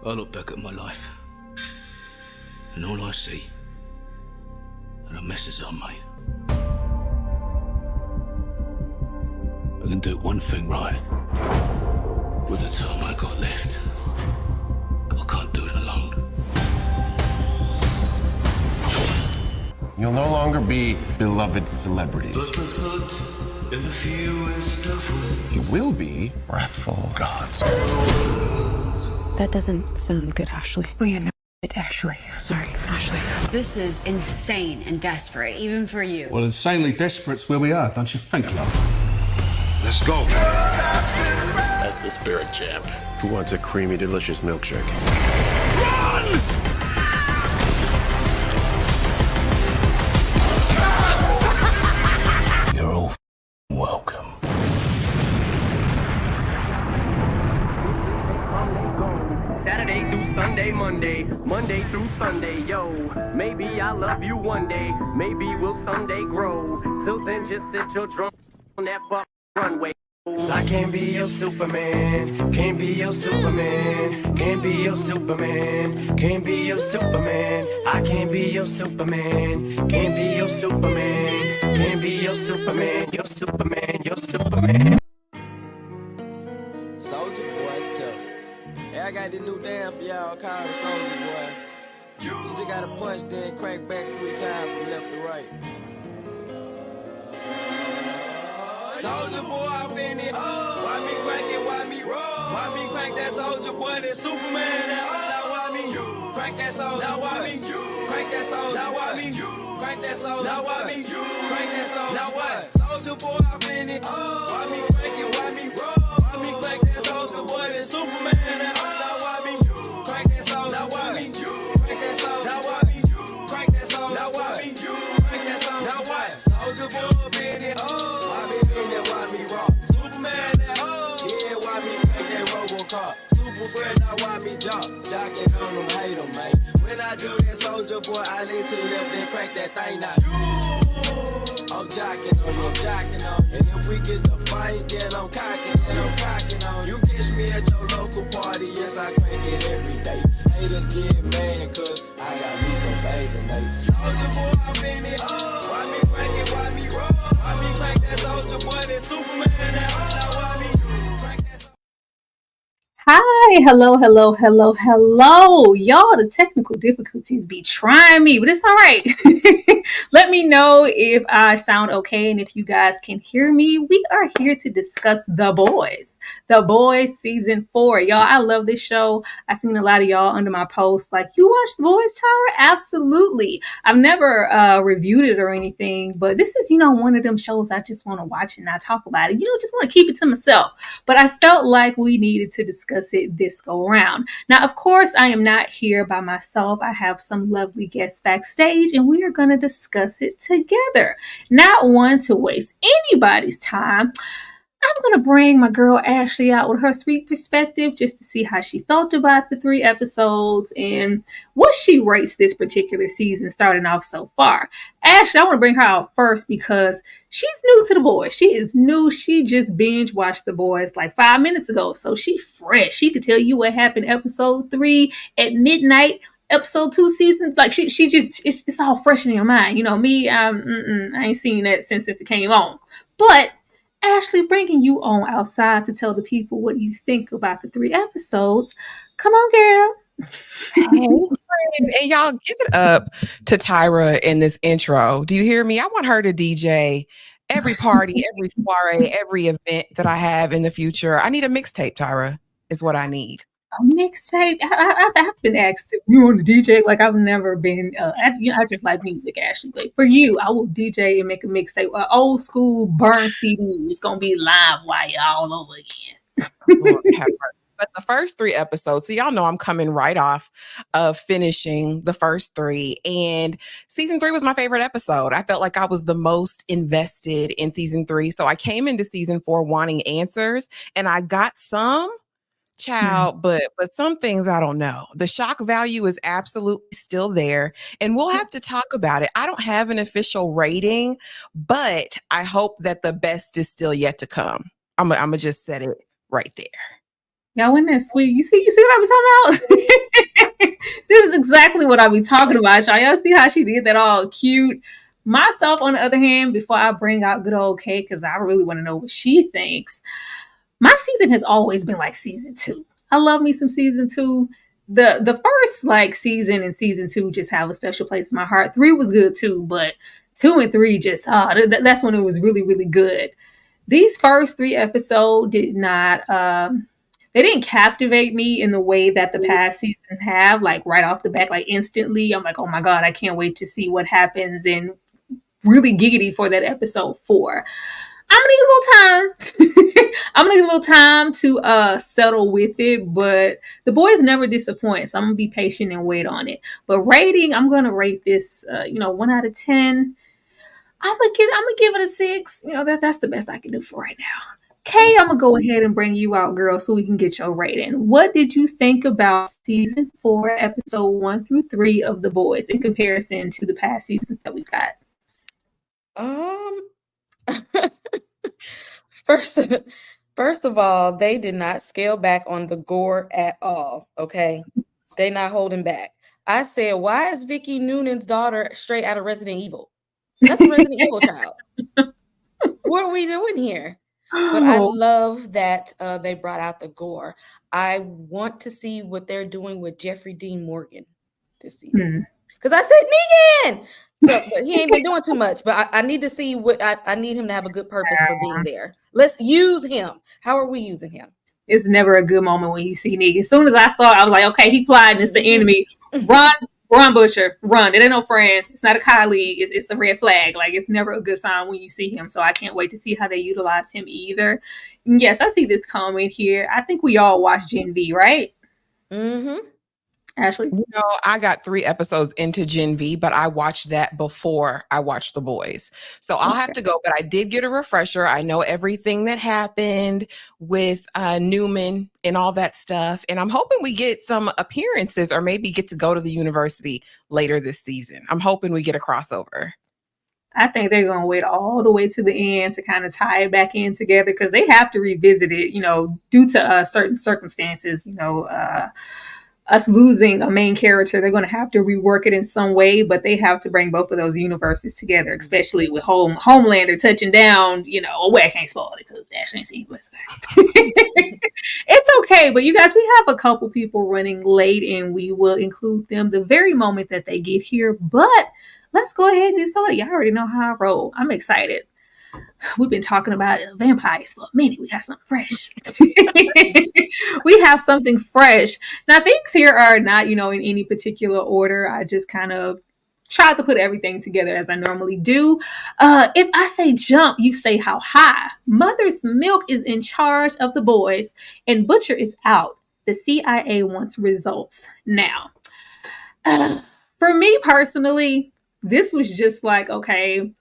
I look back at my life, and all I see are the messes I made. I can do one thing right with the time I got left. I can't do it alone. You'll no longer be beloved celebrities. In the fewest of ways. You will be wrathful gods. That doesn't sound good, Ashley. Oh, yeah, no, Ashley. Sorry, Ashley. This is insane and desperate, even for you. Well, insanely desperate's where we are, don't you think, love? Let's go. That's a spirit champ. Who wants a creamy, delicious milkshake? Run! You're all welcome. Saturday through Sunday, Monday through Sunday, yo. Maybe I'll love you one day, maybe we'll someday grow. Till then, just sit your drum on that fuck runway. I can't be your Superman, can't be your Superman, can't be your Superman, can't be your Superman. I can't be your Superman, can't be your Superman, can't be your Superman, your Superman, your Superman. Soldier Boy tough. Hey, I got this new dance for y'all called Soldier Boy. You just gotta punch, then crank back 3 times from left to right. Soldier Boy, I'm in it. Why me crank it? Why me roll? Why me crank that Soldier Boy? That Superman now why me crank that Soldier? Now why me crank that Soldier? Now why me crank that Soldier? Now why me crank that Soldier? Now what? Soldier Boy, I'm in it. Why me crank it? Why me roll? Why me crank that Soldier Boy? That Superman now why me crank that Soldier? Now why me crank that Soldier? Now why me crank that Soldier? Now why me crank that Soldier? Now what? Soldier Boy, I'm in it. Why me in it? Why me rock? Superman that yeah, why me crank that RoboCop? Super friend, now why me jocking on them, hate them, man. When I do that Soldier Boy, I lean to the left, then crank that thing now. I'm jocking on you, I'm jocking on you. And if we get the fight, then I'm cocking on you. You catch me at your local party, yes, I crank it every day. Haters get mad, cause I got me some bathing days. Soldier Boy, I'm in it. Why me crank it, why me roll? Why me crank that Soldier Boy, that Superman now why me crank that Soldier? Hi, hello. Y'all, the technical difficulties be trying me, but it's all right. Let me know if I sound okay and if you guys can hear me. We are here to discuss The Boys. The Boys season 4. Y'all, I love this show. I've seen a lot of y'all under my posts like, you watch The Boys, Tara? Absolutely. I've never reviewed it or anything, but this is, one of them shows I just want to watch and not talk about it. Just want to keep it to myself. But I felt like we needed to discuss it this go around. Now, of course, I am not here by myself. I have some lovely guests backstage and we are going to discuss it together. Not one to waste anybody's time. I'm going to bring my girl Ashley out with her sweet perspective just to see how she felt about the 3 episodes and what she rates this particular season starting off so far. Ashley, I want to bring her out first because she's new to The Boys. She is new. She just binge watched The Boys like 5 minutes ago. So she fresh. She could tell you what happened episode 3 at midnight. Episode 2 season, like she just, it's all fresh in your mind. Me, I ain't seen that since it came on. But Ashley, bringing you on outside to tell the people what you think about the 3 episodes. Come on, girl. And y'all give it up to Tyra in this intro. Do you hear me? I want her to DJ every party, every soiree, every event that I have in the future. I need a mixtape, Tyra, is what I need. A mixtape? I've been asked if you want to DJ. Like, I've never been, I just like music, Ashley. But for you, I will DJ and make a mixtape. Old school burn CD. It's going to be live wire all over again. But the first 3 episodes, so y'all know I'm coming right off of finishing the first 3. And season 3 was my favorite episode. I felt like I was the most invested in season 3. So I came into season 4 wanting answers, and I got some. Child, but some things I don't know. The shock value is absolutely still there, and we'll have to talk about it. I don't have an official rating, but I hope that the best is still yet to come. I'm gonna just set it right there. Y'all wasn't that sweet. You see what I be talking about? This is exactly what I be talking about, y'all. Y'all see how she did that all cute? Myself, on the other hand, before I bring out good old Kay, because I really want to know what she thinks. My season has always been like season 2. I love me some season 2. The first like season and season 2 just have a special place in my heart. 3 was good too, but 2 and 3 just that's when it was really, really good. These first 3 episodes did not they didn't captivate me in the way that the past season have, like right off the back, like instantly. I'm like, oh my God, I can't wait to see what happens, and really giggity for that episode 4. I'm gonna need a little time. I'm gonna need a little time to settle with it, but the boys never disappoint, so I'm gonna be patient and wait on it. But rating, I'm gonna rate this 1 out of 10. I'm gonna give it a 6. That's the best I can do for right now. Kay, I'm gonna go ahead and bring you out, girl, so we can get your rating. What did you think about season 4, episode 1 through 3 of The Boys in comparison to the past seasons that we got? First of all, they did not scale back on the gore at all. Okay, they not holding back. I said, why is Vicky Noonan's daughter straight out of Resident Evil? That's a Resident Evil child. What are we doing here? But I love that they brought out the gore. I want to see what they're doing with Jeffrey Dean Morgan this season. Because I said Negan! So, but he ain't been doing too much. But I need to see what I need him to have a good purpose for being there. Let's use him. How are we using him? It's never a good moment when you see Negan. As soon as I saw it, I was like, okay, he plotting. It's the enemy. Run, Butcher, run. It ain't no friend. It's not a colleague. It's a red flag. Like, it's never a good sign when you see him. So I can't wait to see how they utilize him either. And yes, I see this comment here. I think we all watched Gen V, right? Mm-hmm. Ashley? I got 3 episodes into Gen V, but I watched that before I watched The Boys. So I'll have to go, but I did get a refresher. I know everything that happened with Newman and all that stuff. And I'm hoping we get some appearances or maybe get to go to the university later this season. I'm hoping we get a crossover. I think they're going to wait all the way to the end to kind of tie it back in together, because they have to revisit it, due to certain circumstances, us losing a main character. They're going to have to rework it in some way, but they have to bring both of those universes together, especially with Homelander touching down, I can't spoil it because Ashley ain't seen it. It's okay, but you guys, we have a couple people running late and we will include them the very moment that they get here, but let's go ahead and get started. Y'all already know how I roll. I'm excited. We've been talking about vampires for a minute. We got something fresh. We have something fresh. Now, things here are not, in any particular order. I just kind of tried to put everything together as I normally do. If I say jump, you say how high. Mother's Milk is in charge of the boys, and Butcher is out. The CIA wants results now. For me personally, this was just like, okay,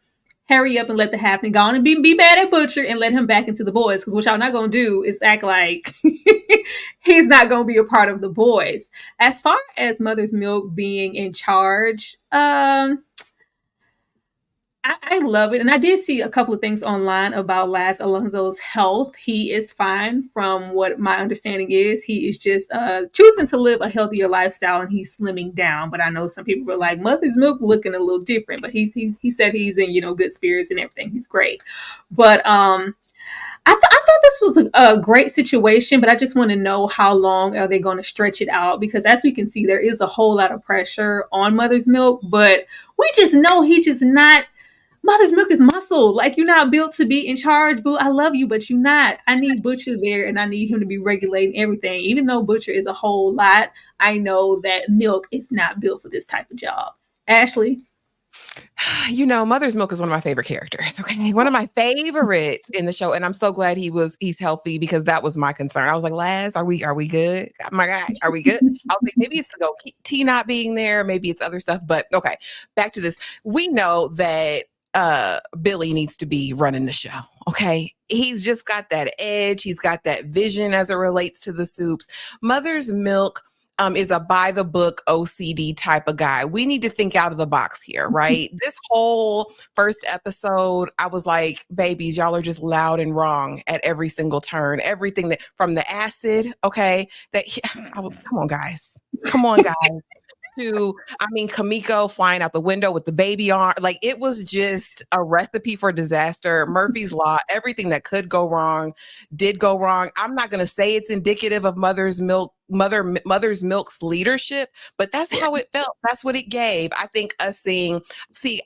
hurry up and let the happening go on and be mad at Butcher and let him back into the boys. Because what y'all not going to do is act like he's not going to be a part of the boys. As far as Mother's Milk being in charge, I love it. And I did see a couple of things online about Laz Alonso's health. He is fine from what my understanding is. He is just choosing to live a healthier lifestyle and he's slimming down. But I know some people were like, Mother's Milk looking a little different. But he said he's in, good spirits and everything. He's great. But I thought this was a great situation, but I just want to know how long are they going to stretch it out? Because as we can see, there is a whole lot of pressure on Mother's Milk, but we just know he just not. Mother's Milk is muscle. Like, you're not built to be in charge, boo. I love you, but you're not. I need Butcher there, and I need him to be regulating everything. Even though Butcher is a whole lot, I know that Milk is not built for this type of job. Ashley? Mother's Milk is one of my favorite characters. Okay, one of my favorites in the show, and I'm so glad he's healthy, because that was my concern. I was like, Laz, are we good? Oh my God, are we good? I was like, maybe it's the go T not being there, maybe it's other stuff. But okay, back to this. We know that Billy needs to be running the show. Okay, he's just got that edge. He's got that vision as it relates to the soups. Mother's Milk is a by the book OCD type of guy. We need to think out of the box here, right? This whole first episode, I was like, babies, y'all are just loud and wrong at every single turn. Everything that from the acid, okay, come on, guys. To, I mean, Kamiko flying out the window with the baby arm. Like, it was just a recipe for disaster. Murphy's Law, everything that could go wrong did go wrong. I'm not going to say it's indicative of Mother's Milk's leadership, but that's how it felt. That's what it gave. I think us seeing,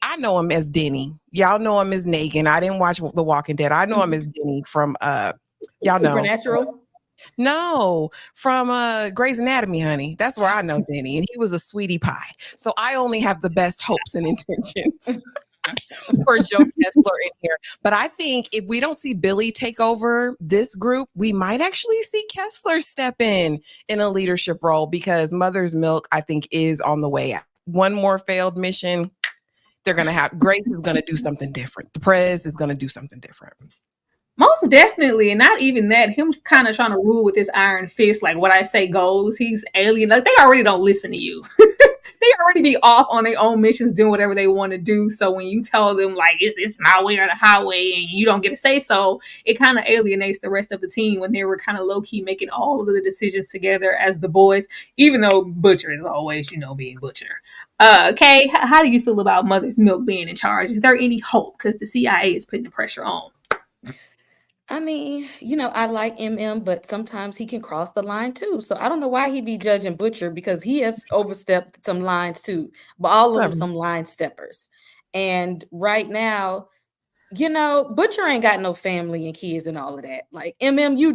I know him as Denny. Y'all know him as Negan. I didn't watch The Walking Dead. I know him as Denny from, y'all know. Supernatural? No, from Grey's Anatomy, honey. That's where I know Denny, and he was a sweetie pie. So I only have the best hopes and intentions for Joe Kessler in here. But I think if we don't see Billy take over this group, we might actually see Kessler step in a leadership role, because Mother's Milk, I think, is on the way out. One more failed mission. They're going to have, Grace is going to do something different. The Prez is going to do something different. Most definitely. And not even that, him kind of trying to rule with his iron fist, like what I say goes. He's alien. Like, they already don't listen to you. They already be off on their own missions doing whatever they want to do. So when you tell them, like, it's my way or the highway, and you don't get to say so, it kind of alienates the rest of the team when they were kind of low-key making all of the decisions together as the boys, even though Butcher is always, being Butcher. Kay, how do you feel about Mother's Milk being in charge? Is there any hope? Because the CIA is putting the pressure on. I mean, I like MM, but sometimes he can cross the line too. So I don't know why he'd be judging Butcher, because he has overstepped some lines too. But all of them some line steppers. And right now, Butcher ain't got no family and kids and all of that. Like, MM, you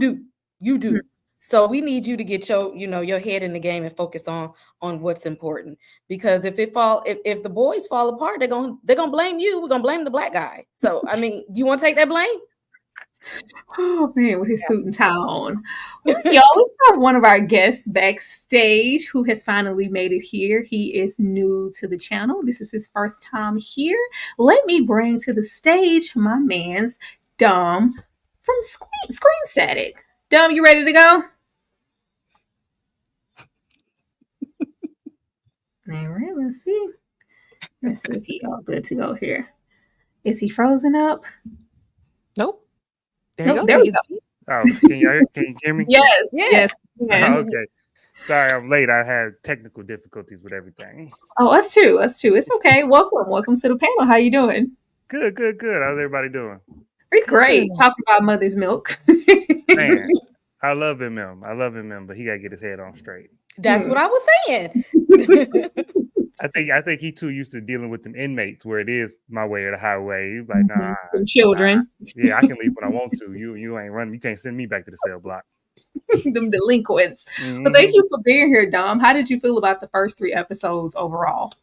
do. So we need you to get your head in the game and focus on what's important. Because if the boys fall apart, they're gonna blame you. We're gonna blame the black guy. So I mean, do you want to take that blame? Oh man, with his suit and tie on. Y'all, we have one of our guests backstage who has finally made it here. He is new to the channel. This is his first time here. Let me bring to the stage my man's Dom from Screen Static. Dom, you ready to go? All right, let's see. Let's see if he all good to go here. Is he frozen up? Nope. There you go. Oh, can you hear me? Yes. Oh, okay. Sorry, I'm late. I had technical difficulties with everything. Oh, us too. It's okay. Welcome to the panel. How you doing? Good. How's everybody doing? We're great. Talking about Mother's Milk. Man, I love him, but he gotta get his head on straight. That's what I was saying. I think he too used to dealing with them inmates where it is my way or the highway. He's like, nah. Children. Nah. Yeah, I can leave when I want to. You ain't running. You can't send me back to the cell block. Them delinquents. Mm-hmm. But thank you for being here, Dom. How did you feel about the first 3 episodes overall?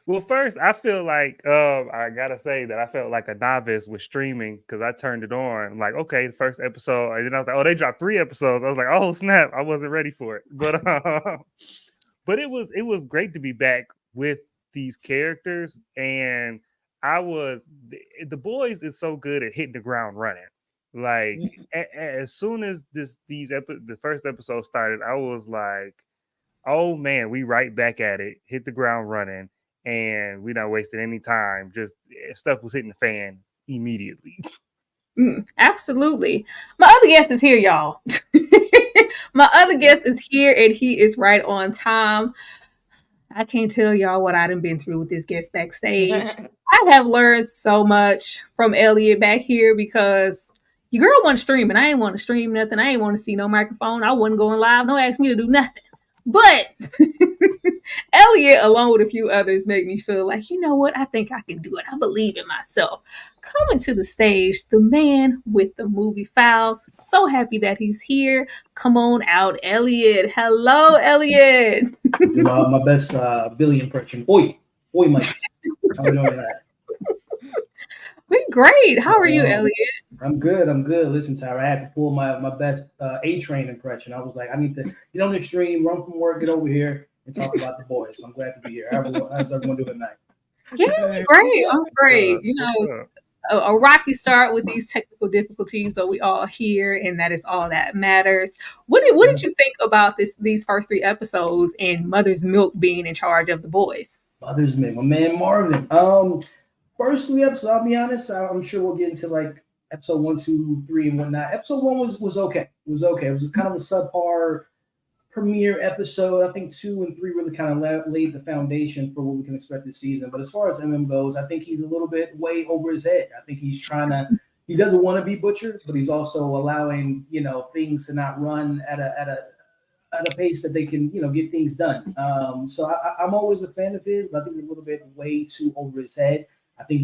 Well, first, I feel like I gotta say that I felt like a novice with streaming, because I turned it on. I'm like, okay, the first episode, and then I was like, oh, they dropped 3 episodes. I was like, oh snap, I wasn't ready for it. But it was great to be back with these characters, and the boys is so good at hitting the ground running. Like as soon as the first episode started, I was like, oh man, we right back at it, hit the ground running, and we not wasting any time. Just stuff was hitting the fan immediately. Absolutely. My other guest is here, y'all. My other guest is here, and he is right on time. I can't tell y'all what I done been through with this guest backstage. I have learned so much from Elliot back here, because your girl wasn't streaming. I ain't want to stream nothing. I ain't want to see no microphone. I wasn't going live. Don't ask me to do nothing. But Elliot, along with a few others, made me feel like, you know what? I think I can do it. I believe in myself. Coming to the stage, the man with the movie files. So happy that he's here. Come on out, Elliot. Hello, Elliot. My best Billy impression. Boy, Mike. How are you doing that? We're great. How are you, Elliot? I'm good. Listen, Tyra, I had to pull my best A-Train impression. I was like, I need to get on the stream, run from work, get over here, and talk about the boys. So I'm glad to be here. How's everyone doing tonight? Yeah, great. I'm great. a rocky start with these technical difficulties, but we all here, and that is all that matters. What did you think about these first 3 episodes and Mother's Milk being in charge of the boys? Mother's Milk, my man Marvin. First 3 episodes, I'll be honest, I'm sure we'll get into like episode 1, 2, 3, and whatnot. Episode 1 was okay. It was okay. It was kind of a subpar premiere episode. I think 2 and 3 really kind of laid the foundation for what we can expect this season. But as far as goes, I think he's a little bit way over his head. I think he's he doesn't want to be butchered, but he's also allowing, things to not run at a pace that they can, get things done. So I'm always a fan of his, but I think he's a little bit way too over his head. I think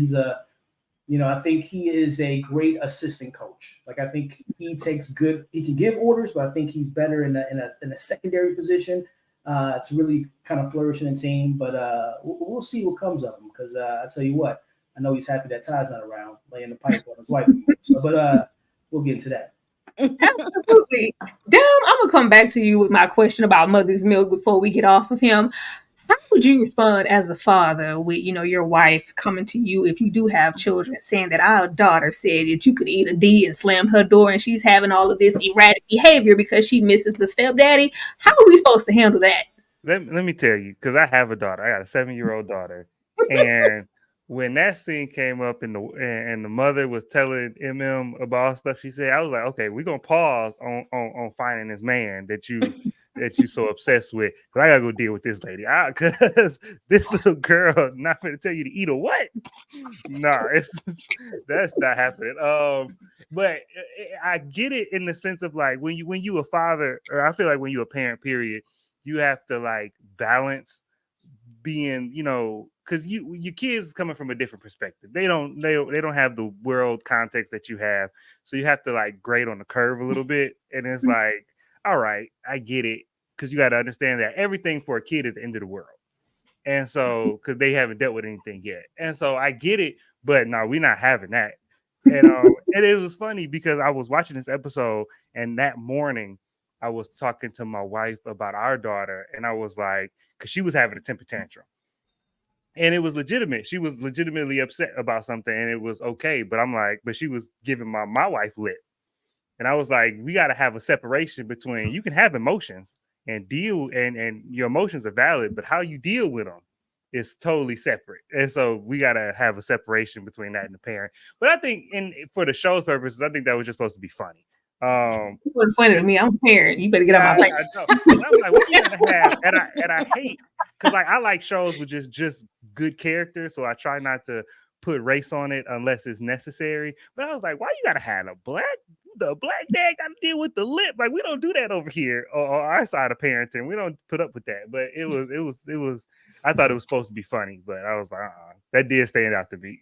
I think he is a great assistant coach. Like, I think he can give orders, but I think he's better in a secondary position. It's really kind of flourishing a team, but we'll see what comes of him. Because I tell you what, I know he's happy that Ty's not around, laying the pipe on his wife. So, but we'll get into that. Absolutely. Dom, I'm gonna come back to you with my question about Mother's Milk before we get off of him. How would you respond as a father with, your wife coming to you if you do have children, saying that our daughter said that you could eat a D and slam her door, and she's having all of this erratic behavior because she misses the stepdaddy? How are we supposed to handle that? Let me tell you, because I have a daughter. I got a 7-year-old daughter, and when that scene came up and the mother was telling MM about all stuff she said, I was like, okay, we're gonna pause on finding this man that you so obsessed with, because I gotta go deal with this lady. Because this little girl not gonna tell you to eat a what? Nah, that's not happening. But I get it in the sense of like when you a father, or I feel like when you a parent, period, you have to like balance being, because your kids coming from a different perspective. They don't have the world context that you have, so you have to like grade on the curve a little bit. And it's like, all right, I get it, because you got to understand that everything for a kid is the end of the world, and so because they haven't dealt with anything yet, and so I get it. But no, we're not having that. And it was funny because I was watching this episode, and that morning I was talking to my wife about our daughter, and I was like, because she was having a temper tantrum. And it was legitimate. She was legitimately upset about something, and it was okay. But I'm like, but she was giving my wife lip. And I was like, we got to have a separation between, you can have emotions and deal, and your emotions are valid, but how you deal with them is totally separate. And so we got to have a separation between that and the parent. But I think for the show's purposes, I think that was just supposed to be funny. It wasn't funny to me. I'm a parent. You better get on my face. I'm like, what you gonna have? And I hate, because like I like shows with just good characters, so I try not to put race on it unless it's necessary. But I was like, why you gotta have the black dad gotta deal with the lip? Like, we don't do that over here on our side of parenting. We don't put up with that. But it was. I thought it was supposed to be funny, but I was like, that did stand out to me.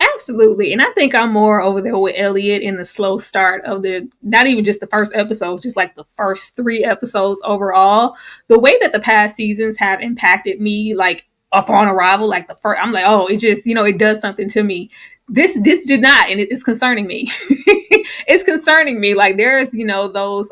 Absolutely. And I think I'm more over there with Elliot in the slow start of not even just the first episode, just like the first 3 episodes overall. The way that the past seasons have impacted me, like upon arrival, like the first, I'm like, oh, it just, it does something to me. This did not, and it's concerning me. It's concerning me. Like, there's, those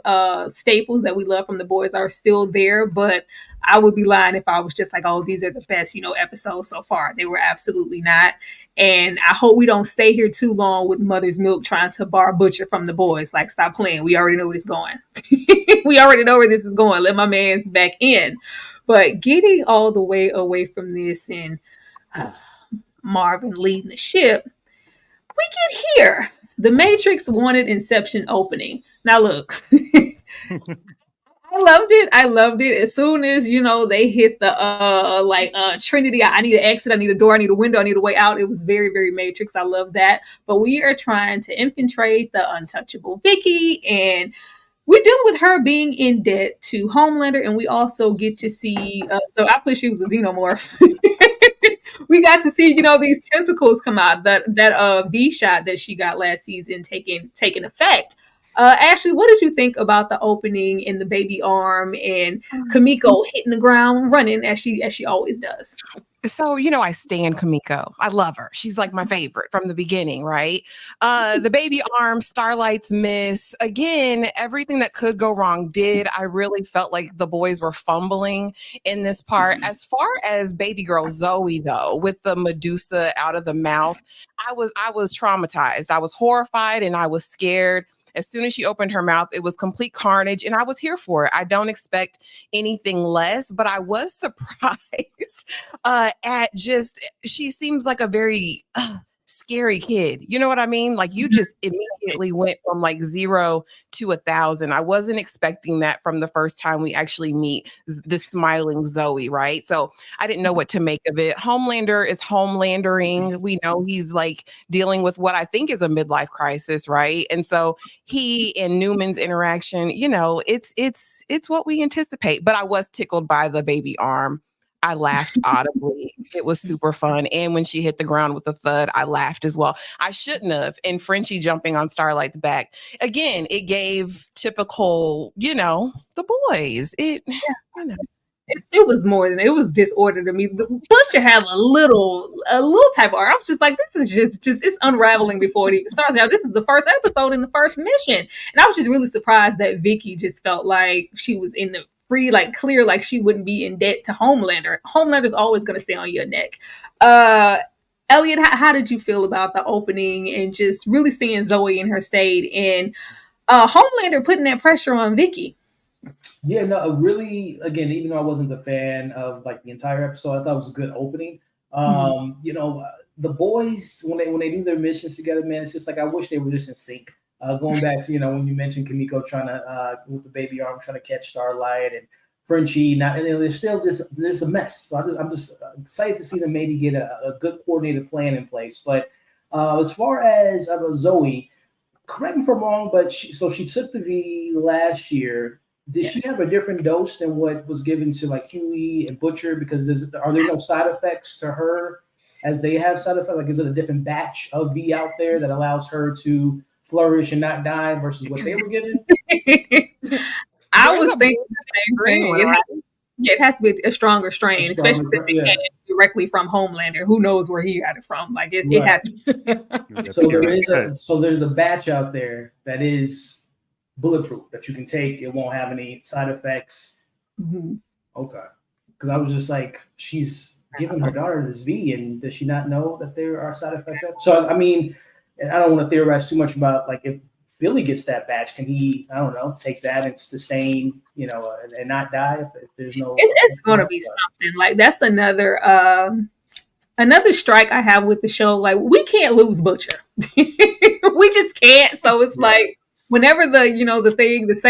staples that we love from the boys are still there, but I would be lying if I was just like, oh, these are the best, episodes so far. They were absolutely not. And I hope we don't stay here too long with Mother's Milk trying to bar butcher from the boys. Like, stop playing. We already know where it's going. We already know where this is going. Let my man's back in. But getting all the way away from this and Marvin leading the ship, we get here. The Matrix wanted Inception opening. Now look, I loved it. As soon as, they hit the Trinity, I need an exit, I need a door, I need a window, I need a way out. It was very, very Matrix. I love that. But we are trying to infiltrate the untouchable Vicky, and we're dealing with her being in debt to Homelander, and we also get to see, so I put she was a xenomorph. We got to see, these tentacles come out, that V shot that she got last season taking effect. Ashley, what did you think about the opening in the baby arm and Kamiko hitting the ground running as she always does? So, I stan Kamiko. I love her. She's like my favorite from the beginning, right? The baby arm, Starlight's miss. Again, everything that could go wrong did. I really felt like the boys were fumbling in this part. As far as baby girl Zoe, though, with the Medusa out of the mouth, I was traumatized. I was horrified and I was scared. As soon as she opened her mouth, it was complete carnage, and I was here for it. I don't expect anything less, but I was surprised at just, she seems like a very scary kid. You know what I mean? Like you just immediately went from like 0 to 1,000. I wasn't expecting that from the first time we actually meet the smiling Zoe, right? So I didn't know what to make of it. Homelander is homelandering. We know he's like dealing with what I think is a midlife crisis, right? And so he and Newman's interaction, it's what we anticipate. But I was tickled by the baby arm. I laughed audibly. It was super fun. And when she hit the ground with a thud, I laughed as well. I shouldn't have. And Frenchie jumping on Starlight's back. Again, it gave typical, the boys. It was more than it was disorder to me. The Bush should have a little type of art. I was just like, this is just it's unraveling before it even starts. Now, this is the first episode in the first mission. And I was just really surprised that Vicky just felt like she was in the free, like clear, like she wouldn't be in debt to Homelander. Homelander's always going to stay on your neck. Elliot, how did you feel about the opening and just really seeing Zoe in her state and Homelander putting that pressure on Vicky? Yeah, no, really, again, even though I wasn't a fan of like the entire episode, I thought it was a good opening. The boys, when they do their missions together, man, it's just like I wish they were just in sync. Going back to, when you mentioned Kamiko trying to, with the baby arm, trying to catch Starlight and Frenchie, and there's still there's a mess. So I'm just excited to see them maybe get a good coordinated plan in place. But as far as Zoe, correct me if I'm wrong, but she took the V last year. Did she have a different dose than what was given to like Huey and Butcher? Because are there no side effects to her as they have side effects? Like, is it a different batch of V out there that allows her to flourish and not die versus what they were given? I was thinking the same thing. It has to be a stronger strain, especially since it came directly from Homelander. Who knows where he got it from? Like it had to. So there's a batch out there that is bulletproof that you can take. It won't have any side effects. Mm-hmm. Okay, because I was just like, she's giving her daughter this V, and does she not know that there are side effects? So I mean, I don't want to theorize too much about like if Billy gets that batch, can he, I don't know, take that and sustain, and not die if there's no. It's going to be something like that's another strike I have with the show. Like we can't lose Butcher, we just can't. So it's like. Whenever the thing that's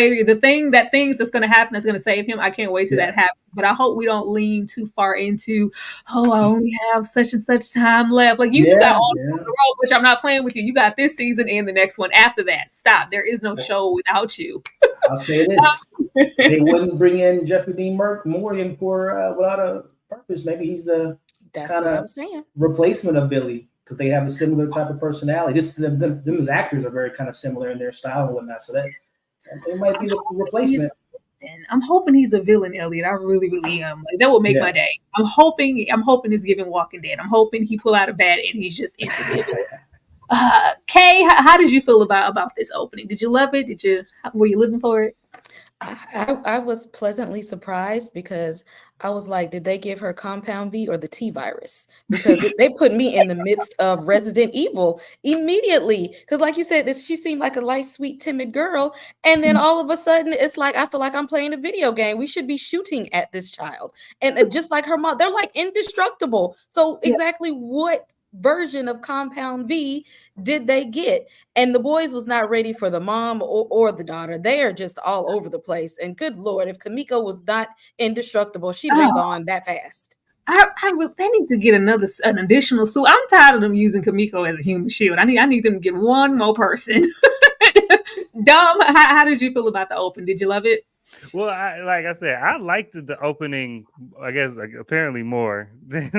going to happen that's going to save him, I can't wait till that happens. But I hope we don't lean too far into, I only have such and such time left. Like you got all the road, which I'm not playing with you. You got this season and the next one after that. Stop. There is no show without you. I'll say this: they wouldn't bring in Jeffrey Dean Morgan for without a purpose. Maybe he's the kind of replacement of Billy. Because they have a similar type of personality. Just them as actors are very kind of similar in their style and whatnot. So that it might be the replacement. And I'm hoping he's a villain, Elliot. I really, really am. Like that will make my day. I'm hoping it's giving Walking Dead. I'm hoping he pull out a bat and he's just instantly. Kay, how did you feel about this opening? Did you love it? Were you living for it? I was pleasantly surprised because I was like, did they give her compound V or the T virus? Because they put me in the midst of Resident Evil immediately. Because like you said, she seemed like a light, sweet, timid girl. And then all of a sudden, it's like, I feel like I'm playing a video game. We should be shooting at this child. And just like her mom, they're like indestructible. So exactly what version of compound V did they get? And the boys was not ready for the mom or the daughter. They are just all over the place. And good Lord, if Kamiko was not indestructible, she'd been gone that fast. They need to get an additional suit. I'm tired of them using Kamiko as a human shield. I need them to get one more person. Dom, how did you feel about the open? Did you love it? Well, like I said, I liked the opening, I guess, apparently more than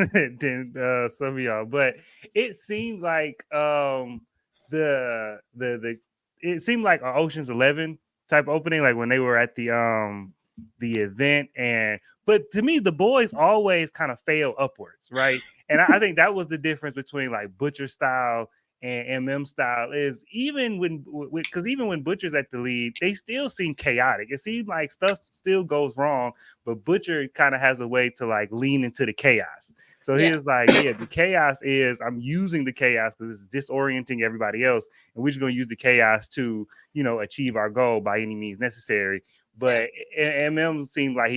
some of y'all. But it seemed like it seemed like an Ocean's 11 type opening, like when they were at the the event. But to me, the boys always kind of fail upwards, right? And I think that was the difference between like Butcher style and MM style is even because even when Butcher's at the lead, they still seem chaotic. It seems like stuff still goes wrong, but Butcher kind of has a way to like lean into the chaos. So he was like, yeah, the chaos is I'm using the chaos because it's disorienting everybody else. And we're just going to use the chaos to, achieve our goal by any means necessary. But MM seemed like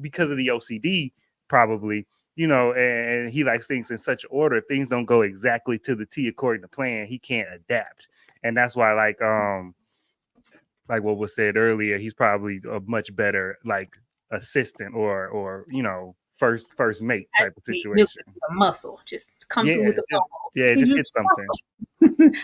because of the OCD, probably, and he likes things in such order. If things don't go exactly to the T according to plan, he can't adapt. And that's why, like what was said earlier, he's probably a much better like assistant or first mate type of situation. A muscle, just come through with the phone. Yeah, just hit something.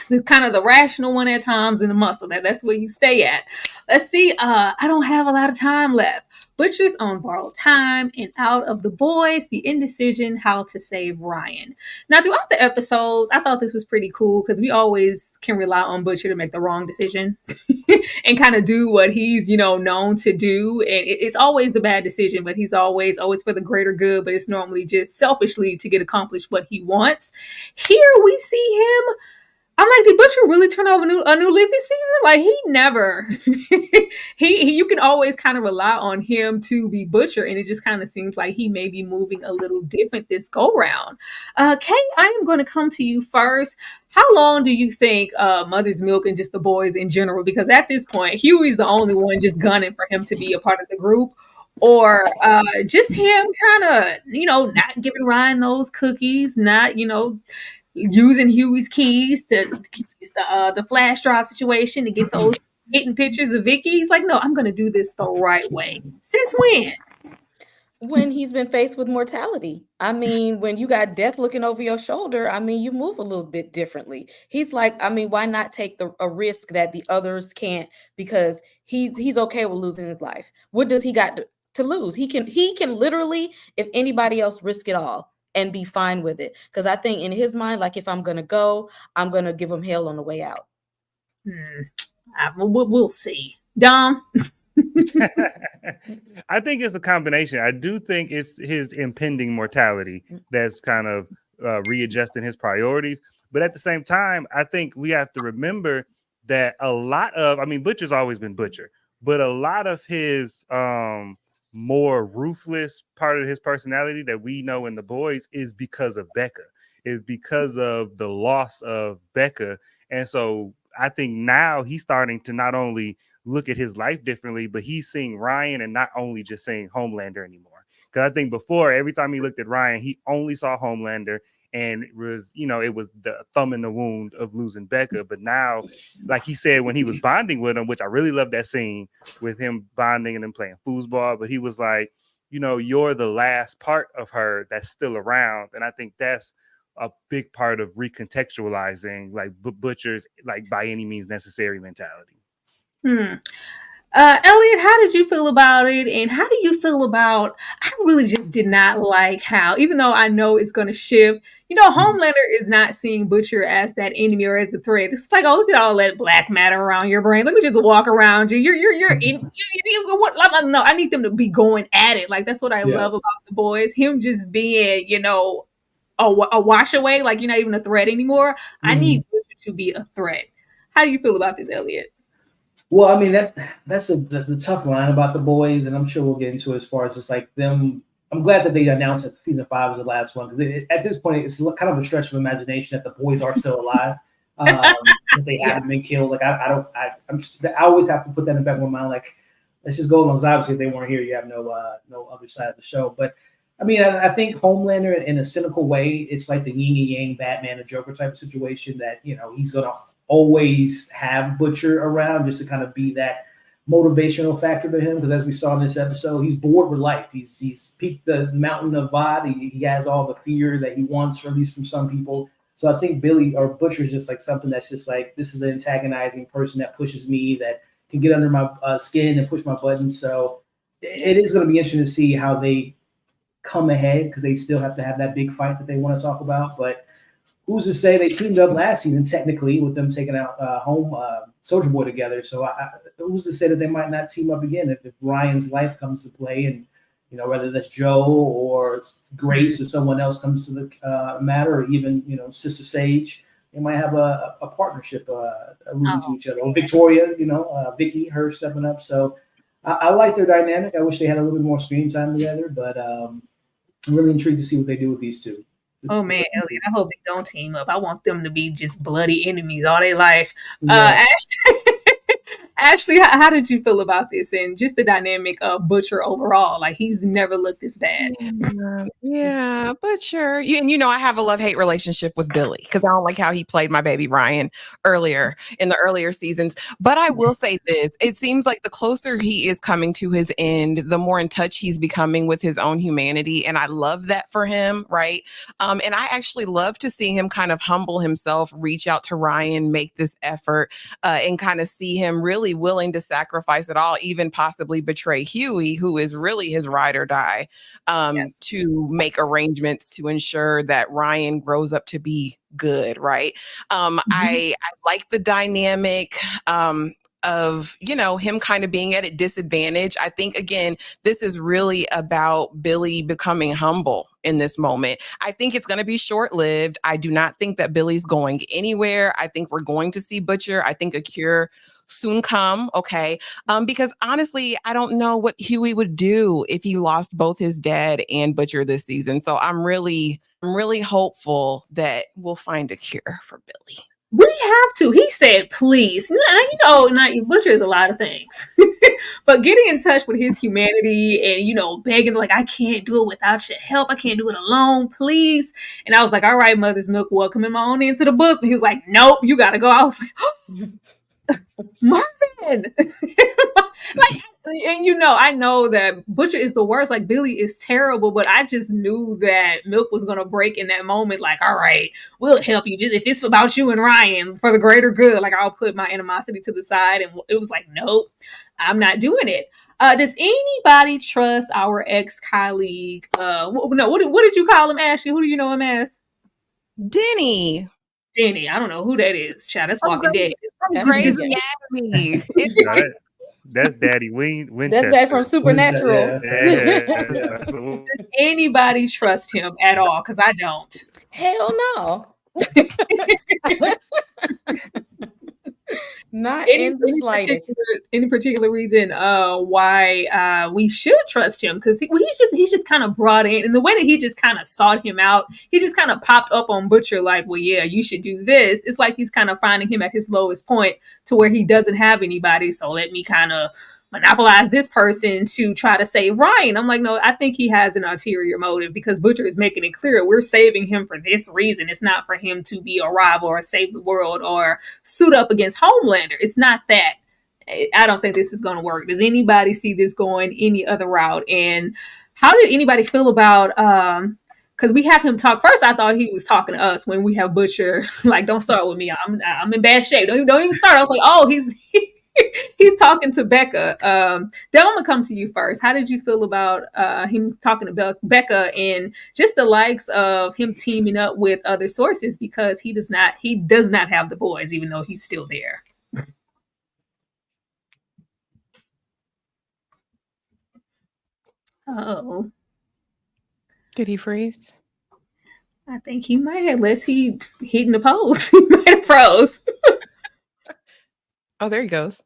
The kind of the rational one at times and the muscle. That's where you stay at. Let's see. I don't have a lot of time left. Butcher's on borrowed time and out of the boys, the indecision, how to save Ryan. Now, throughout the episodes, I thought this was pretty cool because we always can rely on Butcher to make the wrong decision and kind of do what he's, known to do. And it's always the bad decision, but he's always for the greater good. But it's normally just selfishly to get accomplished what he wants. Here we see him. I'm like, did Butcher really turn over a new leaf this season? Like, he never. You can always kind of rely on him to be Butcher, and it just kind of seems like he may be moving a little different this go round. Kay, I am going to come to you first. How long do you think Mother's Milk and just the boys in general? Because at this point, Huey's the only one just gunning for him to be a part of the group. Or just him kind of, not giving Ryan those cookies, not, using Huey's keys to use the flash drive situation to get those hidden pictures of Vicky. He's like, no, I'm going to do this the right way. Since when? When he's been faced with mortality. I mean, when you got death looking over your shoulder, I mean, you move a little bit differently. He's like, I mean, why not take a risk that the others can't? Because he's okay with losing his life. What does he got to lose? He can literally, if anybody else, risk it all and be fine with it. Because I think in his mind, like, if I'm going to go, I'm going to give him hell on the way out. We'll see. Dom? I think it's a combination. I do think it's his impending mortality that's kind of readjusting his priorities. But at the same time, I think we have to remember that Butcher's always been Butcher. But a lot of his more ruthless part of his personality that we know in the boys is because of Becca, is because of the loss of Becca. And so I think now he's starting to not only look at his life differently, but he's seeing Ryan and not only just seeing Homelander anymore. Because I think before, every time he looked at Ryan, he only saw Homelander, and it was the thumb in the wound of losing Becca. But now, like he said, when he was bonding with him, which I really love that scene with him bonding and then playing foosball, but he was like, you're the last part of her that's still around. And I think that's a big part of recontextualizing like Butcher's like by any means necessary mentality. Elliot, how did you feel about it? And how do you feel about, I really just did not like how, even though I know it's going to shift, Homelander is not seeing Butcher as that enemy or as a threat. It's like, oh, look at all that black matter around your brain. Let me just walk around you. You're in, what? No, I need them to be going at it. Like, that's what I love about the boys. Him just being, a wash away, like you're not even a threat anymore. I need Butcher to be a threat. How do you feel about this, Elliot? Well, I mean, that's the tough line about the boys, and I'm sure we'll get into it as far as just like them. I'm glad that they announced that season 5 was the last one, because at this point, it's kind of a stretch of imagination that the boys are still alive. That they haven't been killed. Like I always have to put that in the back of my mind. Like, let's just go along. Because obviously, if they weren't here, you have no other side of the show. But I mean, I think Homelander, in a cynical way, it's like the yin and yang Batman and Joker type of situation that he's gonna always have Butcher around just to kind of be that motivational factor to him, because as we saw in this episode, he's bored with life. He's peaked the mountain of VOD. He has all the fear that he wants, at least from some people. So I think Butcher is just like something that's just like, this is the antagonizing person that pushes me, that can get under my skin and push my buttons. So it is going to be interesting to see how they come ahead, because they still have to have that big fight that they want to talk about. But who's to say they teamed up last season technically with them taking out Soldier Boy together? So who's to say that they might not team up again if Ryan's life comes to play, and whether that's Joe or Grace or someone else comes to the matter, or even Sister Sage, they might have a partnership alluding to each other. Or Victoria, Vicky, her stepping up. So I like their dynamic. I wish they had a little bit more screen time together, but I'm really intrigued to see what they do with these two. Oh man, Elliot, I hope they don't team up. I want them to be just bloody enemies all their life. Yeah. Ashley, how did you feel about this and just the dynamic of Butcher overall? Like, he's never looked this bad. Yeah, Butcher. I have a love-hate relationship with Billy because I don't like how he played my baby Ryan earlier in the earlier seasons. But I will say this. It seems like the closer he is coming to his end, the more in touch he's becoming with his own humanity. And I love that for him, right? And I actually love to see him kind of humble himself, reach out to Ryan, make this effort, and kind of see him really willing to sacrifice it all, even possibly betray Huey, who is really his ride or die, to make arrangements to ensure that Ryan grows up to be good, right? I like the dynamic of him kind of being at a disadvantage. I think, again, this is really about Billy becoming humble in this moment. I think it's going to be short-lived. I do not think that Billy's going anywhere. I think we're going to see Butcher. I think a cure soon come, okay? Because honestly, I don't know what Huey would do if he lost both his dad and Butcher this season. So I'm really hopeful that we'll find a cure for Billy. We have to. He said, please. Butcher is a lot of things. But getting in touch with his humanity and, begging, like, I can't do it without your help. I can't do it alone, please. And I was like, all right, Mother's Milk, welcome him on into the books. But he was like, nope, you got to go. I was like, oh, Marvin. I know that Butcher is the worst. Like, Billy is terrible, but I just knew that Milk was going to break in that moment. Like, all right, we'll help you. Just if it's about you and Ryan for the greater good, like, I'll put my animosity to the side. And it was like, nope, I'm not doing it. Does anybody trust our ex-colleague? What did you call him, Ashley? Who do you know him as? Denny. I don't know who that is. Child, that's Walking Dead. Grey's Anatomy. That's Daddy Winchester. That's Dad from Supernatural. Does anybody trust him at all? Because I don't. Hell no. Not in the slightest. Any particular reason why we should trust him? Because he's just kind of brought in, and the way that he just kind of sought him out, he just kind of popped up on Butcher like, well, yeah, you should do this. It's like he's kind of finding him at his lowest point to where he doesn't have anybody. So let me kind of monopolize this person to try to save Ryan. I'm like, no, I think he has an ulterior motive because Butcher is making it clear we're saving him for this reason. It's not for him to be a rival or save the world or suit up against Homelander. It's not that. I don't think this is going to work. Does anybody see this going any other route? And how did anybody feel about because we have him talk. First, I thought he was talking to us when we have Butcher. Like, don't start with me. I'm in bad shape. Don't even start. I was like, oh, he's talking to Becca. Then I'm gonna come to you first. How did you feel about him talking to Becca and just the likes of him teaming up with other sources because he does not have the boys, even though he's still there. Oh, did he freeze? I think he might have. Unless he hitting the post, he might have froze. Oh, there he goes.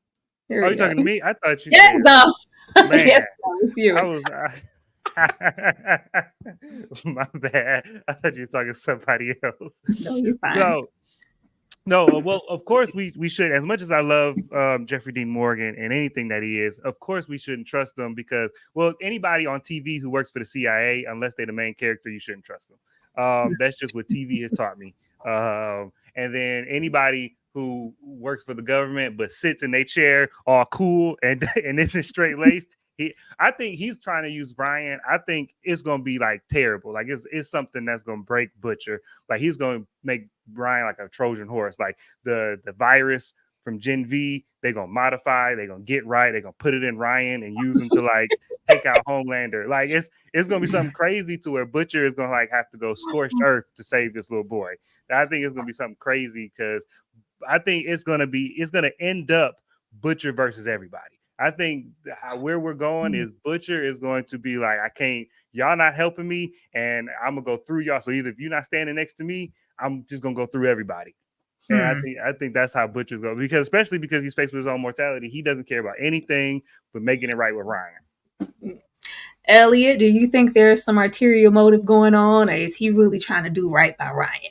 Are you talking to me? I thought you. Yes, no. Man, yes, no, it's you. My bad. I thought you were talking to somebody else. No, you're fine. No, well, of course we should. As much as I love Jeffrey Dean Morgan and anything that he is, of course we shouldn't trust them because, well, anybody on TV who works for the CIA, unless they're the main character, you shouldn't trust them. That's just what TV has taught me. And then anybody who works for the government but sits in their chair all cool and isn't straight laced. I think he's trying to use Ryan. I think it's gonna be like terrible. Like it's something that's gonna break Butcher. Like he's gonna make Ryan like a Trojan horse. Like the virus from Gen V. They're gonna modify, they're gonna get right, they're gonna put it in Ryan and use him to like take out Homelander. Like it's gonna be something crazy to where Butcher is gonna like have to go scorched earth to save this little boy. I think it's gonna be something crazy because I think it's gonna end up Butcher versus everybody. I think where we're going is Butcher is going to be like, I can't, y'all not helping me, and I'm gonna go through y'all. So either if you're not standing next to me, I'm just gonna go through everybody. And I think that's how Butcher's going, because especially because he's faced with his own mortality, he doesn't care about anything but making it right with Ryan. Elliot, do you think there's some arterial motive going on, or is he really trying to do right by Ryan?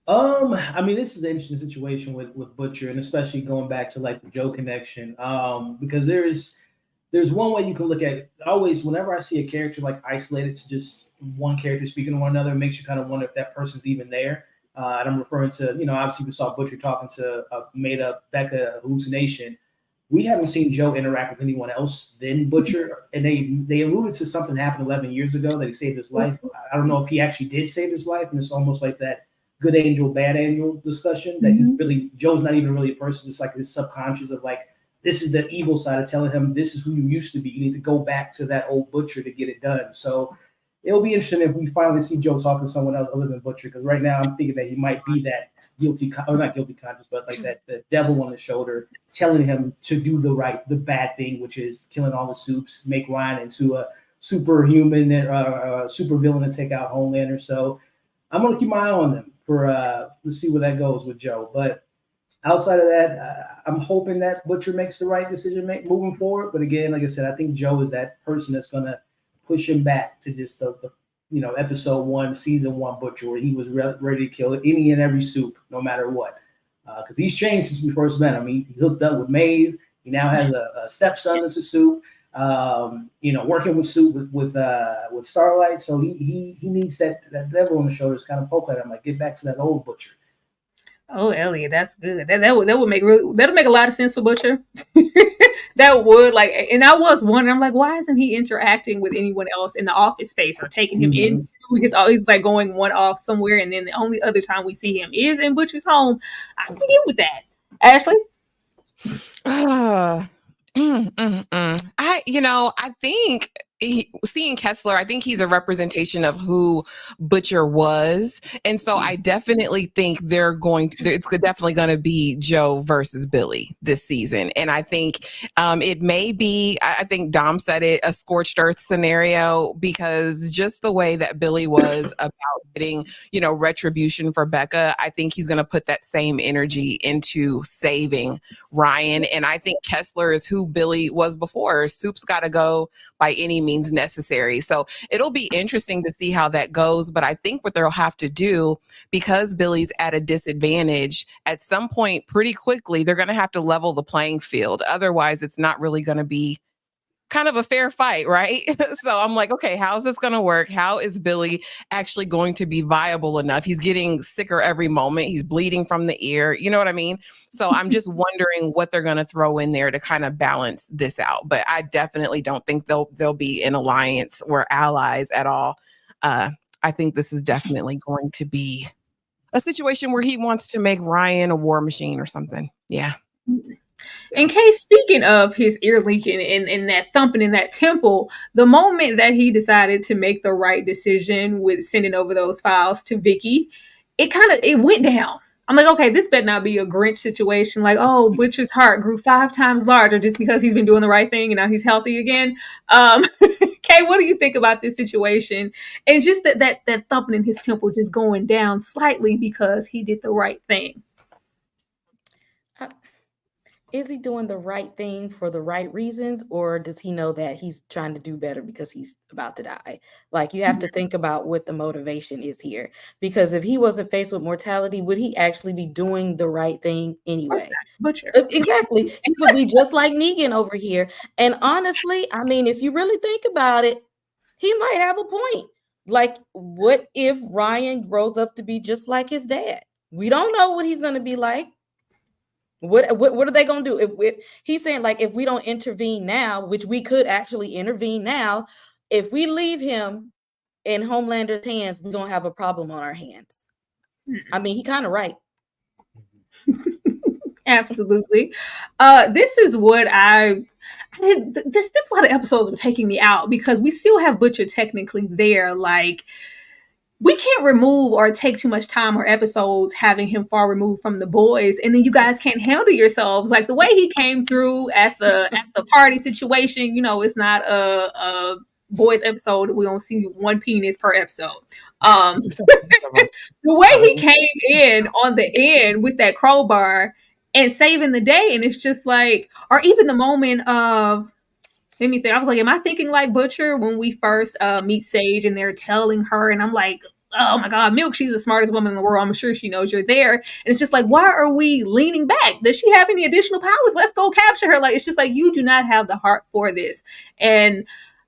I mean, this is an interesting situation with Butcher, and especially going back to like the Joe connection. Because there's one way you can look at it. Always, whenever I see a character like isolated to just one character speaking to one another, it makes you kind of wonder if that person's even there. And I'm referring to, obviously we saw Butcher talking to a made up Becca hallucination. We haven't seen Joe interact with anyone else than Butcher. And they alluded to something happened 11 years ago that he saved his life. I don't know if he actually did save his life. And it's almost like that good angel, bad angel discussion that he's really, Joe's not even really a person. It's like his subconscious of like, this is the evil side of telling him this is who you used to be. You need to go back to that old Butcher to get it done. So it'll be interesting if we finally see Joe talking to someone else other than Butcher, because right now I'm thinking that he might be that not guilty conscience, but like that the devil on the shoulder telling him to do the bad thing, which is killing all the Supes, make Ryan into a superhuman, super villain to take out Homelander. So I'm gonna keep my eye on them to see where that goes with Joe. But outside of that, I'm hoping that Butcher makes the right decision moving forward. But again, like I said, I think Joe is that person that's gonna push him back to just the episode 1, season 1 Butcher, where he was ready to kill any and every Supe, no matter what. Because he's changed since we first met him. He hooked up with Maeve. He now has a stepson that's a Supe. Working with Supe with Starlight. So he needs that devil on the shoulders kind of poke at him, like get back to that old Butcher. Oh, Elliot, that's good. That'll make a lot of sense for Butcher. That would and I was wondering, I'm like, why isn't he interacting with anyone else in the office space or taking him into? He's always like going one off somewhere, and then the only other time we see him is in Butcher's home. I can get with that. Ashley, I think seeing Kessler, I think he's a representation of who Butcher was. And so I definitely think it's definitely going to be Joe versus Billy this season. And I think it may be, I think Dom said it, a scorched earth scenario, because just the way that Billy was about getting, retribution for Becca, I think he's going to put that same energy into saving Ryan. And I think Kessler is who Billy was before. Soup's got to go by any means necessary. So it'll be interesting to see how that goes. But I think what they'll have to do, because Billy's at a disadvantage, at some point pretty quickly, they're going to have to level the playing field. Otherwise, it's not really going to be kind of a fair fight, right? So I'm like, okay, how's this going to work? How is Billy actually going to be viable enough? He's getting sicker every moment. He's bleeding from the ear. You know what I mean? So I'm just wondering what they're going to throw in there to kind of balance this out. But I definitely don't think they'll be in alliance or allies at all. I think this is definitely going to be a situation where he wants to make Ryan a war machine or something. Yeah. in case, speaking of his ear leaking and that thumping in that temple, the moment that he decided to make the right decision with sending over those files to Vicky, it went down. I'm like, okay, this better not be a Grinch situation. Like, oh, Butcher's heart grew 5 times larger just because he's been doing the right thing and now he's healthy again. Kay, what do you think about this situation? And just that thumping in his temple just going down slightly because he did the right thing. Is he doing the right thing for the right reasons, or does he know that he's trying to do better because he's about to die? Like, you have to think about what the motivation is here. Because if he wasn't faced with mortality, would he actually be doing the right thing anyway? Butcher. Exactly. He would be just like Negan over here. And honestly, I mean, if you really think about it, he might have a point. Like, what if Ryan grows up to be just like his dad? We don't know what he's going to be like. What are they going to do? If he's saying, like, if we don't intervene now, which we could actually intervene now, if we leave him in Homelander's hands, we're going to have a problem on our hands. I mean, he kind of right. Absolutely. This is what this is why the episodes were taking me out, because we still have Butcher technically there. Like, we can't remove or take too much time or episodes having him far removed from the boys, and then you guys can't handle yourselves. Like the way he came through at the party situation, you know, it's not a boys episode. We don't see one penis per episode. The way he came in on the end with that crowbar and saving the day, and it's just like, or even the moment of, let me think. I was like, am I thinking like Butcher when we first meet Sage and they're telling her, and I'm like, oh my God, Milk, she's the smartest woman in the world. I'm sure she knows you're there. And it's just like, why are we leaning back? Does she have any additional powers? Let's go capture her. Like, it's just like, you do not have the heart for this. And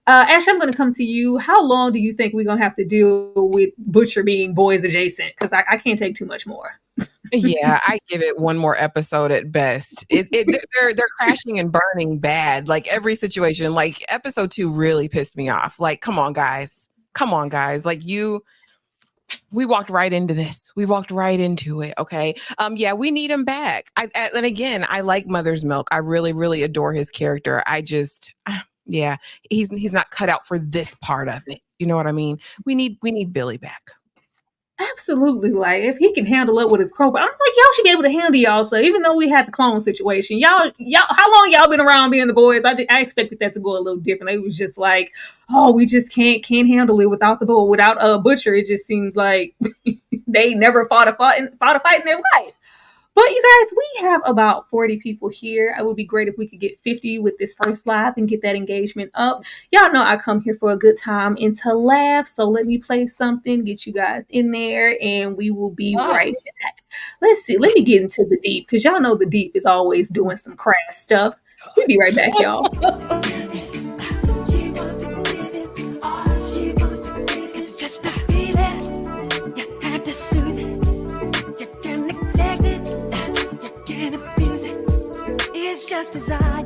Ashley, I'm going to come to you. How long do you think we're going to have to deal with Butcher being boys adjacent? Because I can't take too much more. Yeah, I give it one more episode at best. They're crashing and burning bad. Like every situation. Like episode 2 really pissed me off. Like, come on, guys. Like we walked right into this. We walked right into it. Okay. Yeah, we need him back. And again, I like Mother's Milk. I really, really adore his character. I just, yeah, he's not cut out for this part of it. You know what I mean? We need Billy back. Absolutely. Like, if he can handle it with his crowbar, I'm like, y'all should be able to handle y'all. So even though we had the clone situation, y'all, how long y'all been around being the boys? I expected that to go a little different. It was just like, oh, we just can't handle it without the boy, without a Butcher. It just seems like they never fought a fight in their life. But you guys, we have about 40 people here. It would be great if we could get 50 with this first live and get that engagement up. Y'all know I come here for a good time and to laugh. So let me play something, get you guys in there, and we will be right back. Let's see. Let me get into the deep, because y'all know the deep is always doing some crass stuff. We'll be right back, y'all. Just desire,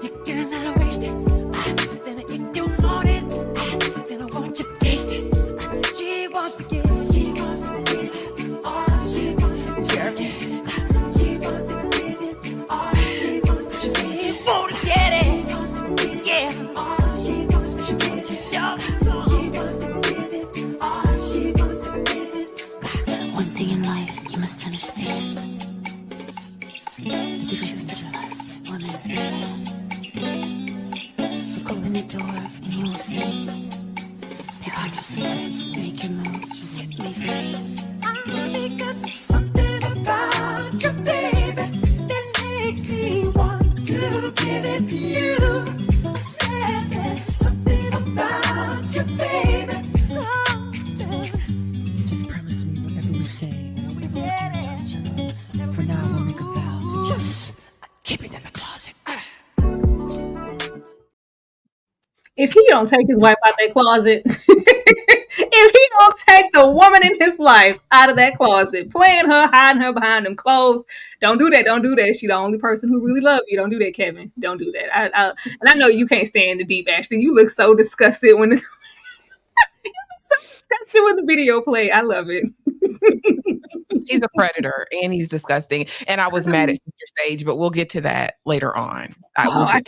you cannot waste it. Then if you want it, then I want you to taste it. She wants to give it, she wants to give it all. She wants to give it, she wants to give it all. She wants to give it, she wants to get it, yeah. All she wants to give it, yeah. She wants to give it all. She wants to give it. One thing in life you must understand. You choose to trust woman. Just open the door and you will see there are no secrets. Make your move, set me free. Because there's something about you, baby, that makes me want to give it to you. There's something about you, baby. Just promise me whatever we say, and whatever we do to each other. For now, we'll make a vow to just keep it in the closet. If he don't take his wife out that closet, if he don't take the woman in his life out of that closet, playing her, hiding her behind them clothes, don't do that. Don't do that. She's the only person who really loves you. Don't do that, Kevin. Don't do that. And I know you can't stand the deep, Ashley. You look so disgusted when when the video played. I love it. He's a predator and he's disgusting. And I was mad at Sister Sage, but we'll get to that later on. I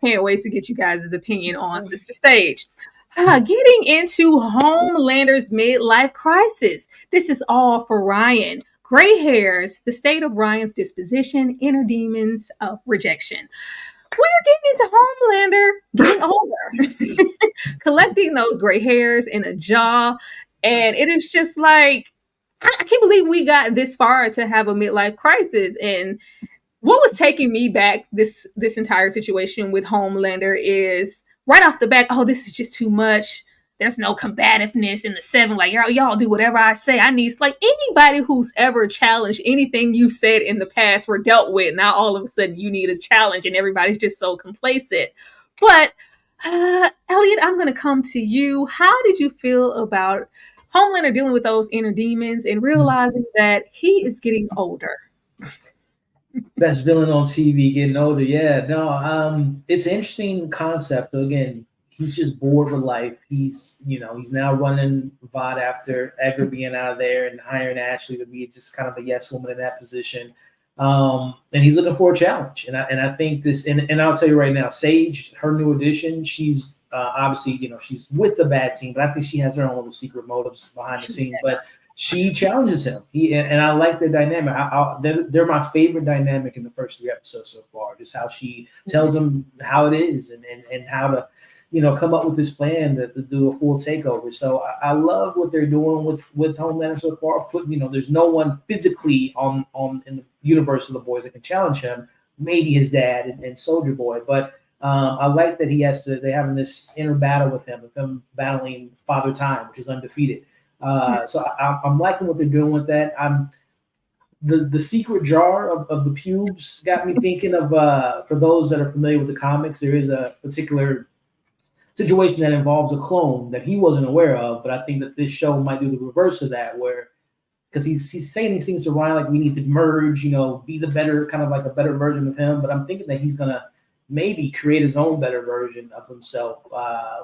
can't wait to get you guys' opinion on Sister Sage. Getting into Homelander's midlife crisis. This is all for Ryan. Gray hairs, the state of Ryan's disposition, inner demons of rejection. We're getting into Homelander getting older, collecting those gray hairs in a jaw. And it is just like, I can't believe we got this far to have a midlife crisis. And what was taking me back this entire situation with Homelander is right off the bat, oh, this is just too much. There's no combativeness in the 7. Like, y'all do whatever I say. I need, like, anybody who's ever challenged anything you said in the past were dealt with. Now all of a sudden you need a challenge and everybody's just so complacent. But Elliot, I'm going to come to you. How did you feel about Homelander dealing with those inner demons and realizing that he is getting older? Best villain on TV getting older. Yeah, no, it's an interesting concept. Again, he's just bored with life. He's now running VOD after Edgar being out of there and hiring Ashley to be just kind of a yes woman in that position. And he's looking for a challenge. And I think this, and I'll tell you right now, Sage, her new addition, she's obviously, she's with the bad team, but I think she has her own little secret motives behind the scenes. But she challenges him. And I like the dynamic. They're my favorite dynamic in the first 3 episodes so far. Just how she tells him how it is and how to, come up with this plan to do a full takeover. So I love what they're doing with Homelander so far. There's no one physically on in the universe of the boys that can challenge him. Maybe his dad and Soldier Boy, but I like that they're having this inner battle with him battling Father Time, which is undefeated. So I'm liking what they're doing with that. The secret jar of the pubes got me thinking of, for those that are familiar with the comics, there is a particular situation that involves a clone that he wasn't aware of, but I think that this show might do the reverse of that, where because he's saying these things to Ryan like we need to merge, be the better, kind of like a better version of him. But I'm thinking that he's gonna maybe create his own better version of himself,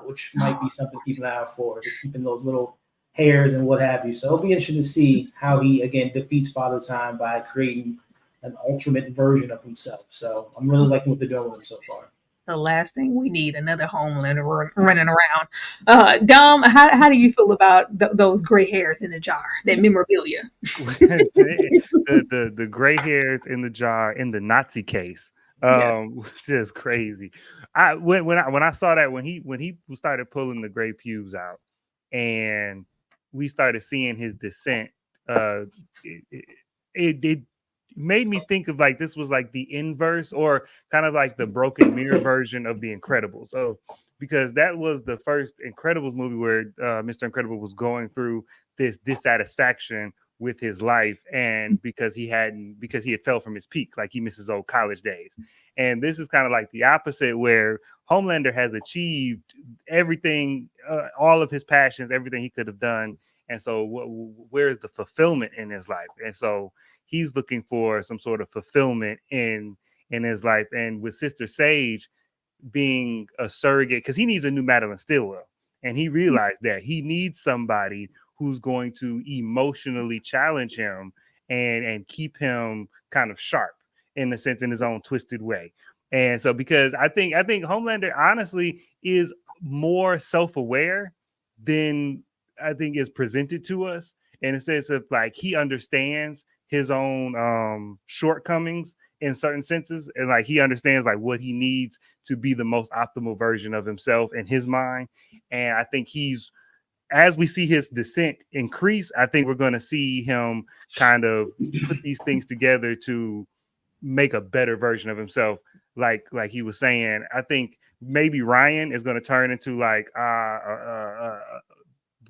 which might be something to keep an eye out for, just keeping those little hairs and what have you. So it'll be interesting to see how he again defeats Father Time by creating an ultimate version of himself. So I'm really liking what they're doing with him so far. The last thing we need, another Homelander running around. Dom, how do you feel about those gray hairs in the jar, that memorabilia? the gray hairs in the jar in the Nazi case. Was just crazy. When I saw that when he started pulling the gray pubes out and we started seeing his descent, it made me think of like this was like the inverse or kind of like the broken mirror version of The Incredibles. So because that was the first Incredibles movie where Mr. Incredible was going through this dissatisfaction with his life, and because he had fell from his peak, like he missed his old college days. And this is kind of like the opposite, where Homelander has achieved everything, all of his passions, everything he could have done. And so where's the fulfillment in his life? And so he's looking for some sort of fulfillment in his life. And with Sister Sage being a surrogate, because he needs a new Madeline Stillwell, and he realized that he needs somebody who's going to emotionally challenge him and keep him kind of sharp in a sense, in his own twisted way. And so because I think Homelander honestly is more self-aware than I think is presented to us, in a sense of like he understands his own shortcomings in certain senses, and like he understands like what he needs to be the most optimal version of himself in his mind. And I think as we see his descent increase, I think we're going to see him kind of put these things together to make a better version of himself. Like he was saying, I think maybe Ryan is going to turn into like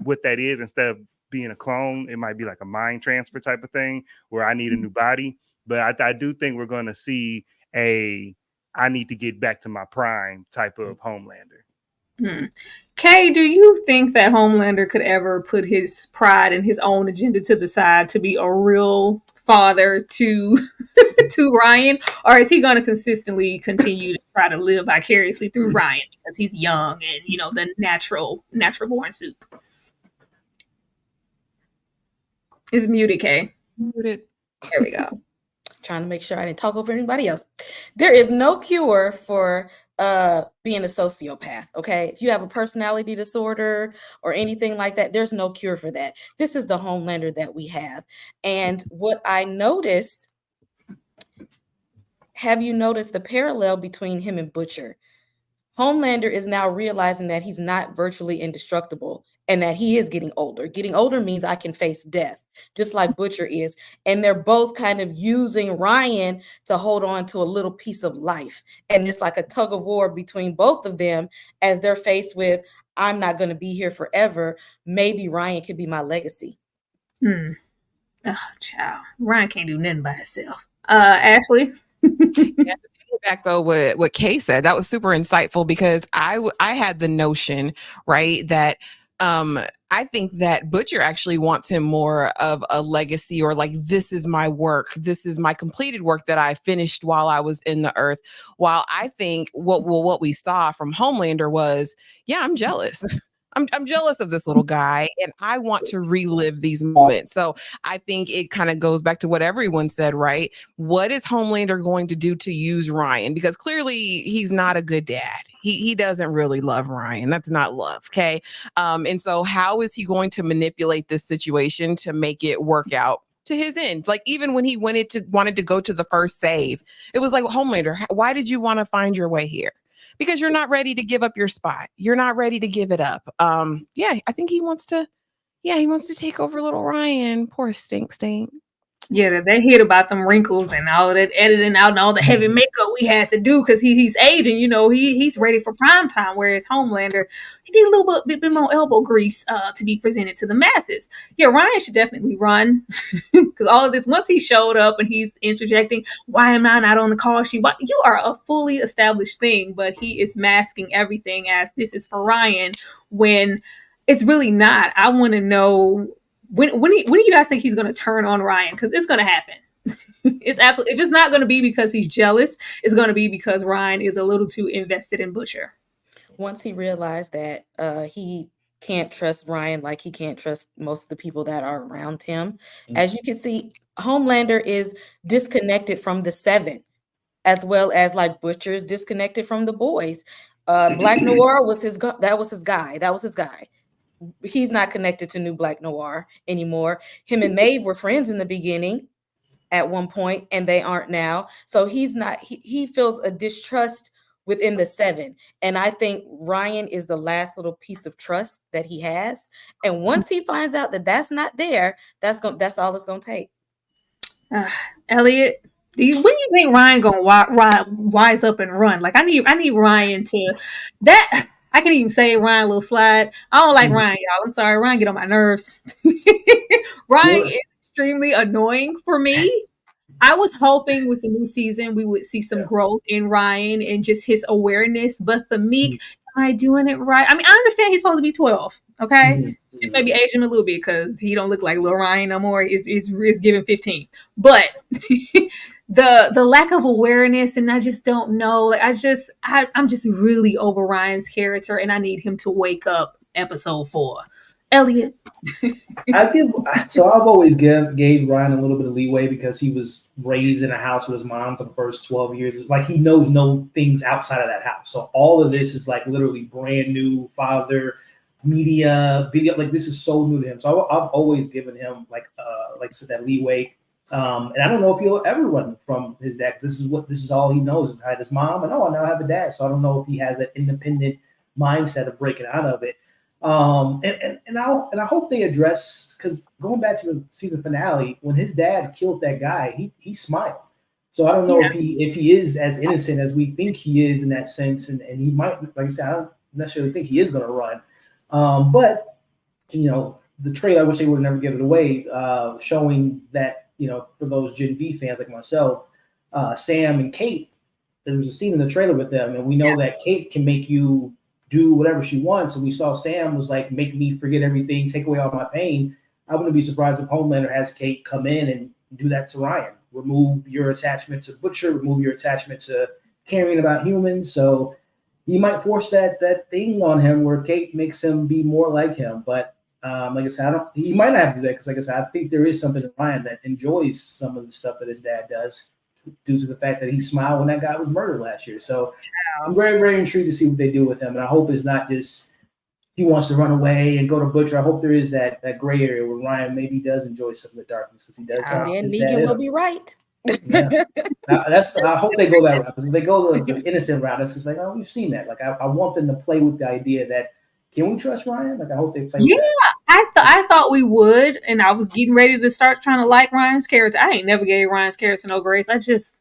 what that is. Instead of being a clone, it might be like a mind transfer type of thing where I need a new body. But I do think we're going to see I need to get back to my prime type of Homelander. Kay, do you think that Homelander could ever put his pride and his own agenda to the side to be a real father to Ryan, or is he going to consistently continue to try to live vicariously through Ryan because he's young and the natural born soup? It's muted, Kay. Muted. There we go. Trying to make sure I didn't talk over anybody else. There is no cure for being a sociopath. Okay, if you have a personality disorder or anything like that, there's no cure for that. This is the Homelander that we have. And what I noticed, have you noticed the parallel between him and Butcher? Homelander is now realizing that he's not virtually indestructible and that he is getting older. Getting older means I can face death, just like Butcher is. And they're both kind of using Ryan to hold on to a little piece of life. And it's like a tug of war between both of them as they're faced with, I'm not going to be here forever. Maybe Ryan could be my legacy. Oh, child. Ryan can't do nothing by himself. Ashley? Back though what Kay said, that was super insightful, because I had the notion, right, that I think that Butcher actually wants him more of a legacy, or like, this is my work, this is my completed work that I finished while I was in the earth. While I think what we saw from Homelander was, yeah, I'm jealous. I'm jealous of this little guy and I want to relive these moments. So I think it kind of goes back to what everyone said, right? What is Homelander going to do to use Ryan? Because clearly he's not a good dad. He doesn't really love Ryan. That's not love. Okay. And so how is he going to manipulate this situation to make it work out to his end? Like even when he wanted to go to the first save, it was like, Homelander, why did you want to find your way here? Because you're not ready to give up your spot. You're not ready to give it up. Yeah, I think he wants to take over little Ryan. Poor stink. Yeah, they hit about them wrinkles and all of that editing out and all the heavy makeup we had to do because he's aging. You know, he's ready for prime time. Whereas Homelander, he need a little bit more elbow grease to be presented to the masses. Yeah, Ryan should definitely run because all of this, once he showed up and he's interjecting, why am I not on the call sheet? You are a fully established thing, but he is masking everything as this is for Ryan when it's really not. I want to know. When do you guys think he's going to turn on Ryan? Because it's going to happen. It's absolutely. If it's not going to be because he's jealous, it's going to be because Ryan is a little too invested in Butcher. Once he realized that he can't trust Ryan like he can't trust most of the people that are around him. As you can see, Homelander is disconnected from the Seven, as well as like Butcher's disconnected from the boys. Black Noir was his guy. He's not connected to New Black Noir anymore. Him and Maeve were friends in the beginning at one point, and they aren't now. So he's not, he feels a distrust within the Seven. And I think Ryan is the last little piece of trust that he has. And once he finds out that that's not there, that's all it's going to take. Elliot, when do you think Ryan gonna wise up and run? Like I need Ryan to that. I can even say Ryan a little slide. I don't like Ryan, y'all. I'm sorry. Ryan get on my nerves. Ryan is extremely annoying for me. I was hoping with the new season we would see some growth in Ryan and just his awareness. But the meek, am I doing it right? I mean, I understand he's supposed to be 12. Okay, maybe age him a little bit because he don't look like little Ryan no more. Is giving 15, but. The lack of awareness, and I just don't know. Like I'm just really over Ryan's character, and I need him to wake up. Episode 4, Elliot. I've always gave Ryan a little bit of leeway because he was raised in a house with his mom for the first 12 years. Like he knows no things outside of that house. So all of this is like literally brand new. Father, media, video. Like this is so new to him. So I've always given him like I said, that leeway. And I don't know if he'll ever run from his dad. This is all he knows is I had his mom, and I now have a dad. So I don't know if he has that independent mindset of breaking out of it. And I hope they address, because going back to the season finale, when his dad killed that guy, he smiled. So I don't know if he is as innocent as we think he is in that sense, and he might, like I said, I don't necessarily think he is going to run. But the trailer, I wish they would never give it away, showing that. For those Gen V fans like myself, Sam and Kate, there was a scene in the trailer with them, and we know that Kate can make you do whatever she wants. And we saw Sam was like, make me forget everything, take away all my pain. I wouldn't be surprised if Homelander has Kate come in and do that to Ryan. Remove your attachment to Butcher, remove your attachment to caring about humans. So he might force that thing on him where Kate makes him be more like him. But like I said, he might not have to do that because, like I said, I think there is something in Ryan that enjoys some of the stuff that his dad does due to the fact that he smiled when that guy was murdered last year. So I'm very, very intrigued to see what they do with him. And I hope it's not just he wants to run away and go to Butcher. I hope there is that gray area where Ryan maybe does enjoy some of the darkness because he does. And then Negan will be right. Yeah. I hope they go that route, because if they go the innocent route, it's just like, oh, we've seen that. Like I want them to play with the idea that, can we trust Ryan? Like I hope they play with that. I thought we would, and I was getting ready to start trying to like Ryan's character. I ain't never gave Ryan's character no grace. I just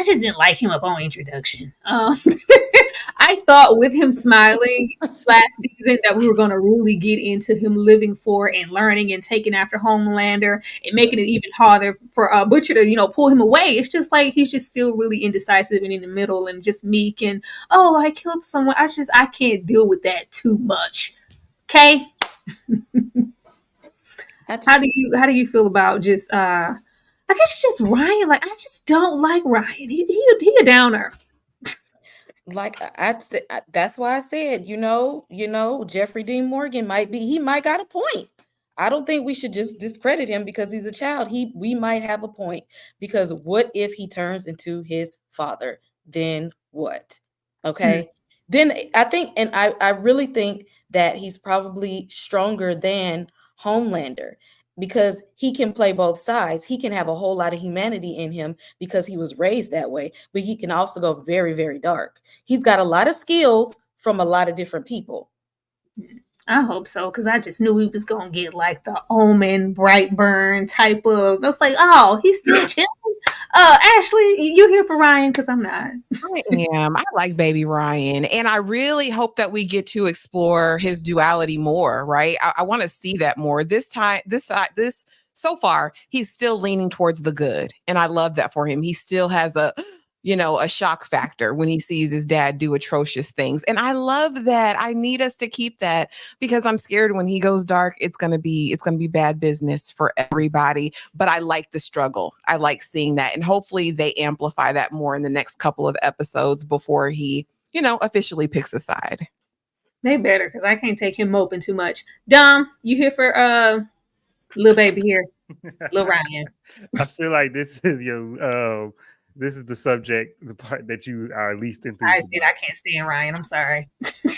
didn't like him up on introduction. I thought with him smiling last season that we were going to really get into him living for and learning and taking after Homelander and making it even harder for Butcher to, pull him away. It's just like he's just still really indecisive and in the middle and just meek and, oh, I killed someone. I can't deal with that too much. Okay. How do you feel about just I guess just Ryan? Like I just don't like Ryan. He a downer. Like I'd say, that's why I said, Jeffrey Dean Morgan he might got a point. I don't think we should just discredit him because he's a child. We might have a point, because what if he turns into his father? Then what? Okay. Then I think, and I really think that he's probably stronger than Homelander, because he can play both sides. He can have a whole lot of humanity in him because he was raised that way, but he can also go very, very dark. He's got a lot of skills from a lot of different people. I hope so, because I just knew he was gonna get like the Omen, Brightburn type of. I was like, oh, he's still chilling. Ashley, you here for Ryan? Because I'm not. I am. I like baby Ryan, and I really hope that we get to explore his duality more. Right? I want to see that more. This so far, he's still leaning towards the good, and I love that for him. He still has a shock factor when he sees his dad do atrocious things. And I love that. I need us to keep that, because I'm scared when he goes dark, it's going to be bad business for everybody. But I like the struggle. I like seeing that. And hopefully they amplify that more in the next couple of episodes before he, officially picks a side. They better, because I can't take him moping too much. Dom, you here for little baby here? Little Ryan. I feel like this is your this is the subject, the part that you are least enthused. I can't stand Ryan. I'm sorry.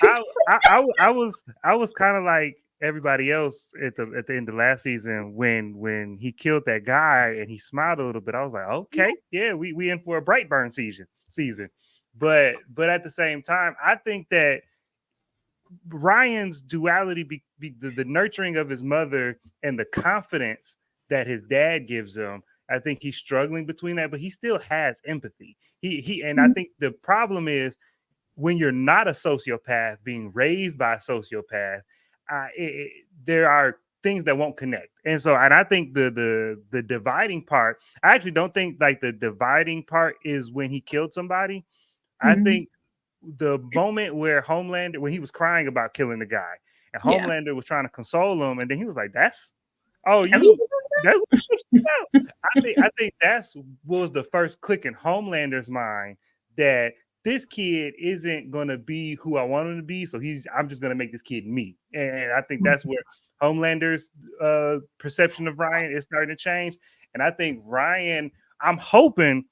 I was kind of like everybody else at the end of last season when he killed that guy and he smiled a little bit. I was like, okay, yeah, we in for a Brightburn season. But at the same time, I think that Ryan's duality, the nurturing of his mother and the confidence that his dad gives him, I think he's struggling between that, but he still has empathy. And I think the problem is when you're not a sociopath, being raised by a sociopath, there are things that won't connect. And I think the dividing part, I actually don't think like the dividing part is when he killed somebody. I think the moment where Homelander, when he was crying about killing the guy, and Homelander was trying to console him, and then he was like, I think that's was the first click in Homelander's mind that this kid isn't going to be who I want him to be. So I'm just going to make this kid me. And I think that's where Homelander's perception of Ryan is starting to change. And I think Ryan, I'm hoping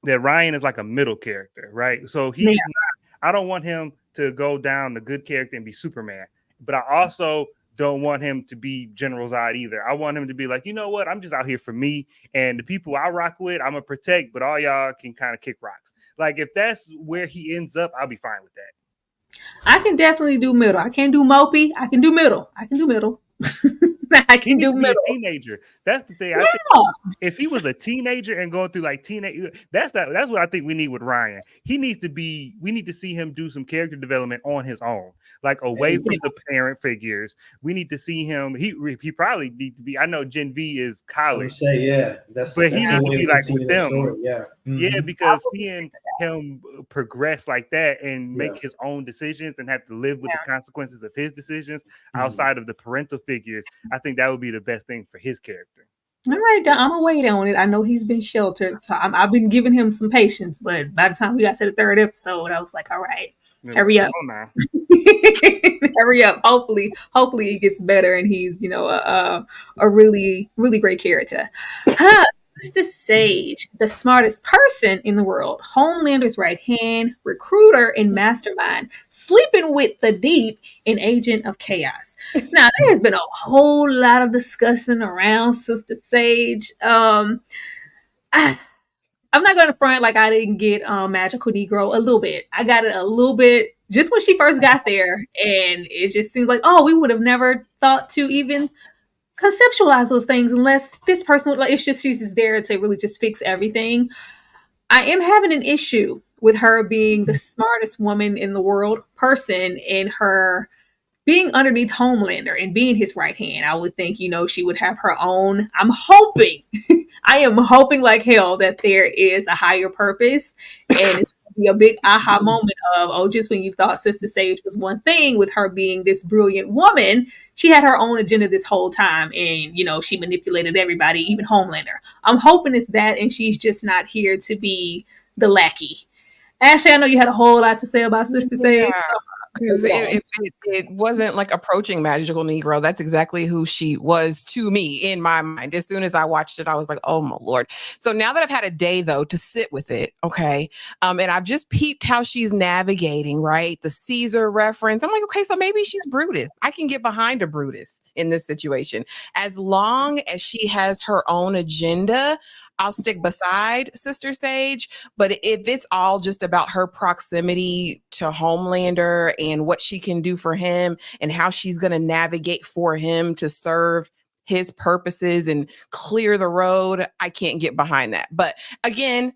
that Ryan is like a middle character, right? So he's not, I don't want him to go down the good character and be Superman, but I also don't want him to be General Zod either. I want him to be like, you know what? I'm just out here for me and the people I rock with, I'm going to protect, but all y'all can kind of kick rocks. Like if that's where he ends up, I'll be fine with that. I can definitely do middle. I can't do mopey. I can do middle. I can do middle. I can do middle. A teenager. That's the thing. I think if he was a teenager and going through like teenage, that's what I think we need with Ryan. We need to see him do some character development on his own, like away from the parent figures. We need to see him. He probably need to be. I know Gen V is college. But he needs to be like with them. Story, because seeing him progress like that and make his own decisions and have to live with the consequences of his decisions outside of the parental figures, I think that would be the best thing for his character. All right, I'm gonna wait on it. I know he's been sheltered, so I've been giving him some patience. But by the time we got to the third episode, I was like, "All right, hurry up, hurry up." Hopefully, he gets better, and he's a really, really great character. Sister Sage, the smartest person in the world, Homelander's right hand, recruiter and mastermind, sleeping with the deep, and agent of chaos. Now, there has been a whole lot of discussion around Sister Sage. I'm not going to front like I didn't get Magical Negro a little bit. I got it a little bit just when she first got there, and it just seemed like, we would have never thought to even conceptualize those things unless this person would, like, it's just she's just there to really just fix everything. I am having an issue with her being the smartest woman in the world person and her being underneath Homelander and being his right hand. I would think, she would have her own. I'm hoping, I am hoping like hell that there is a higher purpose, and it's be a big aha moment of, just when you thought Sister Sage was one thing, with her being this brilliant woman, she had her own agenda this whole time, and she manipulated everybody, even Homelander. I'm hoping it's that, and she's just not here to be the lackey. Ashley, I know you had a whole lot to say about Sister Sage. Yeah. So. Because it wasn't like approaching Magical Negro. That's exactly who she was to me in my mind. As soon as I watched it, I was like, oh my Lord. So now that I've had a day though to sit with it, okay. And I've just peeped how she's navigating, right? The Caesar reference. I'm like, okay, so maybe she's Brutus. I can get behind a Brutus in this situation. As long as she has her own agenda, I'll stick beside Sister Sage. But if it's all just about her proximity to Homelander and what she can do for him and how she's going to navigate for him to serve his purposes and clear the road, I can't get behind that. But again,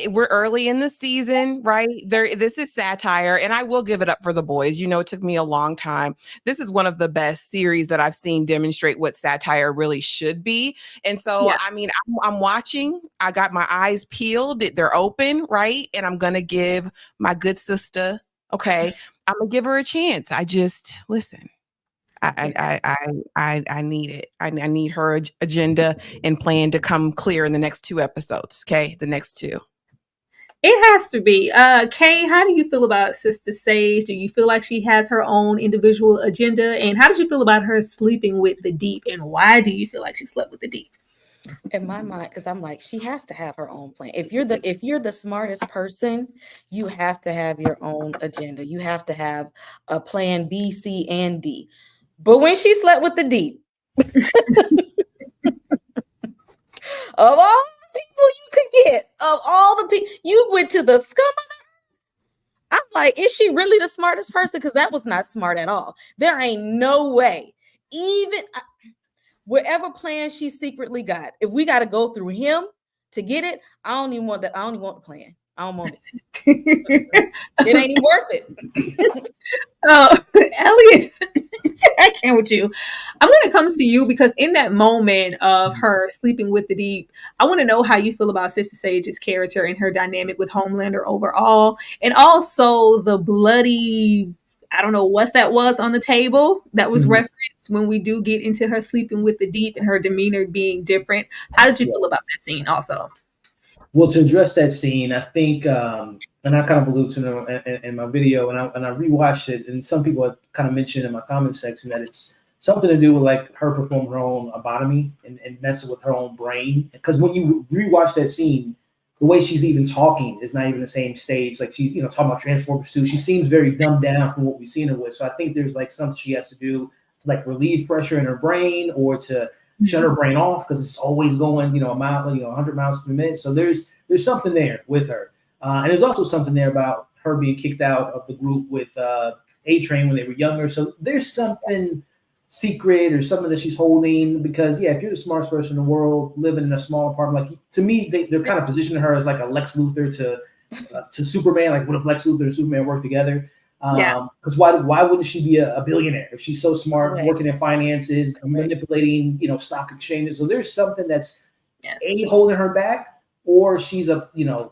we're early in the season, right? This is satire, and I will give it up for the boys. You know, it took me a long time. This is one of the best series that I've seen demonstrate what satire really should be. And so, I mean, I'm watching. I got my eyes peeled. They're open, right? And I'm gonna give my good sister. Okay, I'm gonna give her a chance. I just listen. I need it. I need her agenda and plan to come clear in the next 2 episodes. Okay, the next 2. It has to be. Kay, how do you feel about Sister Sage? Do you feel like she has her own individual agenda? And how did you feel about her sleeping with the Deep? And why do you feel like she slept with the Deep? In my mind, because I'm like, she has to have her own plan. If you're the smartest person, you have to have your own agenda. You have to have a plan B, C, and D. But when she slept with the Deep, of all the people you could get, of all the people, you went to the scum of the earth. I'm like, is she really the smartest person? Because that was not smart at all. There ain't no way. Even whatever plan she secretly got, if we got to go through him to get it, I don't even want that. I don't even want the plan. I don't want it. It ain't even worth it. Oh, Elliot, I can't with you. I'm going to come to you because in that moment of her sleeping with the Deep, I want to know how you feel about Sister Sage's character and her dynamic with Homelander overall, and also the bloody, I don't know what that was on the table that was referenced when we do get into her sleeping with the Deep and her demeanor being different. How did you feel about that scene also? Well, to address that scene, I think, and I kind of alluded to it in my video, and I rewatched it, and some people have kind of mentioned in my comment section that it's something to do with like her performing her own lobotomy and messing with her own brain. Because when you rewatch that scene, the way she's even talking is not even the same stage. Like she's, talking about Transformers 2. She seems very dumbed down from what we've seen her with. So I think there's like something she has to do to like relieve pressure in her brain or to shut her brain off because it's always going, a mile, 100 miles per minute. So there's something there with her. And there's also something there about her being kicked out of the group with A-Train when they were younger. So there's something secret or something that she's holding because, if you're the smartest person in the world living in a small apartment, like to me, they're kind of positioning her as like a Lex Luthor to Superman. Like what if Lex Luthor and Superman work together? Because why wouldn't she be a billionaire if she's so smart, working in finances, manipulating, stock exchanges? So there's something that's holding her back, or she's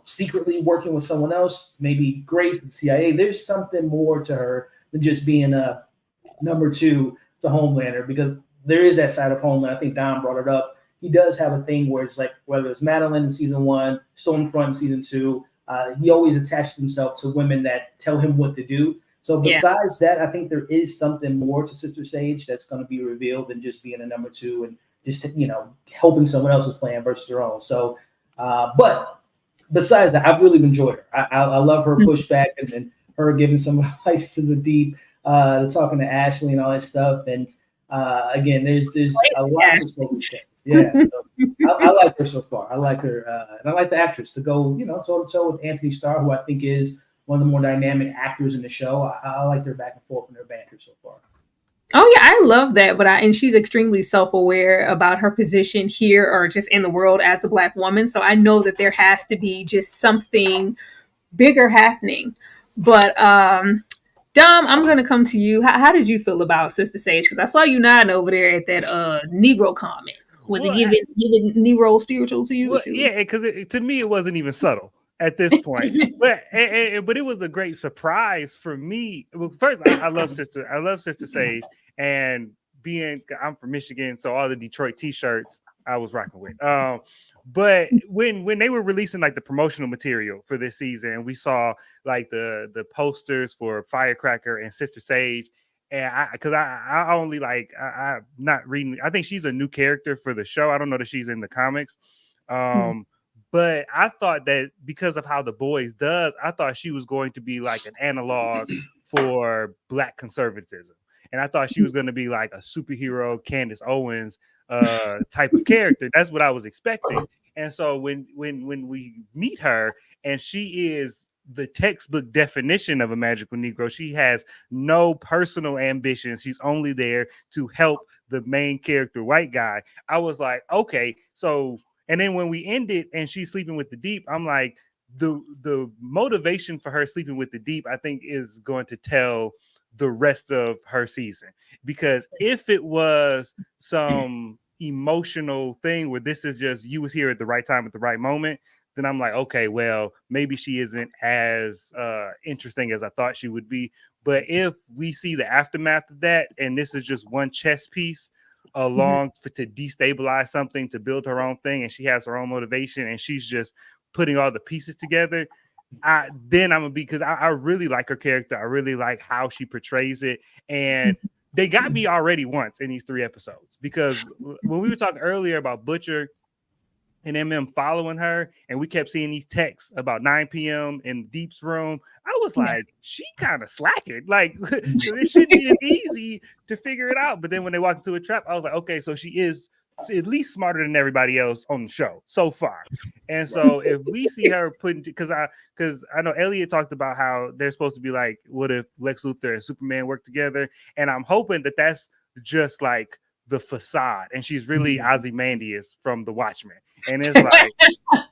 secretly working with someone else, maybe Grace, the CIA. There's something more to her than just being a number 2 to Homelander, because there is that side of Homelander. I think Don brought it up. He does have a thing where it's like, whether it's Madeline in season 1, Stormfront in season 2, he always attaches himself to women that tell him what to do. So besides that, I think there is something more to Sister Sage that's going to be revealed than just being a number 2 and just, helping someone else's plan versus their own. So, but besides that, I've really enjoyed her. I love her pushback and her giving some advice to the Deep, talking to Ashley and all that stuff. And again, there's a lot of spoken shit. Yeah, so I like her so far. I like her, and I like the actress to go, toe to toe with Anthony Starr, who I think is one of the more dynamic actors in the show. I like their back and forth and their banter so far. Oh yeah, I love that. And she's extremely self-aware about her position here or just in the world as a Black woman. So I know that there has to be just something bigger happening. But Dom, I'm going to come to you. How did you feel about Sister Sage? Because I saw you nodding over there at that Negro comment. Was it giving Negro spiritual to you? Well, yeah, because to me it wasn't even subtle at this point. but it was a great surprise for me. Well, first, I love Sister Sage, and I'm from Michigan, so all the Detroit T-shirts I was rocking with. But when they were releasing like the promotional material for this season, and we saw like the posters for Firecracker and Sister Sage, and I only like I'm not reading. I think she's a new character for the show. I don't know that she's in the comics. But I thought that because of how The Boys does, I thought she was going to be like an analog for Black conservatism. And I thought she was going to be like a superhero Candace Owens type of character. That's what I was expecting. And so when we meet her, and she is the textbook definition of a magical Negro, she has no personal ambitions. She's only there to help the main character, white guy. I was like, okay, so, and then when we ended and she's sleeping with the Deep, I'm like, the motivation for her sleeping with the Deep, I think, is going to tell the rest of her season. Because if it was some emotional thing where this is just you was here at the right time at the right moment, then I'm like, okay, well, maybe she isn't as interesting as I thought she would be. But if we see the aftermath of that, and this is just one chess piece along to destabilize something, to build her own thing, and she has her own motivation, and she's just putting all the pieces together, then I'm gonna be, because I really like her character. I really like how she portrays it. And they got me already once in these 3 episodes, because when we were talking earlier about Butcher and MM following her, and we kept seeing these texts about 9 p.m. in Deep's room, I was like, she kind of slacking. Like, it shouldn't be easy to figure it out. But then when they walked into a trap, I was like, okay, so she is at least smarter than everybody else on the show so far. And so if we see her putting, because I know Elliot talked about how they're supposed to be like, what if Lex Luthor and Superman work together? And I'm hoping that that's just like the facade, and she's really Ozymandias from The Watchmen. And it's like,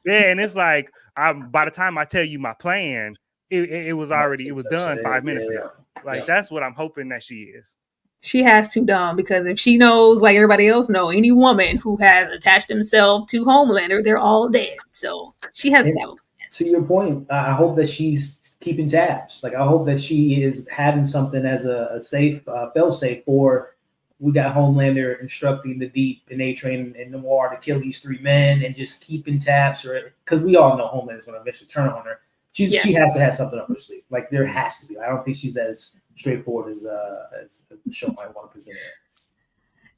yeah, and it's like, by the time I tell you my plan, it was done 5 minutes ago. Like, that's what I'm hoping that she is. She has to, because if she knows, like everybody else know, any woman who has attached themselves to Homelander, they're all dead. So she has to have a plan. To your point, I hope that she's keeping tabs. Like, I hope that she is having something as a safe, fail-safe for, we got Homelander instructing the Deep and A-Train and Noir to kill these 3 men, and just keeping tabs, because we all know Homelander's going to eventually turn on her. She has to have something up her sleeve. Like, there has to be. I don't think she's as straightforward as the show might want to present it.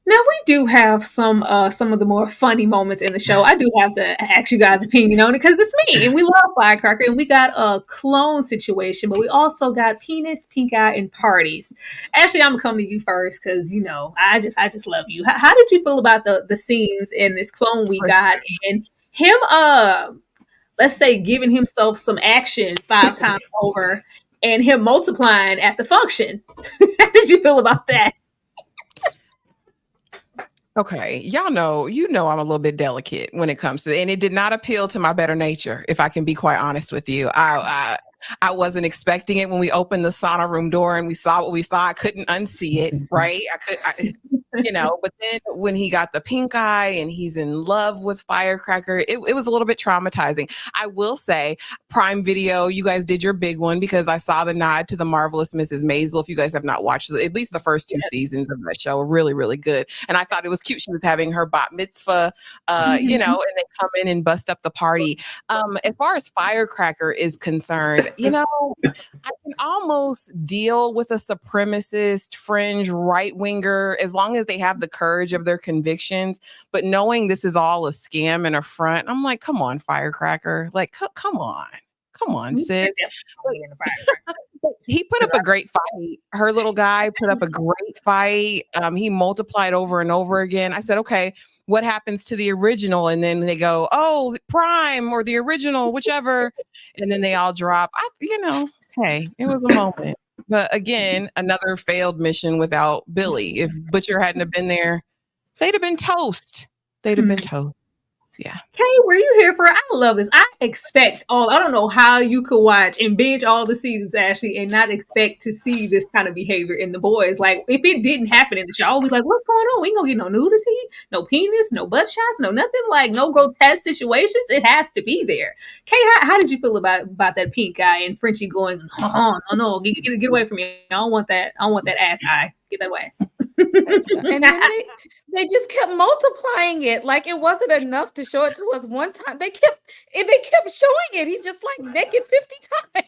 Now, we do have some of the more funny moments in the show. I do have to ask you guys' opinion on it, because it's me, and we love Firecracker, and we got a clone situation, but we also got penis, pink eye, and parties. Actually, I'm gonna come to you first, because I just love you. How did you feel about the scenes in this clone we got, and him let's say giving himself some action 5 times over, and him multiplying at the function? How did you feel about that? Okay, y'all know, I'm a little bit delicate when it comes to it, and it did not appeal to my better nature, if I can be quite honest with you. I wasn't expecting it when we opened the sauna room door and we saw what we saw. I couldn't unsee it, right? But then when he got the pink eye and he's in love with Firecracker, it was a little bit traumatizing. I will say, Prime Video, you guys did your big one, because I saw the nod to The Marvelous Mrs. Maisel. If you guys have not watched at least the first 2 seasons of that show, are really, really good. And I thought it was cute. She was having her bat mitzvah, and they come in and bust up the party. As far as Firecracker is concerned, I can almost deal with a supremacist, fringe, right-winger, as long as they have the courage of their convictions. But knowing this is all a scam and a front, I'm like, come on, Firecracker. Like, come on, sis. He put up a great fight. Her little guy put up a great fight. He multiplied over and over again. I said, okay, what happens to the original? And then they go, oh, Prime or the original, whichever. And then they all drop. Hey, it was a moment. But again, another failed mission without Billy. If Butcher hadn't have been there, they'd have been toast. Yeah. Kay, were you here for it? I love this. I don't know how you could watch and binge all the seasons, Ashley, and not expect to see this kind of behavior in The Boys. Like, if it didn't happen in the show, I'll be like, what's going on? We ain't gonna get no nudity, no penis, no butt shots, no nothing, like no grotesque situations. It has to be there. Kay, how did you feel about that pink guy and Frenchie going, no, get away from me. I don't want that ass eye. Get that away. And then they just kept multiplying it. Like it wasn't enough to show it to us one time. They kept showing it. He's just like naked 50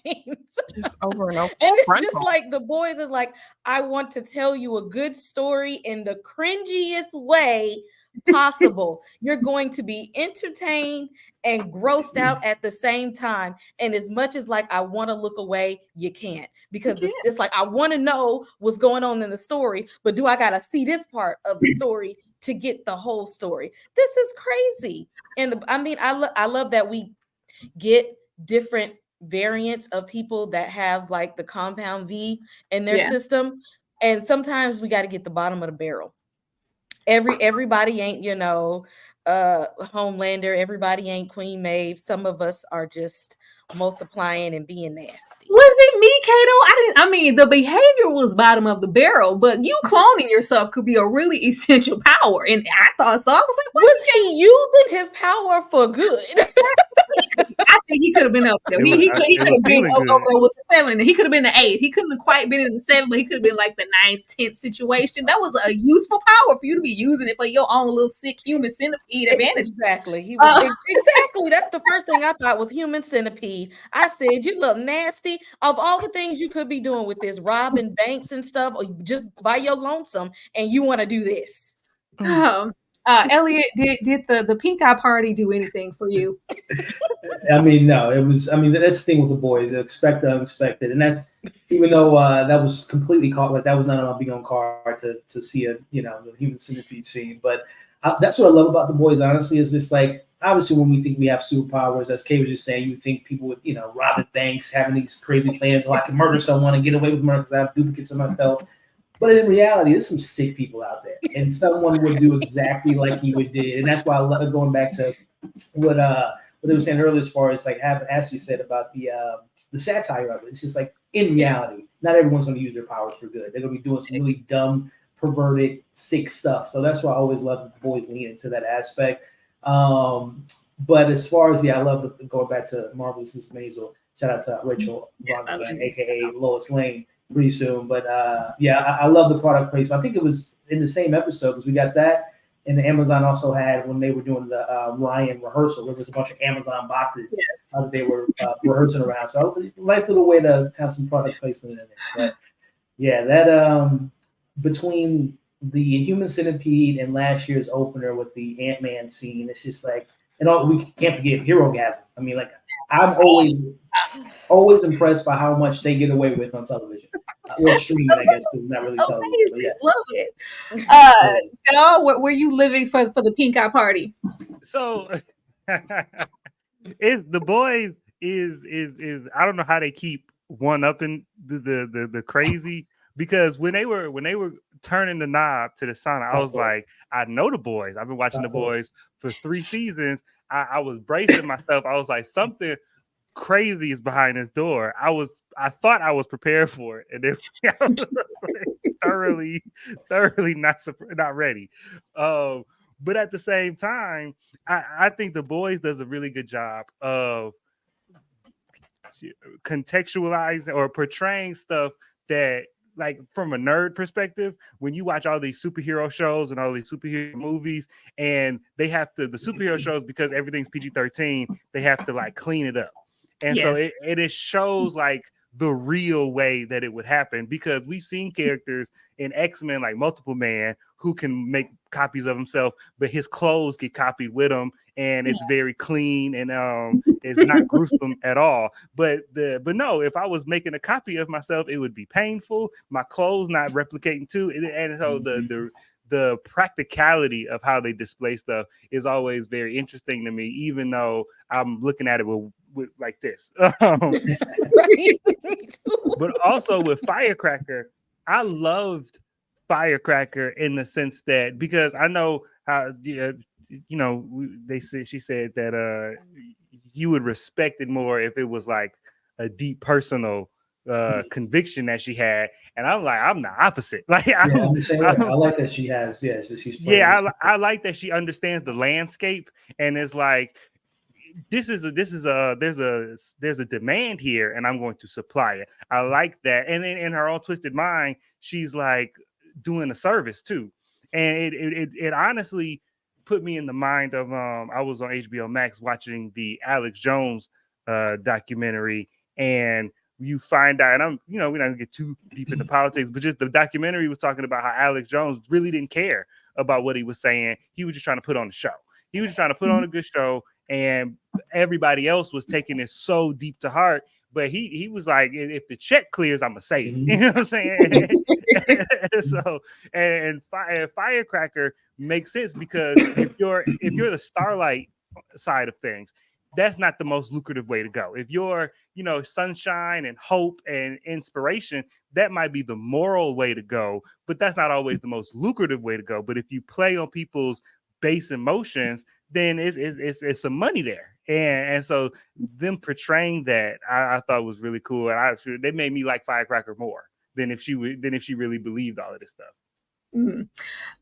times. Just over and over. And it's just Frontal. like the boys is like, I want to tell you a good story in the cringiest way possible. You're going to be entertained and grossed out at the same time. And as much as like I want to look away, you can't, because it's like I want to know what's going on in the story, but do I gotta see this part of the story to get the whole story? This is crazy. And I mean, I love that we get different variants of people that have like the compound V in their system, and sometimes we got to get the bottom of the barrel. Everybody ain't, Homelander, everybody ain't Queen Maeve. Some of us are just multiplying and being nasty. Was it me, Kato? I mean, the behavior was bottom of the barrel, but you cloning yourself could be a really essential power. And I thought so. I was like, was he using his power for good? I think he could have been up there. He could have been over with the 7. He could have been the 8. He couldn't have quite been in the 7, but he could have been like the 9th, 10th situation. That was a useful power for you to be using it for your own little sick human centipede advantage. Exactly. He was exactly. That's the first thing I thought was human centipede. I said, you look nasty. Of all the things you could be doing with this, robbing banks and stuff, or just by your lonesome, and you want to do this. Elliot, did the pink eye party do anything for you? I mean, no, it was. I mean, that's the thing with the boys. Expect the unexpected, and that's even though that was completely caught. Like that was not on my big on card to see a the human centipede scene. But that's what I love about the boys. Honestly, is just like obviously when we think we have superpowers, as Kay was just saying, you think people would robbing banks, having these crazy plans. Oh, I can murder someone and get away with murder because I have duplicates of myself. But in reality, there's some sick people out there, and someone would do exactly like he would did, and that's why I love going back to what they were saying earlier, as far as like as you said about the satire of it. It's just like in reality, not everyone's going to use their powers for good. They're going to be doing some really dumb, perverted, sick stuff. So that's why I always love the boys lean into that aspect. But as far as I love going back to Marvelous Miss Maisel. Shout out to Rachel, aka Lois Lane. Pretty soon, but I love the product placement. I think it was in the same episode because we got that, and the Amazon also had when they were doing the Ryan rehearsal. There was a bunch of Amazon boxes that they were rehearsing around. So nice little way to have some product placement in it. But that between the Human Centipede and last year's opener with the Ant-Man scene, it's just like, and we can't forget Hero-gasm. I mean, like I'm always impressed by how much they get away with on television. Or streaming, I guess, because not really television. But Love it. Dog, were you living for the pink eye party? So the boys is I don't know how they keep one up in the crazy, because when they were turning the knob to the sauna, I was like, I know the boys. I've been watching the boys for 3 seasons. I was bracing myself. I was like, something crazy is behind this door. I thought I was prepared for it, and then I was like, thoroughly not ready. But at the same time, I think the boys does a really good job of contextualizing or portraying stuff that, like, from a nerd perspective, when you watch all these superhero shows and all these superhero movies, and they have to, the superhero shows, because everything's PG-13, they have to like clean it up. And so it shows like the real way that it would happen, because we've seen characters in X-Men like Multiple Man who can make copies of himself, but his clothes get copied with him, and it's very clean and it's not gruesome at all. But no, if I was making a copy of myself, it would be painful. My clothes not replicating too, and so the practicality of how they display stuff is always very interesting to me, even though I'm looking at it with like this. But also with Firecracker, I loved Firecracker in the sense that, because I know how she said that you would respect it more if it was like a deep personal conviction that she had, and I'm like, I'm the opposite. Like, I like that she has. I like that she understands the landscape, and it's like, there's a demand here, and I'm going to supply it. I like that. And then in her own twisted mind, she's like, doing a service too. And it honestly put me in the mind of I was on HBO Max watching the Alex Jones documentary, and you find out, and I'm, we're not gonna get too deep into politics, but just the documentary was talking about how Alex Jones really didn't care about what he was saying. He was just trying to put on a show. He was just trying to put on a good show, and everybody else was taking it so deep to heart. But he was like, if the check clears, I'm gonna say it. You know what I'm saying? So and Firecracker makes sense, because if you're the Starlight side of things, that's not the most lucrative way to go. If you're, sunshine and hope and inspiration, that might be the moral way to go, but that's not always the most lucrative way to go. But if you play on people's base emotions, then it's some money there. And so them portraying that, I thought was really cool. And they made me like Firecracker more than if she really believed all of this stuff. Kay,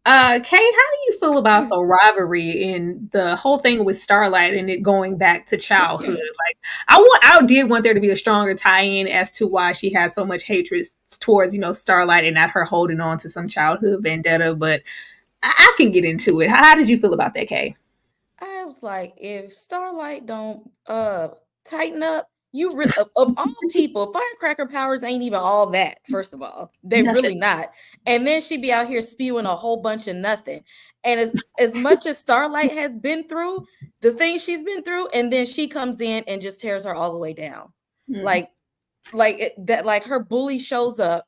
how do you feel about the rivalry and the whole thing with Starlight and it going back to childhood? Like, I did want there to be a stronger tie-in as to why she had so much hatred towards, Starlight, and not her holding on to some childhood vendetta. But I can get into it. How did you feel about that, Kay? I was like, if Starlight don't tighten up, you really of all people, Firecracker powers ain't even all that. First of all, they're really not. And then she be out here spewing a whole bunch of nothing. And as much as Starlight has been through the things she's been through, and then she comes in and just tears her all the way down. Like her bully shows up,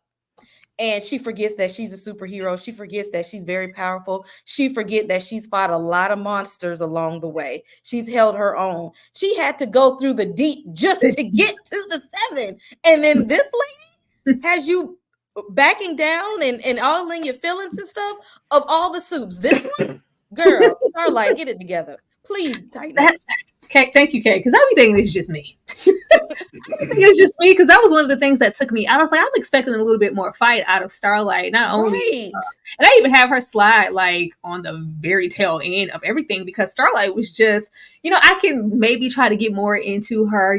and she forgets that she's a superhero. She forgets that she's very powerful. She forgets that she's fought a lot of monsters along the way. She's held her own. She had to go through the deep just to get to the 7. And then this lady has you backing down and all in your feelings and stuff of all the soups. This one, girl, Starlight, get it together. Please tighten up. Okay, thank you, Kay, because I be thinking it's just me. I think it's just me, because that was one of the things that took me. I was like, I'm expecting a little bit more fight out of Starlight, not only, and I even have her slide like on the very tail end of everything, because Starlight was just, I can maybe try to get more into her.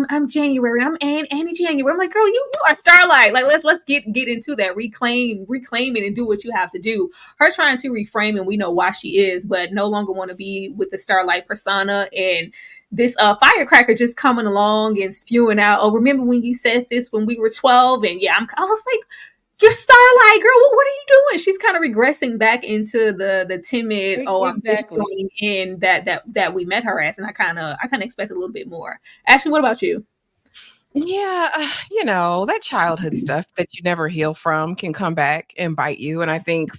I'm January, I'm Annie January. I'm like, girl, you are Starlight. Like, let's get into that, reclaim it, and do what you have to do. Her trying to reframe, and we know why she is, but no longer want to be with the Starlight persona, and this Firecracker just coming along and spewing out, oh, remember when you said this when we were 12? And I was like, you're Starlight, girl. What are you doing? She's kind of regressing back into the timid, I'm just going in that we met her as. And I kind of expected a little bit more. Ashley, what about you? Yeah, that childhood stuff that you never heal from can come back and bite you. And I think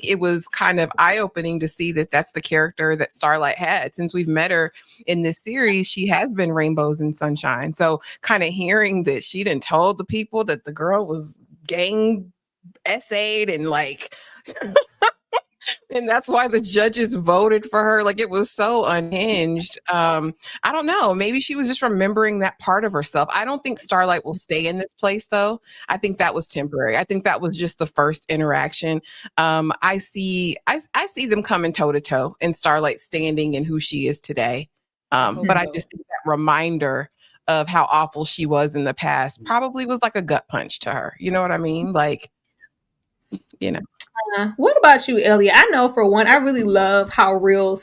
it was kind of eye-opening to see that that's the character that Starlight had. Since we've met her in this series, she has been rainbows and sunshine. So kind of hearing that she didn't told the people that the girl was gang essayed and like... And that's why the judges voted for her. Like, it was so unhinged. I don't know. Maybe she was just remembering that part of herself. I don't think Starlight will stay in this place, though. I think that was temporary. I think that was just the first interaction. I see them coming toe to toe, and Starlight standing in who she is today. But I just think that reminder of how awful she was in the past probably was like a gut punch to her. You know what I mean? Like, What about you, Elliot? I know for one, I really love how real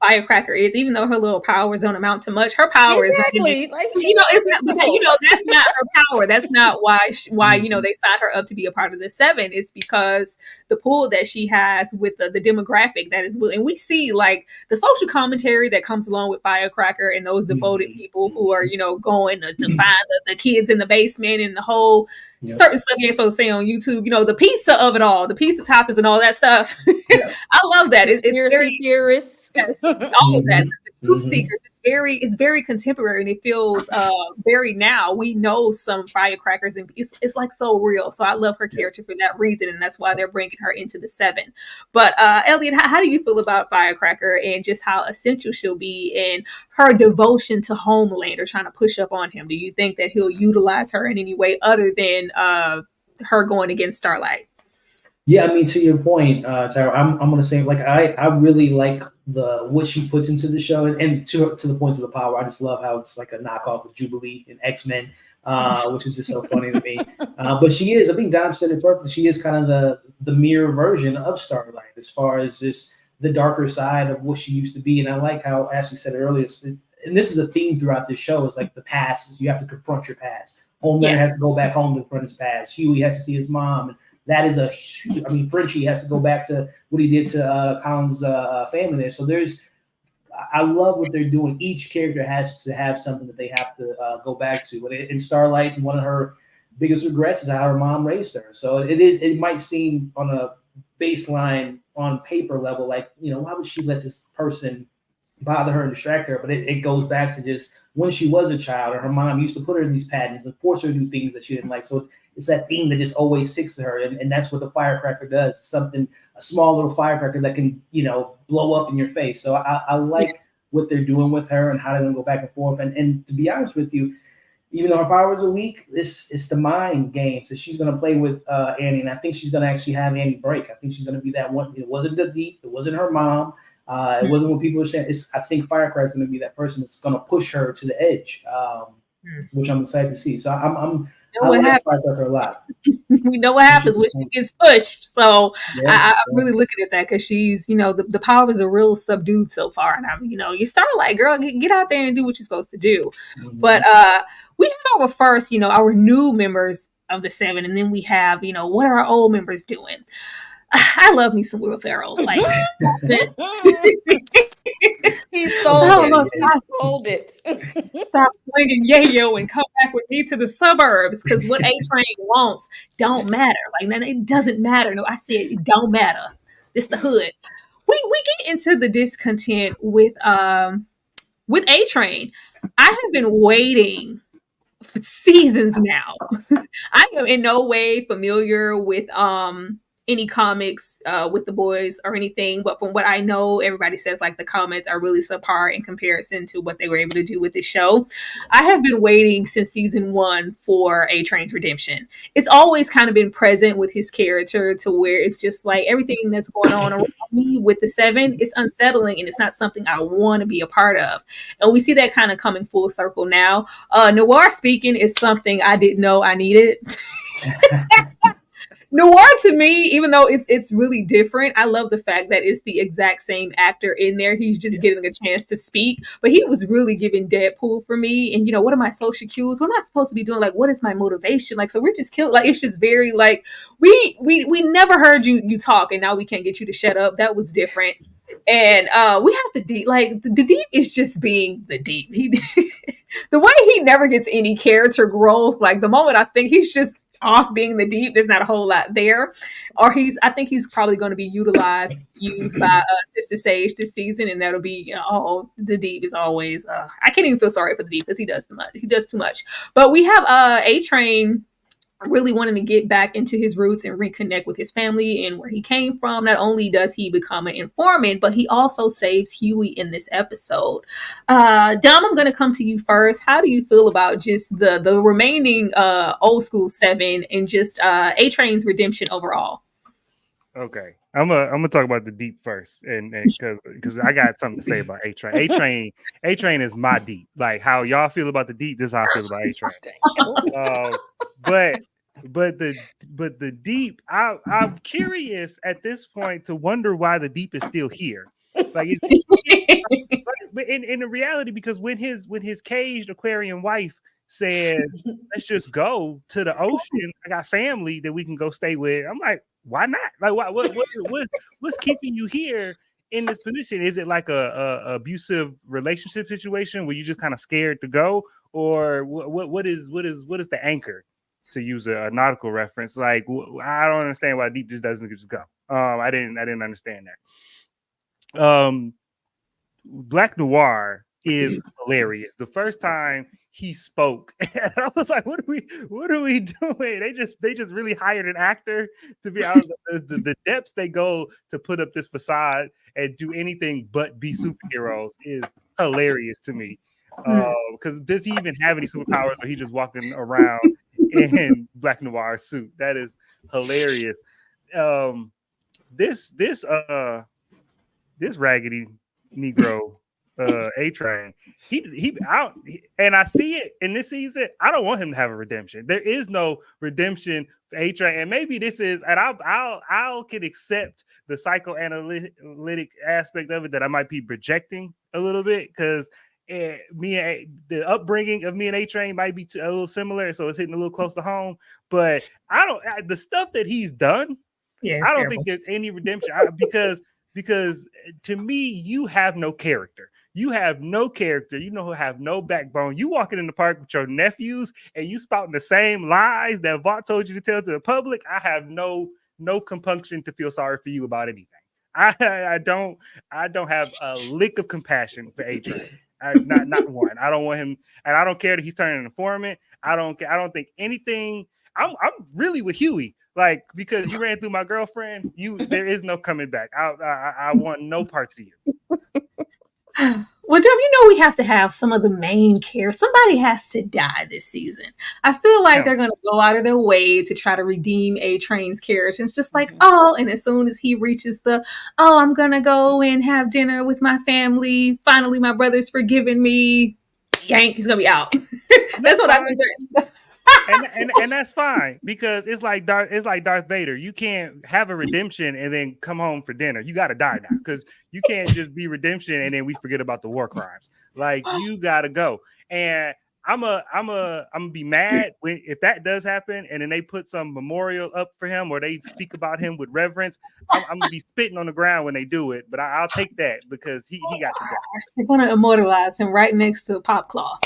Firecracker is, even though her little powers don't amount to much. Her power is not, it's not, that's not her power. That's not why they signed her up to be a part of the 7. It's because the pull that she has with the demographic that is, and we see like the social commentary that comes along with Firecracker and those devoted people who are, going to find the kids in the basement and the whole certain stuff you ain't supposed to say on YouTube, the pizza of it all, the pizza toppings and all that stuff. I love that. It's very theorists, all of that. The truth seekers. It's very contemporary, and it feels very now. We know some Firecrackers, and it's like so real. So I love her character for that reason, and that's why they're bringing her into the 7. But Elliot, how do you feel about Firecracker and just how essential she'll be in her devotion to Homelander, trying to push up on him? Do you think that he'll utilize her in any way other than her going against Starlight? Yeah, I mean, to your point, Tyra, I'm going to say, like, I really like what she puts into the show, and to the points of the power. I just love how it's like a knockoff of Jubilee and X-Men, which is just so funny to me. But she is, I think Dom said it perfectly. She is kind of the mirror version of Starlight as far as this the darker side of what she used to be. And I like how Ashley said earlier, and this is a theme throughout this show, is like the past is you have to confront your past. Homelander has to go back home to confront his past. Huey has to see his mom, and that is Frenchie has to go back to what he did to Colin's family there. So I love what they're doing. Each character has to have something that they have to go back to. In Starlight, one of her biggest regrets is how her mom raised her. So it might seem on a baseline, on paper level, like, why would she let this person bother her and distract her? But it goes back to just when she was a child, or her mom used to put her in these pageants and force her to do things that she didn't like. So it's that thing that just always sticks to her, and that's what the firecracker does. Something, a small little firecracker that can, blow up in your face. So I like what they're doing with her and how they're gonna go back and forth. And to be honest with you, even though her powers are weak, it's the mind games that she's gonna play with Annie, and I think she's gonna actually have Annie break. I think she's gonna be that one. It wasn't the deep, it wasn't her mom. It wasn't what people were saying. I think Firecracker is going to be that person that's going to push her to the edge, which I'm excited to see. So I like Firecracker a lot. We know what happens when she gets pushed. So I'm really looking at that because she's, the powers are real subdued so far. And you start like, girl, get out there and do what you're supposed to do. Mm-hmm. But we have our first, our new members of the 7, and then we have, what are our old members doing? I love me some Will Ferrell. Like, he sold it. Stop swinging yayo and come back with me to the suburbs, because what A Train wants don't matter. Like, man, it doesn't matter. No, I said it don't matter. It's the hood. We get into the discontent with A Train. I have been waiting for seasons now. I am in no way familiar with any comics with the boys or anything, but from what I know, everybody says like the comments are really subpar in comparison to what they were able to do with the show. I have been waiting since season 1 for A Train's redemption. It's always kind of been present with his character to where it's just like everything that's going on around me with the 7 is unsettling, and it's not something I want to be a part of. And we see that kind of coming full circle now. Noir speaking is something I didn't know I needed. Noir to me, even though it's really different, I love the fact that it's the exact same actor in there. He's just getting a chance to speak, but he was really giving Deadpool for me. And what are my social cues? What am I supposed to be doing? Like, what is my motivation? Like, so we're just killed. Like, it's just very like we never heard you talk, and now we can't get you to shut up. That was different. And we have the Deep. Like, the Deep is just being the Deep. The way he never gets any character growth. Like, the moment I think he's just off being the Deep, there's not a whole lot there. Or I think he's probably going to be used by Sister Sage this season, and that'll be the Deep is always I can't even feel sorry for the Deep because he does too much. But we have A Train really wanting to get back into his roots and reconnect with his family and where he came from. Not only does he become an informant, but he also saves Huey in this episode. Dom, I'm going to come to you first. How do you feel about just the remaining old school 7 and just A Train's redemption overall? Okay, I'm gonna talk about the Deep first, and because I got something to say about A Train. A Train is my Deep. Like how y'all feel about the Deep, this is how I feel about A Train. But the Deep, I'm curious at this point to wonder why the Deep is still here. Like, but in the reality, because when his caged aquarium wife says, "Let's just go to the ocean. I got family that we can go stay with." I'm like, why not? Like, what's keeping you here in this position? Is it like a abusive relationship situation where you just kind of scared to go, or what is the anchor? To use a nautical reference, like I don't understand why Deep just doesn't just go. I didn't understand that. Black Noir is hilarious. The first time he spoke, I was like, "What are we doing?" They just really hired an actor to be out. The depths they go to put up this facade and do anything but be superheroes is hilarious to me. Because does he even have any superpowers, or he just walking around in Black Noir suit? That is hilarious. This raggedy Negro A-Train. And I see it in this season. I don't want him to have a redemption. There is no redemption for A-Train, and maybe this is. And I can accept the psychoanalytic aspect of it that I might be projecting a little bit because the upbringing of me and A-Train might be a little similar, so it's hitting a little close to home. But the stuff that he's done. Yeah, I don't think there's any redemption because to me, you have no character. You have no character. You have no backbone. You walking in the park with your nephews and you spouting the same lies that Vought told you to tell to the public. I have no compunction to feel sorry for you about anything. I don't have a lick of compassion for A-Train. Not one. I don't want him, and I don't care that he's turning an informant. I don't think anything. I'm really with Huey. Like, because you ran through my girlfriend, there is no coming back. I want no parts of you. Well, Dub, we have to have some of the main characters. Somebody has to die this season. I feel like they're going to go out of their way to try to redeem A-Train's character. It's just like, and as soon as he reaches I'm going to go and have dinner with my family. Finally, my brother's forgiven me. Yank, he's going to be out. That's what I think. And that's fine because it's like Darth Vader. You can't have a redemption and then come home for dinner. You got to die now because you can't just be redemption and then we forget about the war crimes. Like you got to go. And I'm a be mad if that does happen and then they put some memorial up for him or they speak about him with reverence. I'm gonna be spitting on the ground when they do it, but I'll take that because he got to go. They're gonna immortalize him right next to Popclaw.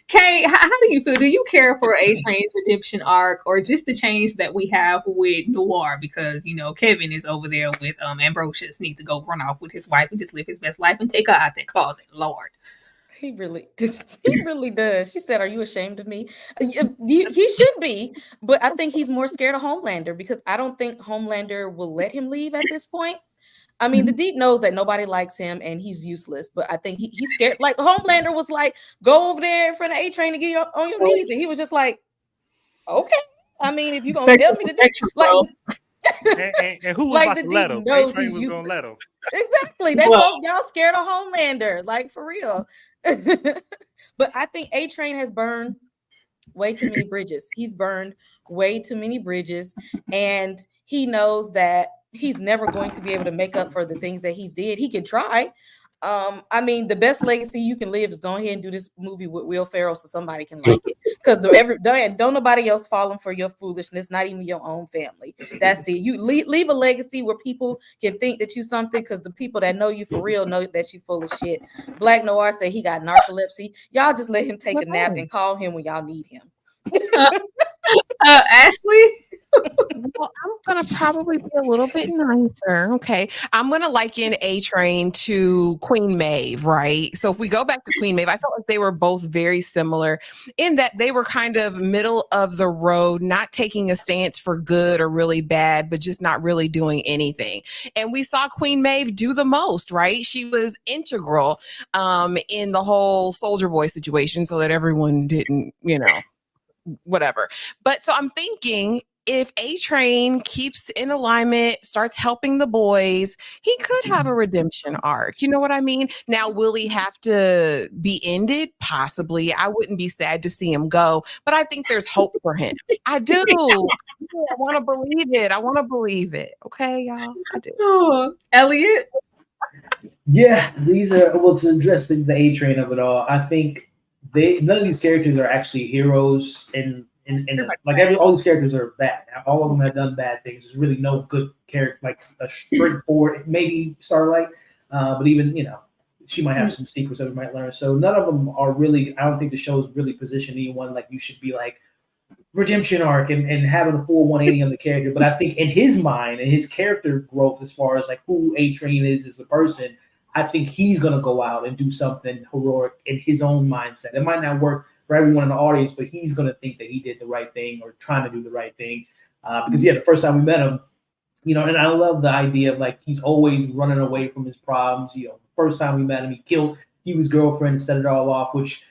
Kay, how do you feel? Do you care for A-Train's redemption arc or just the change that we have with Noir? Because Kevin is over there with Ambrosius, need to go run off with his wife and just live his best life and take her out that closet. Lord. He really does. She said, "Are you ashamed of me?" He should be, but I think he's more scared of Homelander because I don't think Homelander will let him leave at this point. I mean, the Deep knows that nobody likes him and he's useless, but I think he's scared. Like Homelander was like, "Go over there in front of A-Train and get on your knees," and he was just like, "Okay." I mean, if you gonna tell me to do, like. And who was like about to let him? A-Train was gonna let him. Exactly. They both y'all scared of Homelander, like for real. But I think A-Train has burned way too many bridges. He's burned way too many bridges, and he knows that he's never going to be able to make up for the things that he's did. He can try. I mean, the best legacy you can live is go ahead and do this movie with Will Ferrell so somebody can like it. Because don't nobody else falling for your foolishness, not even your own family. That's it. You leave a legacy where people can think that you something because the people that know you for real know that you full of shit. Black Noir said he got narcolepsy. Y'all just let him take a nap and call him when y'all need him. Ashley? Well, I'm gonna probably be a little bit nicer. Okay, I'm gonna liken A-Train to Queen Maeve, right? So if we go back to Queen Maeve, I felt like they were both very similar in that they were kind of middle of the road, not taking a stance for good or really bad, but just not really doing anything. And we saw Queen Maeve do the most, right? She was integral in the whole Soldier Boy situation, so that everyone didn't, whatever. But so I'm thinking, if A-Train keeps in alignment, starts helping the boys, he could have a redemption arc. You know what I mean? Now, will he have to be ended? Possibly. I wouldn't be sad to see him go, but I think there's hope for him. I do. I want to believe it. Okay, y'all? I do. Oh, Elliot? Yeah, these are, to address the A-Train of it all, I think none of these characters are actually heroes and all these characters are bad. All of them have done bad things. There's really no good character, like a straightforward, maybe Starlight, but even she might have some secrets that we might learn. So none of them are really. I don't think the show is really positioned anyone like you should be like redemption arc and having a full 180 on the character. But I think in his mind and his character growth, as far as like who A-Train is as a person, I think he's gonna go out and do something heroic in his own mindset. It might not work for everyone in the audience, but he's going to think that he did the right thing or trying to do the right thing. Because the first time we met him, and I love the idea of like, he's always running away from his problems. The first time we met him, he killed Hugh's girlfriend and set it all off, which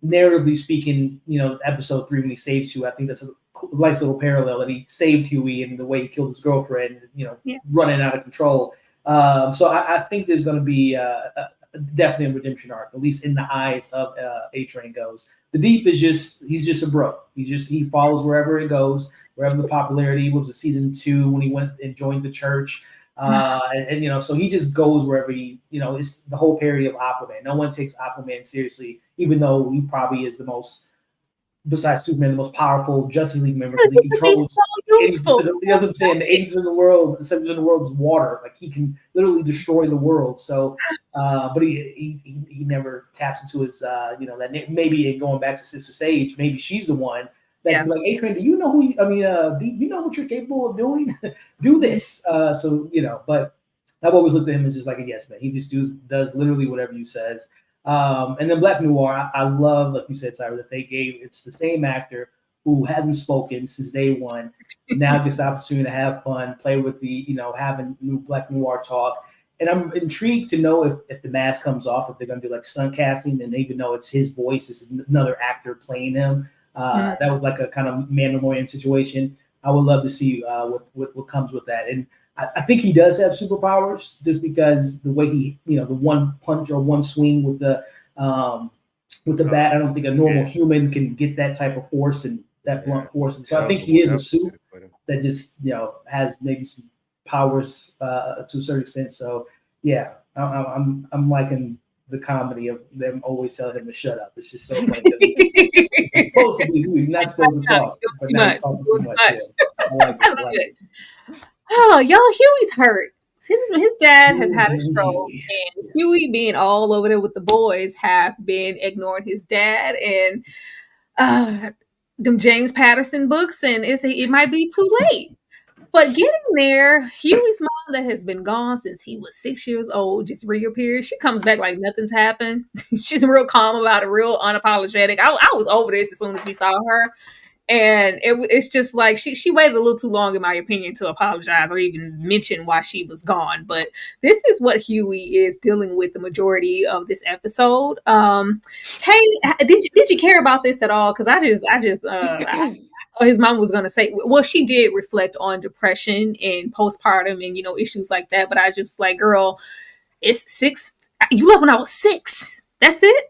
narratively speaking, episode 3, when he saves Hughie, I think that's a nice little parallel that he saved Hughie and the way he killed his girlfriend, running out of control. So I think there's going to be definitely a redemption arc, at least in the eyes of A-Train goes. The Deep is he's just a bro. He follows wherever it goes, wherever the popularity was. Season 2 when he went and joined the church. And so he just goes wherever it's the whole parody of Aquaman. No one takes Aquaman seriously, even though he probably is the most, besides Superman, the most powerful Justice League member, because he controls 80%. That's what I'm saying. The 80% of the world, 70% of the world is water. Like, he can literally destroy the world. So, but he never taps into his, that maybe going back to Sister Sage, maybe she's the one. Like, A-Train, do you know do you know what you're capable of doing? Do this. But I've always looked at him as just like a yes man. He just does literally whatever you says. And then Black Noir, I love, like you said, Tyra, that it's the same actor who hasn't spoken since day one. Now gets the opportunity to have fun, play with having new Black Noir talk. And I'm intrigued to know if the mask comes off, if they're going to do like stunt casting, and even though it's his voice, it's another actor playing him. That was like a kind of Mandalorian situation. I would love to see what comes with that. And I think he does have superpowers, just because the way he, the one punch or one swing with the bat. I don't think a normal human can get that type of force and that blunt force. And so I think he is a suit that just has maybe some powers to a certain extent. So yeah, I'm liking the comedy of them always telling him to shut up. It's just so funny. It's supposed to be he's not supposed to talk, but now he's talking too much. Yeah. I like it. Oh, y'all, Huey's hurt. His dad has had a stroke, and Huey, being all over there with the boys, have been ignoring his dad and them James Patterson books, and it might be too late. But getting there, Huey's mom that has been gone since he was 6 years old just reappears. She comes back like nothing's happened. She's real calm about it, real unapologetic. I was over this as soon as we saw her. And it's just like she waited a little too long, in my opinion, to apologize or even mention why she was gone. But this is what Huey is dealing with the majority of this episode. Katie, did you care about this at all? Because his mom was going to say, well, she did reflect on depression and postpartum and, issues like that. But I just like, girl, it's 6. You left when I was 6. That's it.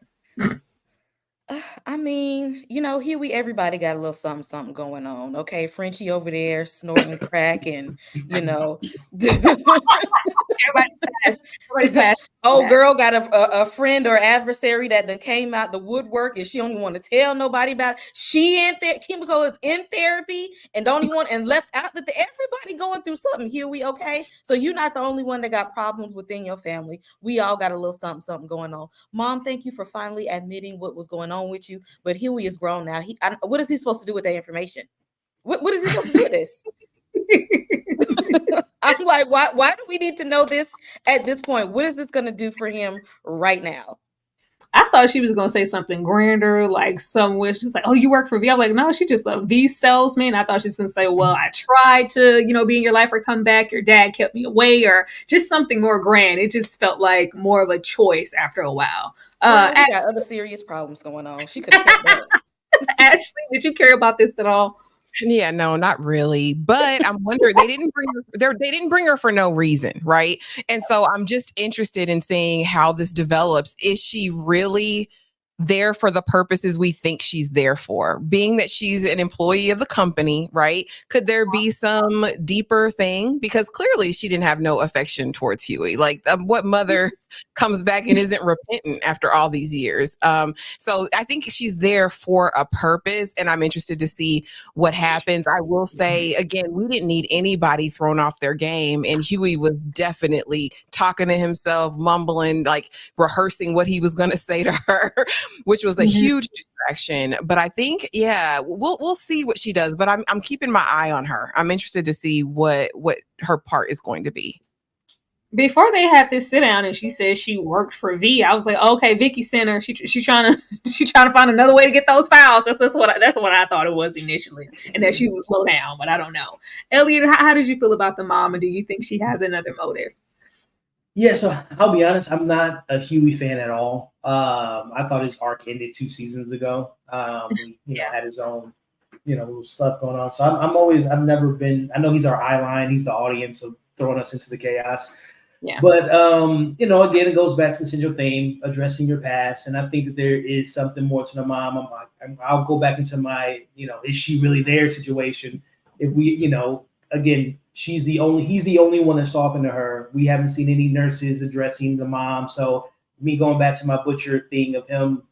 I mean, Huey, everybody got a little something going on. Okay, Frenchie over there snorting crack and, everybody's fast. Oh, girl got a friend or adversary that came out the woodwork and she don't even want to tell nobody about it. She in there, Kimiko is in therapy and don't even want and left out. Everybody going through something, Huey. Okay, so you're not the only one that got problems within your family. We all got a little something going on. Mom, thank you for finally admitting what was going on with you, but Huey is grown now. What is he supposed to do with that information? What is he supposed to do with this? I'm like, why do we need to know this at this point? What is this going to do for him right now? I thought she was going to say something grander, like somewhere. She's like, oh, you work for V? I'm like, no, she's just a V salesman. I thought she was going to say, well, I tried to, be in your life or come back. Your dad kept me away, or just something more grand. It just felt like more of a choice after a while. We got other serious problems going on. She could have kept that. Ashley, did you care about this at all? Yeah, no, not really. But I'm wondering, they didn't bring her for no reason, right? And so I'm just interested in seeing how this develops. Is she really there for the purposes we think she's there for? Being that she's an employee of the company, right? Could there be some deeper thing? Because clearly she didn't have no affection towards Huey. Like, what mother comes back and isn't repentant after all these years? So I think she's there for a purpose, and I'm interested to see what happens. I will say, again, we didn't need anybody thrown off their game, and Huey was definitely talking to himself, mumbling, like rehearsing what he was going to say to her, which was a huge distraction. But I think, yeah, we'll see what she does. But I'm keeping my eye on her. I'm interested to see what her part is going to be. Before they had this sit down and she said she worked for V, I was like, okay, Vicky sent her. She's trying to find another way to get those files. That's what I thought it was initially, and that she would slow down. But I don't know. Elliot, how did you feel about the mom, and do you think she has another motive? Yeah, so I'll be honest, I'm not a Huey fan at all. I thought his arc ended 2 seasons ago. Had his own, little stuff going on. So I've never been. I know he's our eye line. He's the audience of throwing us into the chaos. Yeah. But again, it goes back to the central theme, addressing your past, and I think that there is something more to the mom. I'll go back into my, is she really there situation? If we, again, he's the only one that's talking to her. We haven't seen any nurses addressing the mom. So me going back to my butcher thing of him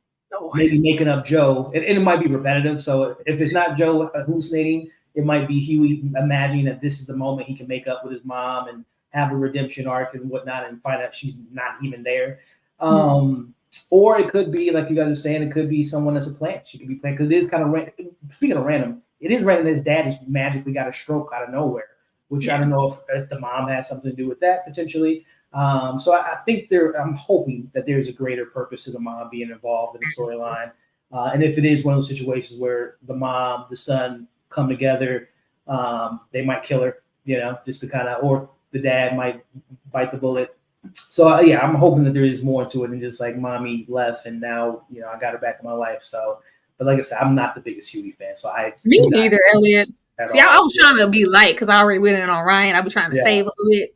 maybe making up Joe, and it might be repetitive. So if it's not Joe hallucinating, it might be Huey imagining that this is the moment he can make up with his mom and have a redemption arc and whatnot, and find out she's not even there. Or it could be, like you guys are saying, it could be someone that's a plant. She could be plant, because it is kind of speaking of random, it is random that his dad has magically got a stroke out of nowhere, which I don't know if the mom has something to do with that potentially. So I think I'm hoping that there's a greater purpose to the mom being involved in the storyline. And if it is one of those situations where the mom, the son come together, they might kill her, just to kind of, or the dad might bite the bullet. So I'm hoping that there is more to it than just like mommy left and now, I got her back in my life. So, but like I said, I'm not the biggest Huey fan. So me neither, Elliot. See, I was trying to be light because I already went in on Ryan. I was trying to save a little bit.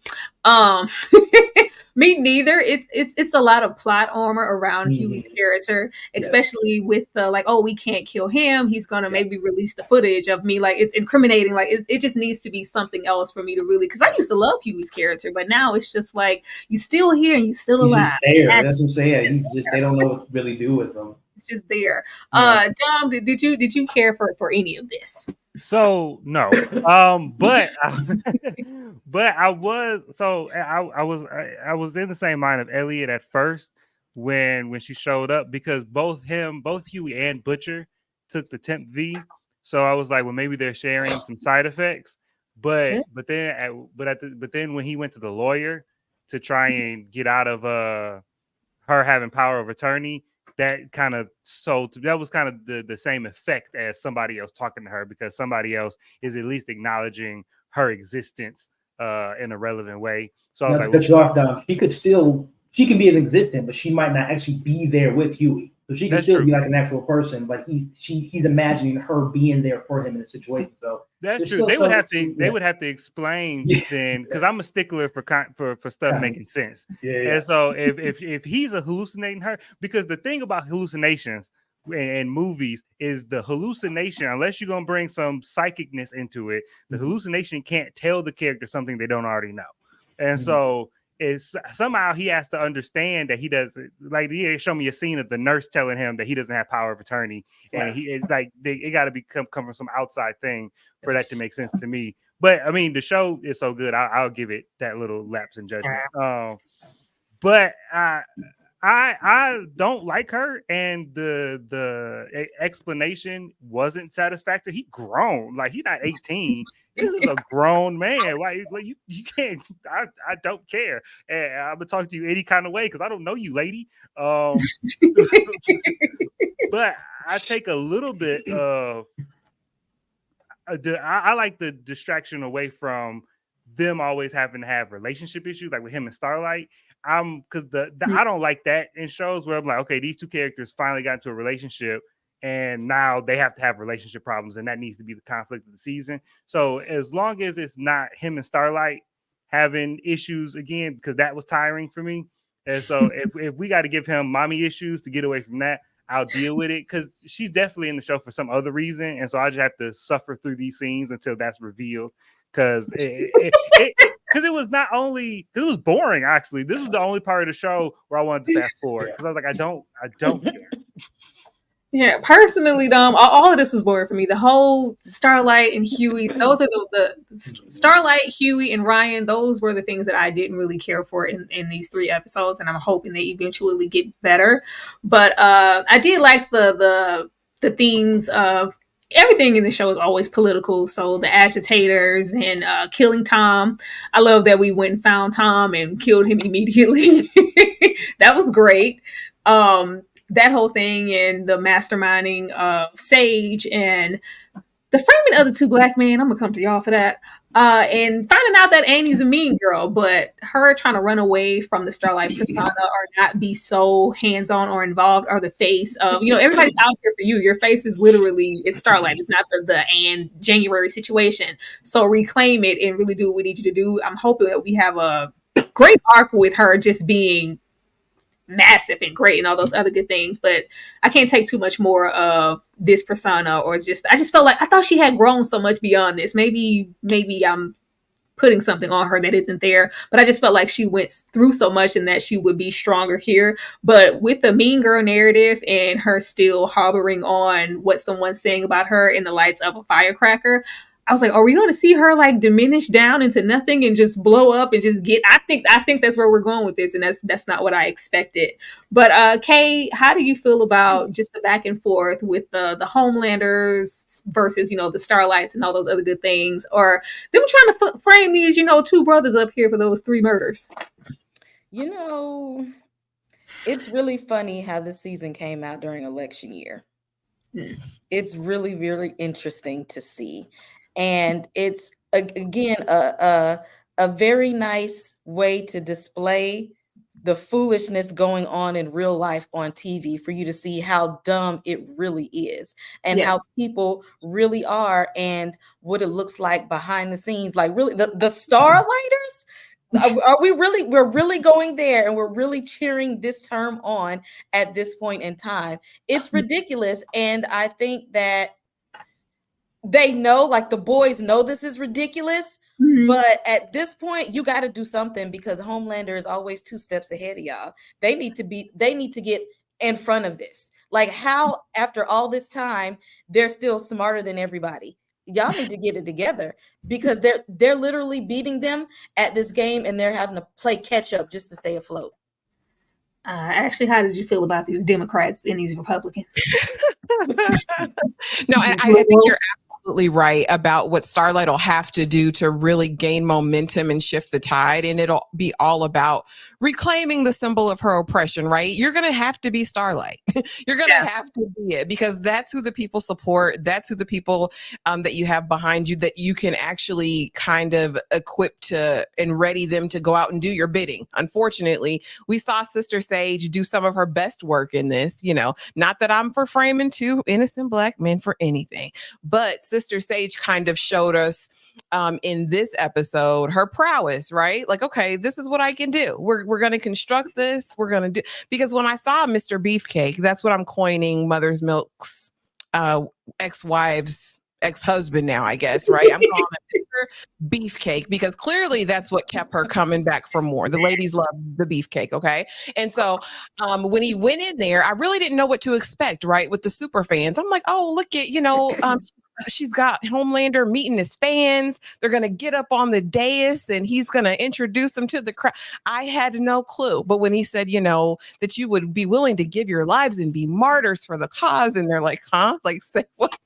Me neither. It's a lot of plot armor around Huey's character, especially with the we can't kill him. He's gonna maybe release the footage of me. Like, it's incriminating. Like, it just needs to be something else for me to really, because I used to love Huey's character, but now it's just like, you still here and you still alive. There. That's what I'm saying. They don't know what to really do with him. It's just there. Dom, did you care for any of this? So no, but I was in the same mind of Elliot at first when she showed up, because both Huey and Butcher took the temp V. So I was like, well, maybe they're sharing some side effects. But then when he went to the lawyer to try and get out of her having power of attorney, that kind of that was kind of the same effect as somebody else talking to her, because somebody else is at least acknowledging her existence in a relevant way. So I was like, she can be in existence, but she might not actually be there with Huey. So she can still be like an actual person, but he's imagining her being there for him in a situation. So that's true. They would have to explain then, because I'm a stickler for stuff making sense. And so if he's hallucinating her, because the thing about hallucinations in movies is the hallucination, unless you're gonna bring some psychicness into it, the hallucination can't tell the character something they don't already know. And so is somehow he has to understand that he doesn't, like, he show me a scene of the nurse telling him that he doesn't have power of attorney, and it got to come from some outside thing for that to make sense to me. But I mean, the show is so good, I'll give it that little lapse in judgment. But I don't like her, and the explanation wasn't satisfactory. He grown, like, he's not 18. This is a grown man. Why, like, you can't? I don't care, and I'm gonna talk to you any kind of way because I don't know you, lady. But I take a little bit of I like the distraction away from them always having to have relationship issues, like with him and Starlight. Because I don't like that in shows where I'm like, okay, these two characters finally got into a relationship and now they have to have relationship problems, and that needs to be the conflict of the season. So as long as it's not him and Starlight having issues again, because that was tiring for me. And so if we got to give him mommy issues to get away from that, I'll deal with it, because she's definitely in the show for some other reason. And so I just have to suffer through these scenes until that's revealed. Because it was not only, it was boring, actually. This was the only part of the show where I wanted to fast forward, because I was like, I don't care. Yeah, personally, Dom, all of this was boring for me. The whole Starlight and Huey, those are the Starlight, Huey, and Ryan. Those were the things that I didn't really care for in these 3 episodes, and I'm hoping they eventually get better. But I did like the themes of everything in the show is always political. So the agitators and killing Tom. I love that we went and found Tom and killed him immediately. That was great. That whole thing and the masterminding of Sage and the framing of the 2 black men. I'm gonna come to y'all for that. And finding out that Annie's a mean girl, but her trying to run away from the Starlight persona or not be so hands-on or involved, or the face of, everybody's out here for you. Your face is literally, it's Starlight. It's not the January situation. So reclaim it and really do what we need you to do. I'm hoping that we have a great arc with her just being massive and great and all those other good things, but I can't take too much more of this persona, or just I just felt like I thought she had grown so much beyond this. Maybe I'm putting something on her that isn't there, but I just felt like she went through so much and that she would be stronger here. But with the mean girl narrative and her still harboring on what someone's saying about her in the lights of a firecracker, I was like, are we going to see her like diminish down into nothing and just blow up and just get? I think that's where we're going with this, and that's not what I expected. But Kay, how do you feel about just the back and forth with the Homelanders versus the Starlights and all those other good things, or them trying to frame these two brothers up here for those 3 murders? It's really funny how this season came out during election year. It's really, really interesting to see. And it's, again, a very nice way to display the foolishness going on in real life on TV for you to see how dumb it really is and how people really are and what it looks like behind the scenes. Like, really, the Starlighters? We're really going there, and we're really cheering this term on at this point in time. It's ridiculous. And I think that they know, like the boys know this is ridiculous, but at this point you got to do something because Homelander is always 2 steps ahead of y'all. They need to get in front of this. Like, how after all this time they're still smarter than everybody. Y'all need to get it together because they're literally beating them at this game and they're having to play catch up just to stay afloat. Ashley, how did you feel about these Democrats and these Republicans? No, I think you're absolutely right about what Starlight will have to do to really gain momentum and shift the tide. And it'll be all about reclaiming the symbol of her oppression, right? You're going to have to be Starlight. You're going to have to be it because that's who the people support. That's who the people that you have behind you that you can actually kind of equip to and ready them to go out and do your bidding. Unfortunately, we saw Sister Sage do some of her best work in this, not that I'm for framing 2 innocent Black men for anything, but Sister Sage kind of showed us in this episode her prowess, right? Like, okay, this is what I can do. We're going to construct this. We're going to do, because when I saw Mr. Beefcake, that's what I'm coining Mother's Milk's ex-wife's ex-husband now, I guess, right? I'm calling it Mr. Beefcake because clearly that's what kept her coming back for more. The ladies love the beefcake, okay? And so when he went in there, I really didn't know what to expect, right? With the super fans. I'm like, oh, look at, she's got Homelander meeting his fans. They're going to get up on the dais and he's going to introduce them to the crowd. I had no clue. But when he said, that you would be willing to give your lives and be martyrs for the cause. And they're like, huh? Like, say what?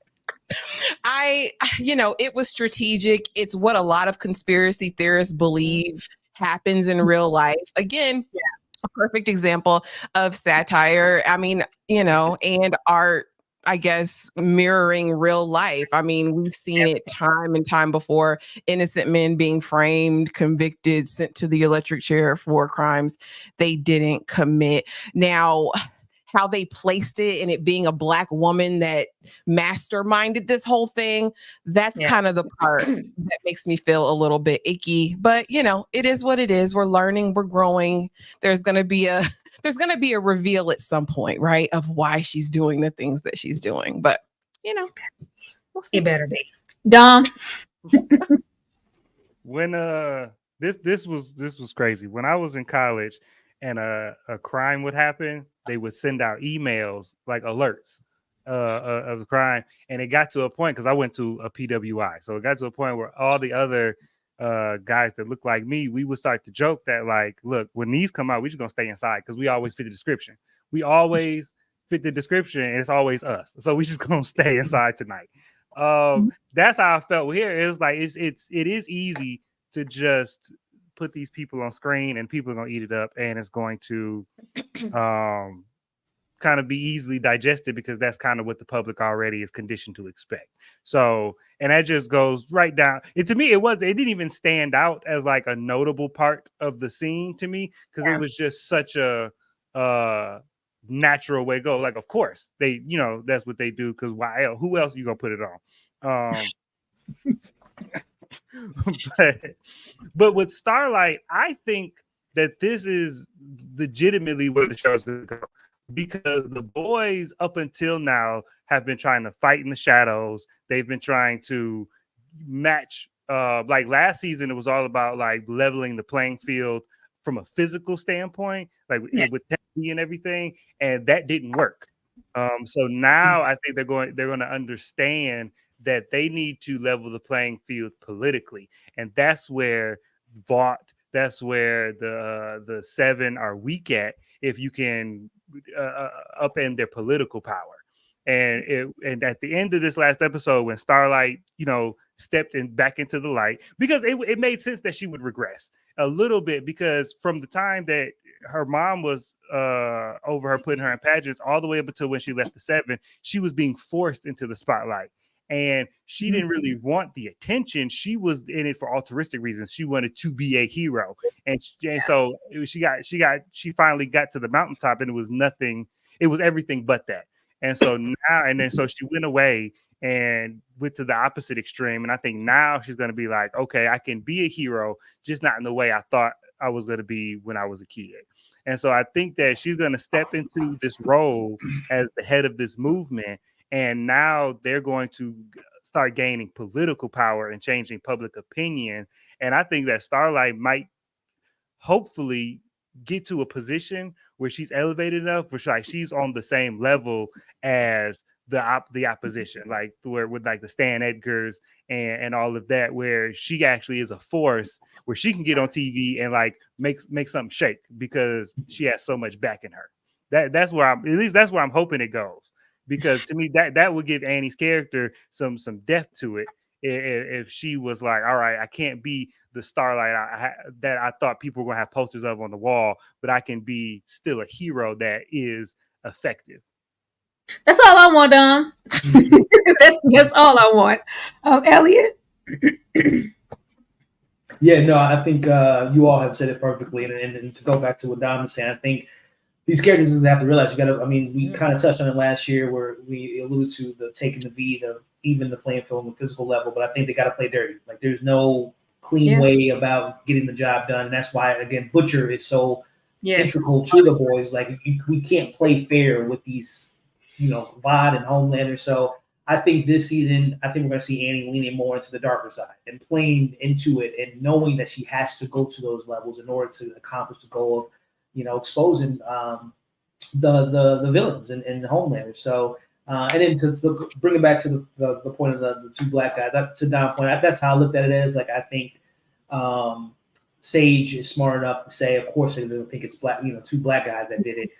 It was strategic. It's what a lot of conspiracy theorists believe happens in real life. Again, a perfect example of satire. I mean, and art, I guess, mirroring real life. I mean, we've seen it time and time before. Innocent men being framed, convicted, sent to the electric chair for crimes they didn't commit. Now, how they placed it and it being a Black woman that masterminded this whole thing, that's kind of the part that makes me feel a little bit icky. But, it is what it is. We're learning, we're growing. There's going to be a reveal at some point, right, of why she's doing the things that she's doing. But, we'll see. It better be. Dom. When this was crazy. When I was in college and a crime would happen, they would send out emails like alerts of the crime, and it got to a point because I went to a PWI, so it got to a point where all the other guys that look like me, we would start to joke that, like, look, when these come out, we just gonna stay inside because we always fit the description. We always fit the description, and it's always us, so we just gonna stay inside tonight. That's how I felt here. It was like it is easy to just put these people on screen and people are going to eat it up, and it's going to kind of be easily digested because that's kind of what the public already is conditioned to expect. So, and that just goes right down. To me, it didn't even stand out as like a notable part of the scene to me because it was just such a natural way to go. Like, of course they, that's what they do. Cause why? Who else are you going to put it on? but with Starlight, I think that this is legitimately where the show's going to go, because the boys up until now have been trying to fight in the shadows. They've been trying to match. Like last season, it was all about like leveling the playing field from a physical standpoint, like with technology and everything, and that didn't work. So now I think they're going to understand that they need to level the playing field politically, and that's where Vought, that's where the Seven are weak at. If you can upend their political power, and at the end of this last episode, when Starlight, stepped back into the light, because it made sense that she would regress a little bit, because from the time that her mom was over her, putting her in pageants, all the way up until when she left the Seven, she was being forced into the spotlight. And she didn't really want the attention. She was in it for altruistic reasons. She wanted to be a hero. And so she finally got to the mountaintop, and it was nothing. It was everything but that. And so so she went away and went to the opposite extreme. And I think now she's going to be like, okay, I can be a hero, just not in the way I thought I was going to be when I was a kid. And so I think that she's going to step into this role as the head of this movement. And now they're going to start gaining political power and changing public opinion. And I think that Starlight might hopefully get to a position where she's elevated enough, where she's on the same level as the opposition, like where with like the Stan Edgars and all of that, where she actually is a force, where she can get on TV and like make something shake because she has so much back in her. That's where I'm hoping it goes. Because to me, that would give Annie's character some depth to it. If she was like, all right, I can't be the Starlight that I thought people were going to have posters of on the wall, but I can be still a hero that is effective. That's all I want, Dom. That's all I want. Elliot? Yeah, no, I think you all have said it perfectly. And to go back to what Dom was saying, I think these characters have to realize we kind of touched on it last year where we alluded to the taking the V, even the playing field on the physical level, but I think they got to play dirty. Like there's no clean way about getting the job done. And that's why, again, Butcher is so integral to the boys. Like we can't play fair with these, VOD and Homelander. So I think this season, we're going to see Annie leaning more into the darker side and playing into it and knowing that she has to go to those levels in order to accomplish the goal of, exposing the villains in Homelander. So, and then to bring it back to the point of the two black guys, to Don's point, that's how I looked at it as. Like, I think Sage is smart enough to say, of course, they don't think it's black, two black guys that did it.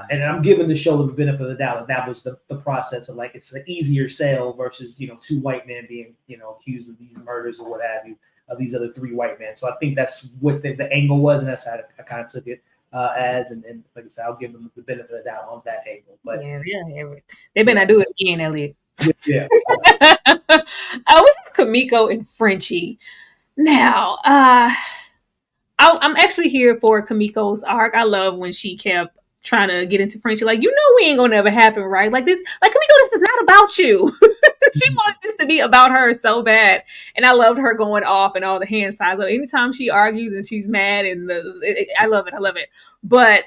And I'm giving the show the benefit of the doubt that was the process of like, it's an easier sale versus, two white men being, accused of these murders or what have you, of these other three white men. So I think that's what the angle was, and that's how I kind of took it. And like I said, I'll give them the benefit of the doubt on that angle. But they better not do it again, Elliot. Yeah. We have Kimiko and Frenchie. Now, I'm actually here for Kimiko's arc. I love when she kept trying to get into Frenchie. Like, we ain't gonna ever happen, right? Like this, like Kimiko, this is not about you. She wanted this to be about her so bad. And I loved her going off and all the hand signs. Like, anytime she argues and she's mad and I love it. But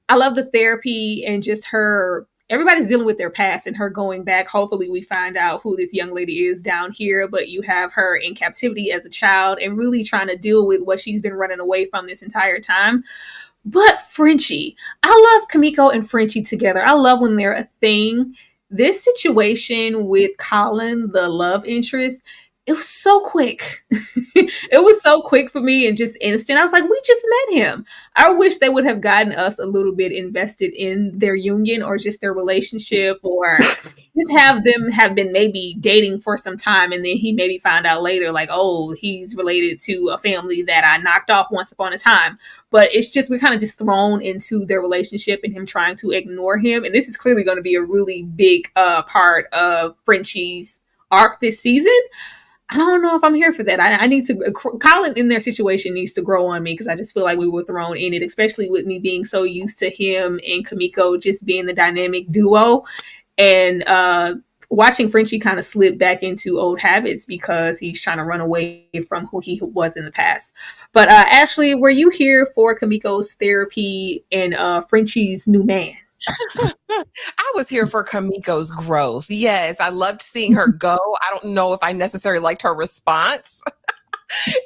I love the therapy and just her, everybody's dealing with their past and her going back. Hopefully we find out who this young lady is down here, but you have her in captivity as a child and really trying to deal with what she's been running away from this entire time. But Frenchie, I love Kimiko and Frenchie together. I love when they're a thing. This situation with Colin, the love interest, it was so quick. It was so quick for me and just instant. I was like, we just met him. I wish they would have gotten us a little bit invested in their union or just their relationship, or just have them have been maybe dating for some time. And then he maybe found out later, like, oh, he's related to a family that I knocked off once upon a time. But it's just, we're kind of just thrown into their relationship and him trying to ignore him. And this is clearly going to be a really big part of Frenchie's arc this season. I don't know if I'm here for that. I need to, Colin in their situation needs to grow on me, because I just feel like we were thrown in it, especially with me being so used to him and Kimiko just being the dynamic duo. And watching Frenchie kind of slip back into old habits because he's trying to run away from who he was in the past. But Ashley, were you here for Kamiko's therapy and Frenchie's new man? I was here for Kamiko's growth. Yes, I loved seeing her go. I don't know if I necessarily liked her response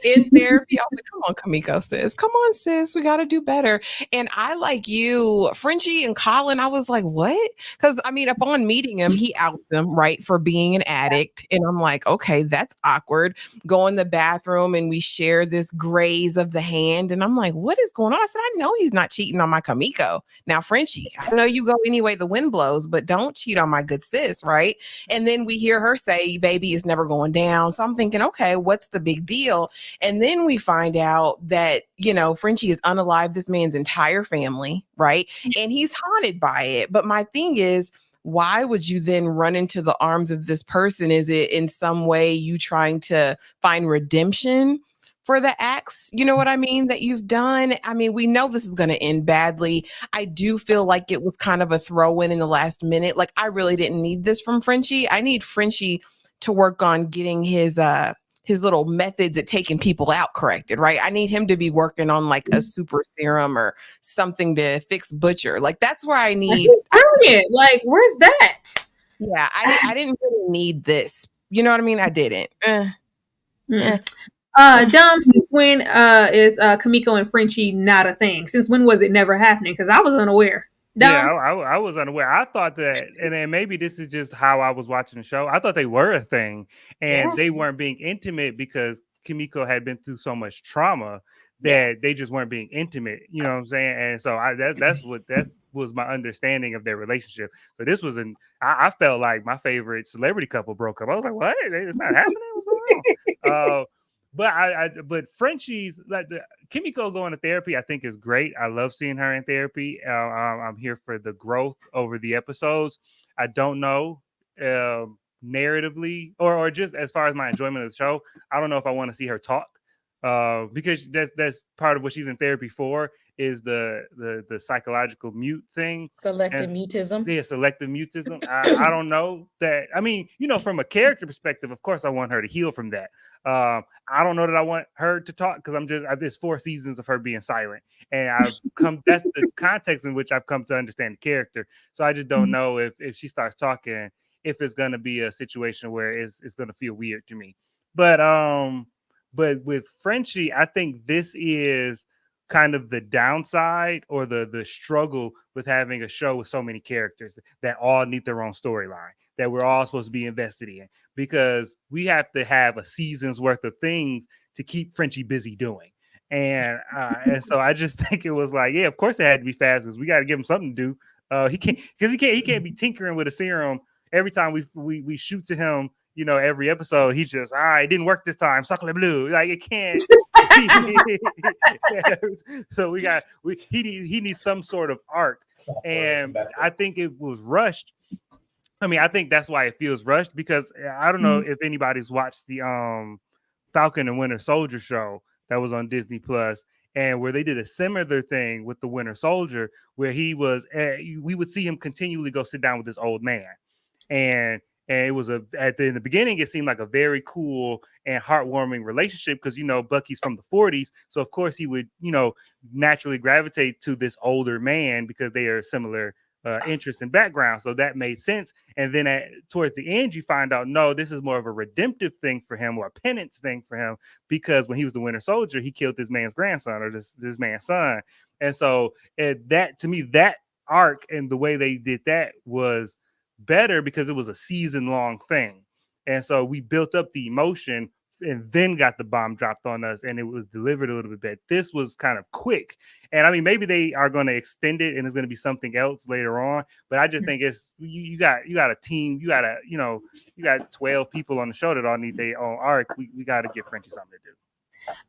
in therapy. I was like, come on, Kamiko, sis. Come on, sis. We got to do better. And I, like you, Frenchie and Colin, I was like, what? Because, I mean, upon meeting him, he outs him, right, for being an addict. And I'm like, okay, that's awkward. Go in the bathroom and we share this graze of the hand. And I'm like, what is going on? I said, I know he's not cheating on my Kamiko. Now, Frenchie, I know you go any way the wind blows, but don't cheat on my good sis, right? And then we hear her say, baby is never going down. So I'm thinking, okay, what's the big deal? And then we find out that, you know, Frenchie is unalive this man's entire family, right? And he's haunted by it. But my thing is, why would you then run into the arms of this person? Is it in some way you trying to find redemption for the acts, you know what I mean, that you've done? I mean, we know this is going to end badly. I do feel like it was kind of a throw in the last minute. Like, I really didn't need this from Frenchie. I need Frenchie to work on getting his little methods at taking people out corrected, right? I need him to be working on like a super serum or something to fix Butcher. Like, that's where I need. Brilliant. Like, where's that? Yeah, I didn't really need this. You know what I mean? I didn't. Dom, since when is Kamiko and Frenchie not a thing? Since when was it never happening? Because I was unaware. Dom? Yeah, I was unaware. I thought that, and then maybe this is just how I was watching the show. I thought they were a thing, and they weren't being intimate because Kamiko had been through so much trauma that they just weren't being intimate. You know what I'm saying? And so that was my understanding of their relationship. So this was I felt like my favorite celebrity couple broke up. I was like, what? It's not happening. What's going on? But Frenchie's, like, Kimiko going to therapy, I think is great. I love seeing her in therapy. I'm here for the growth over the episodes. I don't know narratively or just as far as my enjoyment of the show. I don't know if I want to see her talk because that's part of what she's in therapy for, is the psychological mute thing. Selective mutism. Yeah, selective mutism. I don't know that. I mean, you know, from a character perspective, of course, I want her to heal from that. I don't know that I want her to talk because there's 4 seasons of her being silent, and that's the context in which I've come to understand the character. So I just don't know if she starts talking, if it's going to be a situation where it's going to feel weird to me. But with Frenchie, I think this is kind of the downside or the struggle with having a show with so many characters that all need their own storyline that we're all supposed to be invested in, because we have to have a season's worth of things to keep Frenchie busy doing. And so I just think it was like, yeah, of course it had to be fast because we got to give him something to do. He can't be tinkering with a serum every time we shoot to him. You know, every episode, he's just, it didn't work this time. Suckle blue. Like, it can't. So he needs some sort of arc. And I think it was rushed. I mean, I think that's why it feels rushed, because I don't know if anybody's watched the Falcon and Winter Soldier show that was on Disney Plus, and where they did a similar thing with the Winter Soldier, where he was, we would see him continually go sit down with this old man. And it was in the beginning, it seemed like a very cool and heartwarming relationship because, you know, Bucky's from the 40s. So, of course, he would, you know, naturally gravitate to this older man because they are similar interests and background. So that made sense. And then towards the end, you find out, no, this is more of a redemptive thing for him, or a penance thing for him, because when he was the Winter Soldier, he killed this man's grandson, or this man's son. And so that, to me, that arc and the way they did that was better because it was a season-long thing. And so we built up the emotion and then got the bomb dropped on us, and it was delivered a little bit better. This was kind of quick. And I mean, maybe they are going to extend it and it's going to be something else later on, but I just think it's you got a team, you got 12 people on the show that all need their own arc. We got to give Frenchie something to do.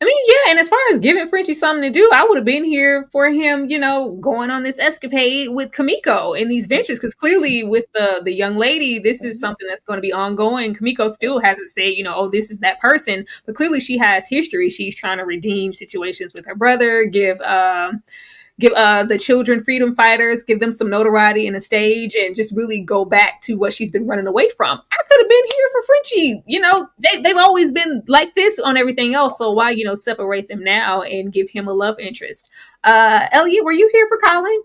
I mean, yeah, and as far as giving Frenchie something to do, I would have been here for him, you know, going on this escapade with Kamiko in these ventures, because clearly with the young lady, this is something that's going to be ongoing. Kamiko still hasn't said, you know, oh, this is that person, but clearly she has history. She's trying to redeem situations with her brother, give give the children freedom fighters, give them some notoriety and a stage, and just really go back to what she's been running away from. I could have been here for Frenchie. You know, they've always been like this on everything else. So why, separate them now and give him a love interest? Elliot, were you here for Colin?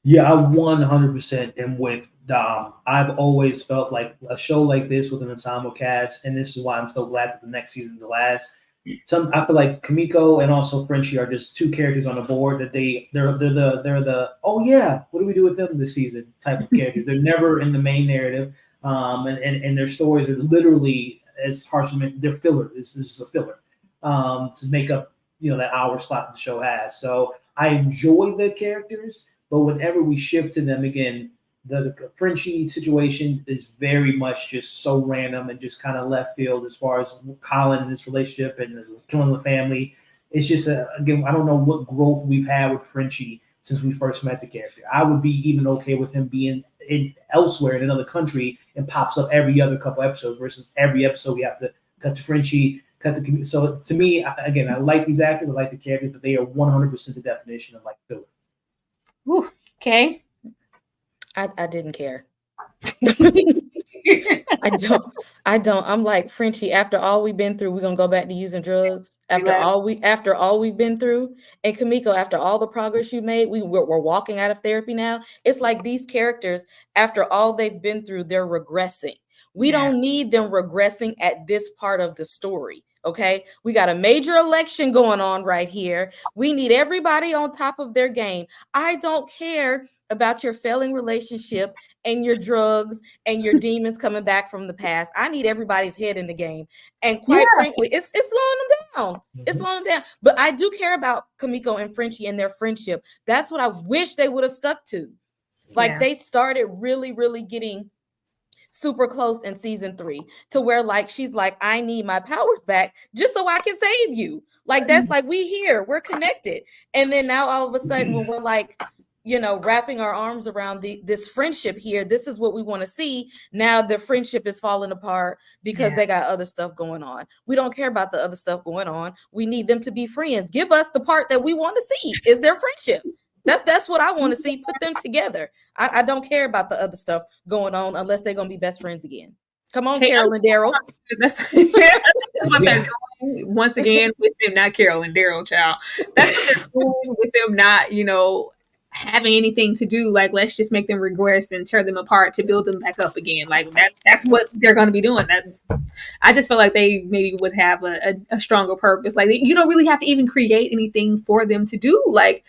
Yeah, I 100% am with Dom. I've always felt like a show like this with an ensemble cast, and this is why I'm so glad that the next season's the last. I feel like Kimiko and also Frenchie are just two characters on the board that they're the oh yeah, what do we do with them this season type of characters. They're never in the main narrative, and their stories are literally, as harsh as mentioned, they're filler. This is a filler to make up that hour slot that the show has. So I enjoy the characters. But whenever we shift to them again, the Frenchie situation is very much just so random and just kind of left field as far as Colin and his relationship and killing the family. It's just, again, I don't know what growth we've had with Frenchie since we first met the character. I would be even okay with him being elsewhere in another country and pops up every other couple episodes versus every episode we have to cut to Frenchie, cut to. So to me, again, I like these actors, I like the characters, but they are 100% the definition of like filler. Ooh, okay. I didn't care. I don't. I'm like, Frenchie, after all we've been through, we're gonna go back to using drugs. After all we've been through. And Kimiko, after all the progress you made, we're walking out of therapy now. It's like these characters, after all they've been through, they're regressing. We don't need them regressing at this part of the story. Okay, we got a major election going on right here. We need everybody on top of their game. I don't care about your failing relationship and your drugs and your demons coming back from the past. I need everybody's head in the game. And quite frankly, it's slowing them down. It's slowing them down. But I do care about Kimiko and Frenchie and their friendship. That's what I wish they would have stuck to. Like they started really, really getting super close in season 3 to where like she's like, I need my powers back just so I can save you. Like that's like we here, we're connected. And then now all of a sudden when we're like, wrapping our arms around this friendship here, this is what we want to see. Now the friendship is falling apart because they got other stuff going on. We don't care about the other stuff going on. We need them to be friends. Give us the part that we want to see is their friendship. That's what I want to see. Put them together. I don't care about the other stuff going on unless they're gonna be best friends again. Come on, Carol and Daryl. That's what they're doing once again with them, not Carol and Daryl, child. That's what they're doing with them not, having anything to do. Like, let's just make them regress and tear them apart to build them back up again. Like that's what they're gonna be doing. I just feel like they maybe would have a stronger purpose. Like you don't really have to even create anything for them to do. Like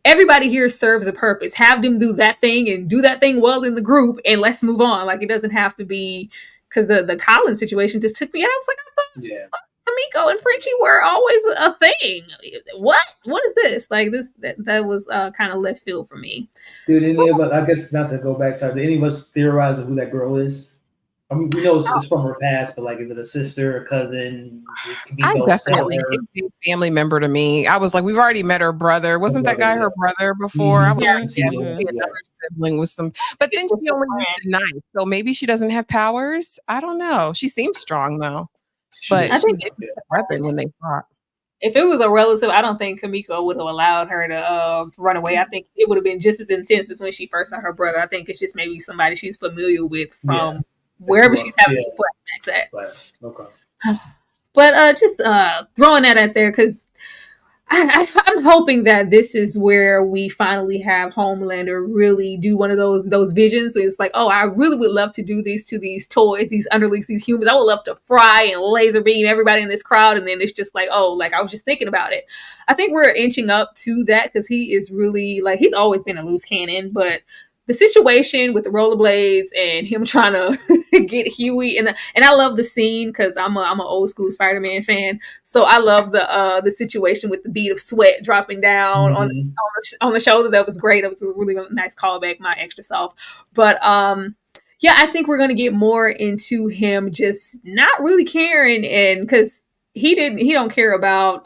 everybody here serves a purpose. Have them do that thing and do that thing well in the group, and let's move on. Like it doesn't have to be, because the Colin situation just took me out. I was like, I thought Kimiko and Frenchie were always a thing. What is this? Like that was kind of left field for me. Did any of us, I guess not to go back to, did any of us theorize who that girl is? I mean, we know it's from her past, but like, is it a sister, a cousin? I definitely a family member to me. I was like, we've already met her brother. Wasn't that guy her brother before? I was like, another sibling with some, but then she only used a knife, so maybe she doesn't have powers. I don't know. She seems strong though, but I think she did a weapon when they fought. If it was a relative, I don't think Kimiko would have allowed her to run away. I think it would have been just as intense as when she first saw her brother. I think it's just maybe somebody she's familiar with from wherever she's having these flashbacks at. Okay. But just throwing that out there because I'm hoping that this is where we finally have Homelander really do one of those visions where it's like, oh, I really would love to do this to these toys, these underlings, these humans. I would love to fry and laser beam everybody in this crowd. And then it's just like, oh, like I was just thinking about it. I think we're inching up to that because he is really like, he's always been a loose cannon, but the situation with the rollerblades and him trying to get Huey and I love the scene because I'm an old school Spider-Man fan, so I love the situation with the bead of sweat dropping down on the shoulder. That was great. That was a really nice callback, my extra self. But yeah, I think we're gonna get more into him just not really caring, and because he don't care about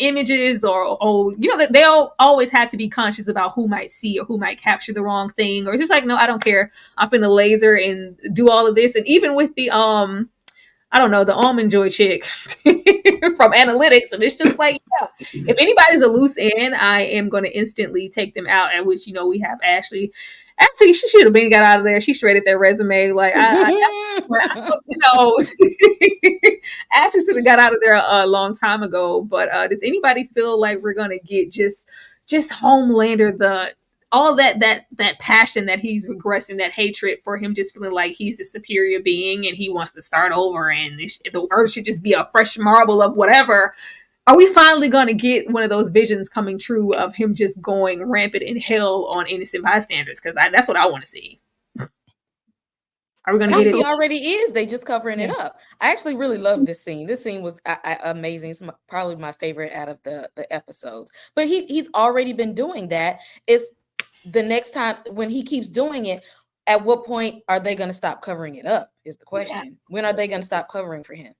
images or they all always had to be conscious about who might see or who might capture the wrong thing, or just like, no, I don't care, I'm finna laser and do all of this. And even with the I I don't know, the almond joy chick from analytics. And it's just like, yeah, if anybody's a loose end, I am going to instantly take them out. And which, we have Ashley. Actually, she should have been got out of there. She shredded that resume. Like, Ashley should have got out of there a long time ago. But does anybody feel like we're going to get just Homelander, all that passion that he's regressing, that hatred for him just feeling like he's the superior being and he wants to start over and the earth should just be a fresh marble of whatever. Are we finally going to get one of those visions coming true of him just going rampant in hell on innocent bystanders? Because that's what I want to see. Are we going to get it? He already is. They just covering it up. I actually really love this scene. This scene was amazing. It's probably my favorite out of the episodes. But he's already been doing that. It's the next time when he keeps doing it, at what point are they going to stop covering it up is the question. Yeah. When are they going to stop covering for him?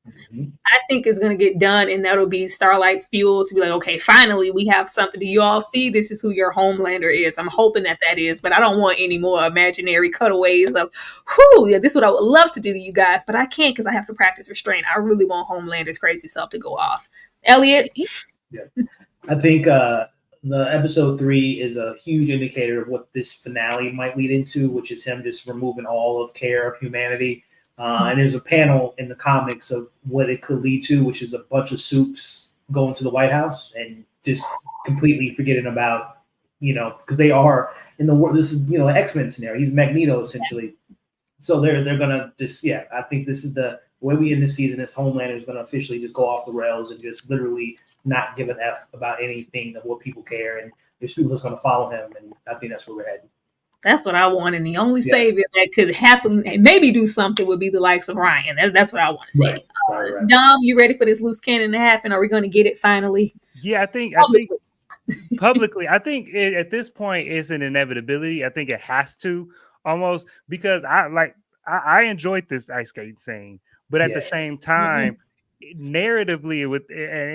I think it's going to get done, and that'll be Starlight's fuel to be like, okay, finally we have something. Do you all see this is who your Homelander is? I'm hoping that is, but I don't want any more imaginary cutaways of, this is what I would love to do to you guys, but I can't because I have to practice restraint. I really want Homelander's crazy self to go off. Elliot? Yeah. I think the episode 3 is a huge indicator of what this finale might lead into, which is him just removing all of care of humanity. And there's a panel in the comics of what it could lead to, which is a bunch of soups going to the White House and just completely forgetting about, because they are in the world. This is, an X-Men scenario. He's Magneto essentially. So they're gonna just, I think this is the way we end the season. Is Homelander is gonna officially just go off the rails and just literally not give an F about anything of what people care, and there's people that's gonna follow him, and I think that's where we're heading. That's what I want. And the only savior that could happen and maybe do something would be the likes of Ryan. That's what I want to see. Right. Dom, you ready for this loose cannon to happen? Are we going to get it finally? Yeah, I think publicly, I think at this point it's an inevitability. I think it has to almost, because I enjoyed this ice skating scene, but at the same time, narratively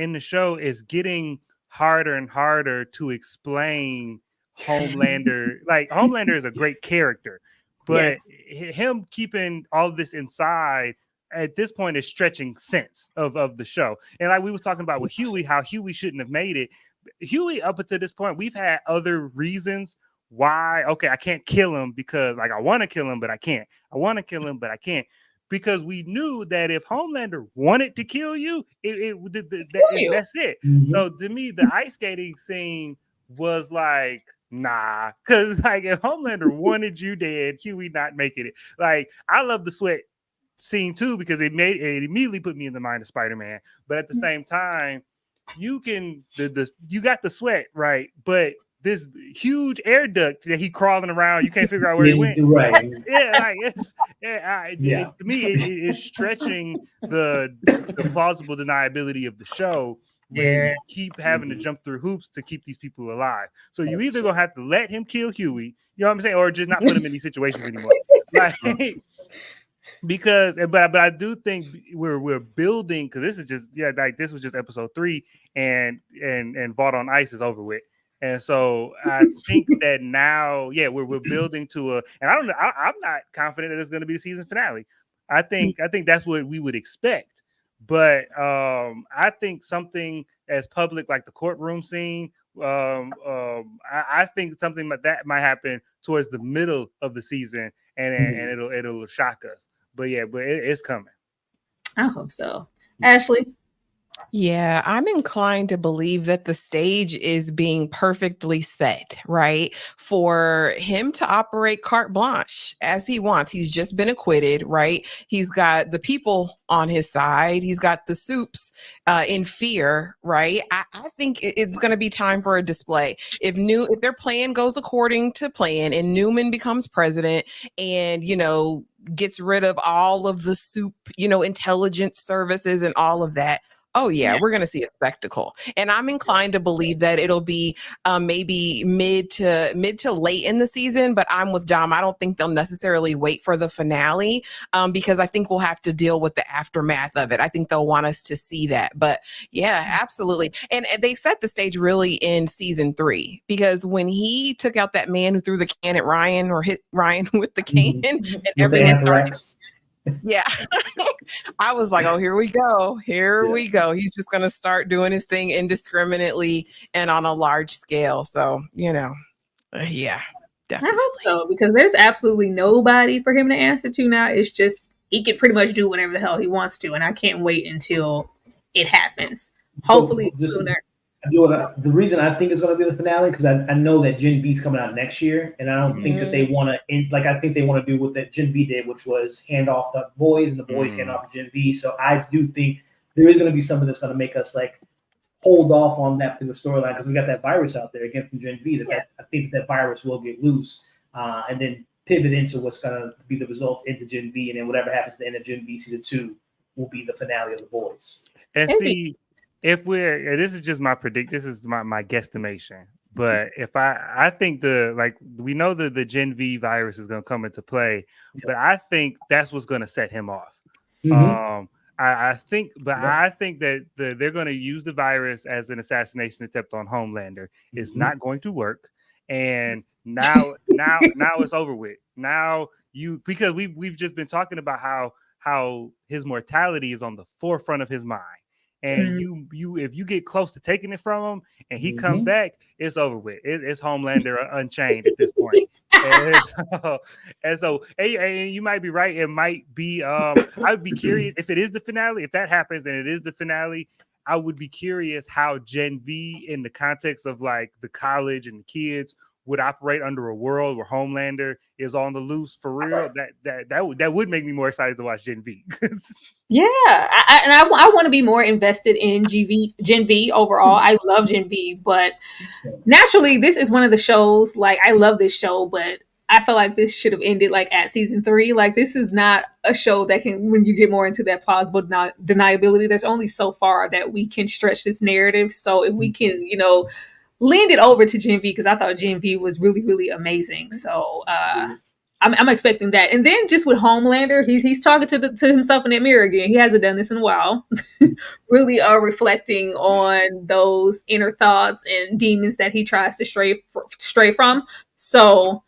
in the show is getting harder and harder to explain Homelander. Like, Homelander is a great character, but him keeping all of this inside at this point is stretching sense of the show. And like we was talking about with Huey, how Huey shouldn't have made it. Huey, up until this point, we've had other reasons why, okay, I can't kill him because I want to kill him, but I can't. I want to kill him, but I can't. Because we knew that if Homelander wanted to kill you, that's it. Mm-hmm. So to me, the ice skating scene was like, nah, because if Homelander wanted you dead, Huey not making it. I love the sweat scene too, because it immediately put me in the mind of Spider-Man. But at the same time, you got the sweat, right? But this huge air duct that he crawling around, you can't figure out where he went. Right. To me, it's stretching the plausible deniability of the show. When you keep having to jump through hoops to keep these people alive. So you either gonna have to let him kill Huey, you know what I'm saying, or just not put him in these situations anymore. But I do think we're building, because this is just this was just episode 3, and Vault on Ice is over with. And so I think that now, we're building to and I'm not confident that it's going to be the season finale. I think that's what we would expect. But I think something as public like the courtroom scene, I think something like that might happen towards the middle of the season, and it'll shock us. But it's coming. I hope so. Ashley? Yeah, I'm inclined to believe that the stage is being perfectly set, right? For him to operate carte blanche as he wants. He's just been acquitted, right? He's got the people on his side. He's got the soups in fear, right? I think it's going to be time for a display. If their plan goes according to plan and Newman becomes president and, gets rid of all of the soup, intelligence services and all of that, we're going to see a spectacle. And I'm inclined to believe that it'll be maybe mid to late in the season, but I'm with Dom. I don't think they'll necessarily wait for the finale because I think we'll have to deal with the aftermath of it. I think they'll want us to see that. But yeah, absolutely. And they set the stage really in season 3, because when he took out that man who threw the can at Ryan or hit Ryan with the can and everyone started. Yeah. I was like, oh, here we go. Here we go. He's just going to start doing his thing indiscriminately and on a large scale. So, yeah, I definitely. hope so, because there's absolutely nobody for him to answer to now. It's just he can pretty much do whatever the hell he wants to, and I can't wait until it happens. Hopefully sooner. The reason I think it's going to be the finale because I know that Gen V's coming out next year, and I don't think that they want to I think they want to do what that Gen V did, which was hand off the boys and the boys hand off to Gen V. So I do think there is going to be something that's going to make us like hold off on that particular storyline because we got that virus out there again from Gen V. I think that virus will get loose and then pivot into what's going to be the results into Gen V, and then whatever happens at the end of Gen V season 2 will be the finale of the boys. And see, if this is just my this is my guesstimation, but if I think we know that the Gen V virus is going to come into play, but I think that's what's going to set him off. I think that they're going to use the virus as an assassination attempt on Homelander. It's not going to work, and now it's over with. Now because we've just been talking about how his mortality is on the forefront of his mind. And if you get close to taking it from him and he come back, it's over with. It's Homelander Unchained at this point. and so you might be right. It might be. I'd be curious if it is the finale. If that happens and it is the finale, I would be curious how Gen V, in the context of like the college and the kids, would operate under a world where Homelander is on the loose for real. That would make me more excited to watch Gen V. Yeah, I want to be more invested in Gen V overall. I love Gen V, but naturally, this is one of the shows. Like, I love this show, but I feel like this should have ended like at season 3. Like, this is not a show that can, when you get more into that plausible deniability, there's only so far that we can stretch this narrative. So if we can, lend it over to Gen V, because I thought Gen V was really, really amazing. So I'm expecting that. And then just with Homelander, he's talking to himself in that mirror again. He hasn't done this in a while. Really reflecting on those inner thoughts and demons that he tries to stray from. So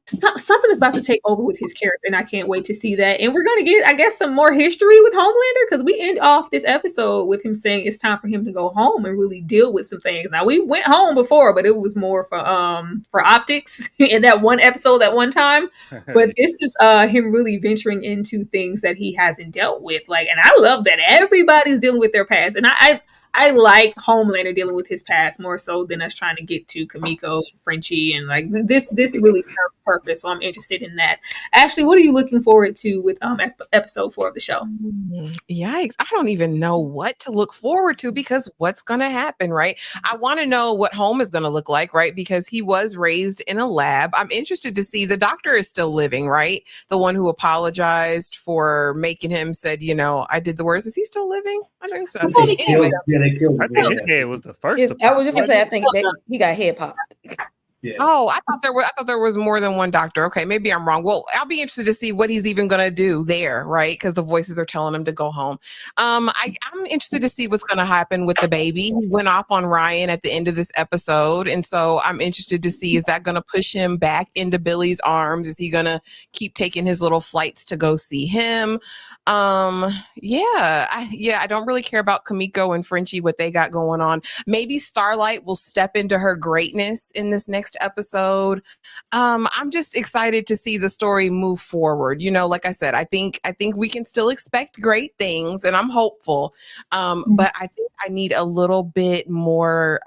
something is about to take over with his character, and I can't wait to see that. And we're going to get, I guess, some more history with Homelander, because we end off this episode with him saying it's time for him to go home and really deal with some things. Now, we went home before, but it was more for optics in that one episode at one time. But this is him really venturing into things that he hasn't dealt with. And I love that everybody's dealing with their past, and I like Homelander dealing with his past more so than us trying to get to Kimiko and Frenchie, and this really serves purpose. So I'm interested in that. Ashley, what are you looking forward to with episode 4 of the show? Yikes. I don't even know what to look forward to, because what's going to happen, right? I want to know what home is going to look like, right? Because he was raised in a lab. I'm interested to see, the doctor is still living, right? The one who apologized for making him said, I did the worst. Is he still living? I think so. Anyway. They killed him. I think his head was the first. I was just gonna say, I think he got head popped. Yeah. Oh, I thought there was more than one doctor. Okay, maybe I'm wrong. Well, I'll be interested to see what he's even going to do there, right? Because the voices are telling him to go home. I'm interested to see what's going to happen with the baby. He went off on Ryan at the end of this episode, and so I'm interested to see, is that going to push him back into Billy's arms? Is he going to keep taking his little flights to go see him? I don't really care about Kimiko and Frenchie, what they got going on. Maybe Starlight will step into her greatness in this next episode. I'm just excited to see the story move forward. Like I said, I think we can still expect great things, and I'm hopeful. But I think I need a little bit more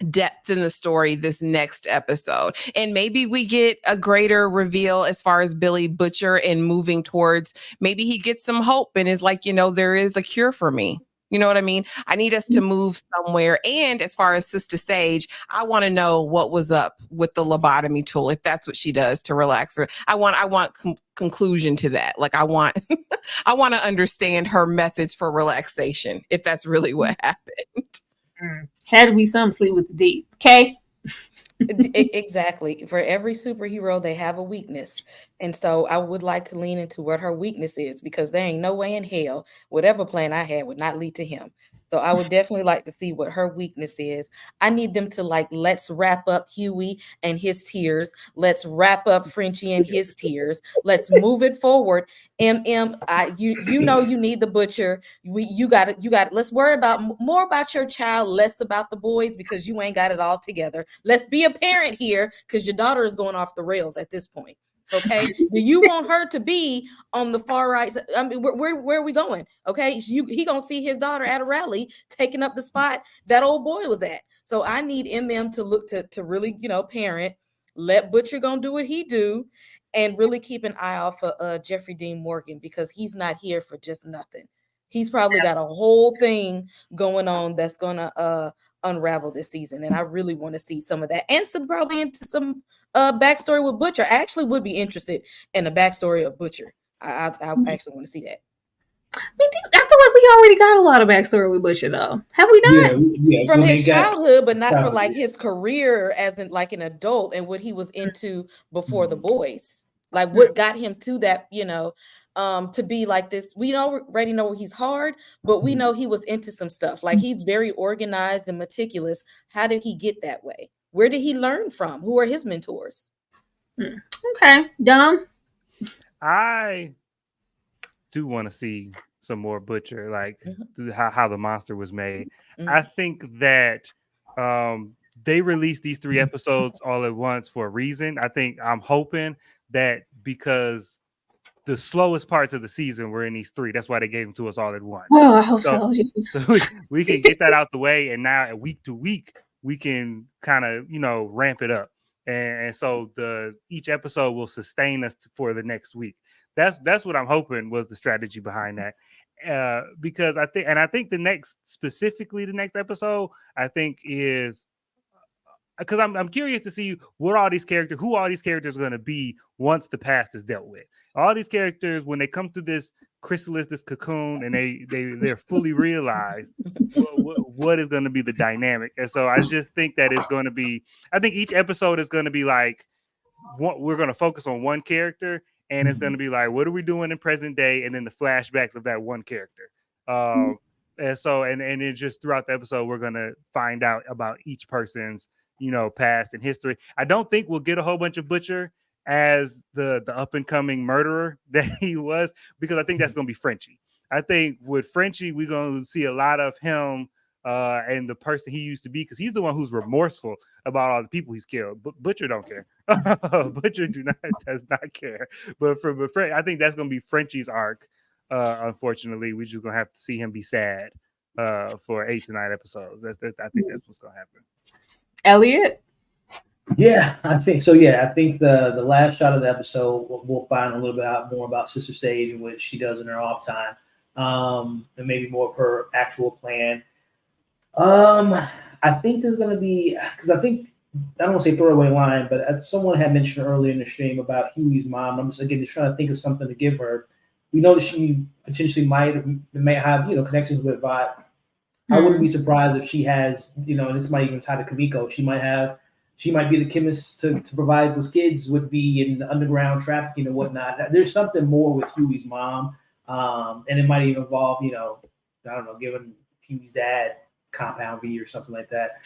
depth in the story this next episode, and maybe we get a greater reveal as far as Billy Butcher and moving towards, maybe he gets some hope and is like, there is a cure for me. You know what I mean? I need us to move somewhere. And as far as Sister Sage, I want to know what was up with the lobotomy tool, if that's what she does to relax her. I want conclusion to that. Like, I want I want to understand her methods for relaxation, if that's really what happened. Had to be some sleep with the deep. Okay. Exactly. For every superhero, they have a weakness. And so I would like to lean into what her weakness is, because there ain't no way in hell whatever plan I had would not lead to him. So I would definitely like to see what her weakness is. I need them to like, let's wrap up Huey and his tears. Let's wrap up Frenchie and his tears. Let's move it forward. You know you need the butcher. You got it. Let's worry about more about your child, less about the boys, because you ain't got it all together. Let's be a parent here, because your daughter is going off the rails at this point. Okay, do you want her to be on the far right? I mean, where are we going? Okay, he gonna see his daughter at a rally taking up the spot that old boy was at. So I need them to look to really, parent. Let Butcher gonna do what he do, and really keep an eye out for Jeffrey Dean Morgan, because he's not here for just nothing. He's probably got a whole thing going on that's gonna unravel this season, and I really want to see some of that, and some probably into some backstory with Butcher. I actually would be interested in the backstory of Butcher. I actually want to see that. I feel like we already got a lot of backstory with Butcher, though. Have we not? Yeah, From his childhood, but not for like his career as in like an adult, and what he was into before the boys. Like what got him to that, to be like this. We already know he's hard, but we know he was into some stuff. Like he's very organized and meticulous. How did he get that way? Where did he learn from? Who are his mentors? Okay, Dom. I do want to see some more Butcher, like how the monster was made. I think that they released these 3 episodes all at once for a reason. I'm hoping that because the slowest parts of the season were in these 3, that's why they gave them to us all at once. Oh, I hope so. So we can get that out the way, and now week to week we can kind of ramp it up, and so each episode will sustain us for the next week. That's what I'm hoping was the strategy behind that, because I think the next episode I think is, because I'm curious to see who all these characters are going to be once the past is dealt with. All these characters, when they come through this chrysalis, this cocoon, and they're fully realized, what is going to be the dynamic. And so I just think that it's going to be, I think each episode is going to be like, we're going to focus on one character, and it's going to be like, what are we doing in present day, and then the flashbacks of that one character. And so, and then just throughout the episode, we're going to find out about each person's past and history. I don't think we'll get a whole bunch of Butcher as the up and coming murderer that he was, because I think that's going to be Frenchie. I think with Frenchie, we're going to see a lot of him and the person he used to be, because he's the one who's remorseful about all the people he's killed. But Butcher don't care. Butcher does not care. But I think that's going to be Frenchie's arc. Unfortunately, we're just going to have to see him be sad for 8 to 9 episodes. I think that's what's going to happen. Elliot? Yeah, I think so. Yeah, I think the last shot of the episode, we'll find a little bit more about Sister Sage and what she does in her off time, and maybe more of her actual plan. I think there's going to be, because I don't want to say throwaway line, but someone had mentioned earlier in the stream about Huey's mom. I'm just trying to think of something to give her. We know that she potentially may have connections with Vi. I wouldn't be surprised if she has, and this might even tie to Kamiko. She might be the chemist to provide those kids would be in the underground trafficking and whatnot. There's something more with Huey's mom, and it might even involve, giving Huey's dad Compound V or something like that.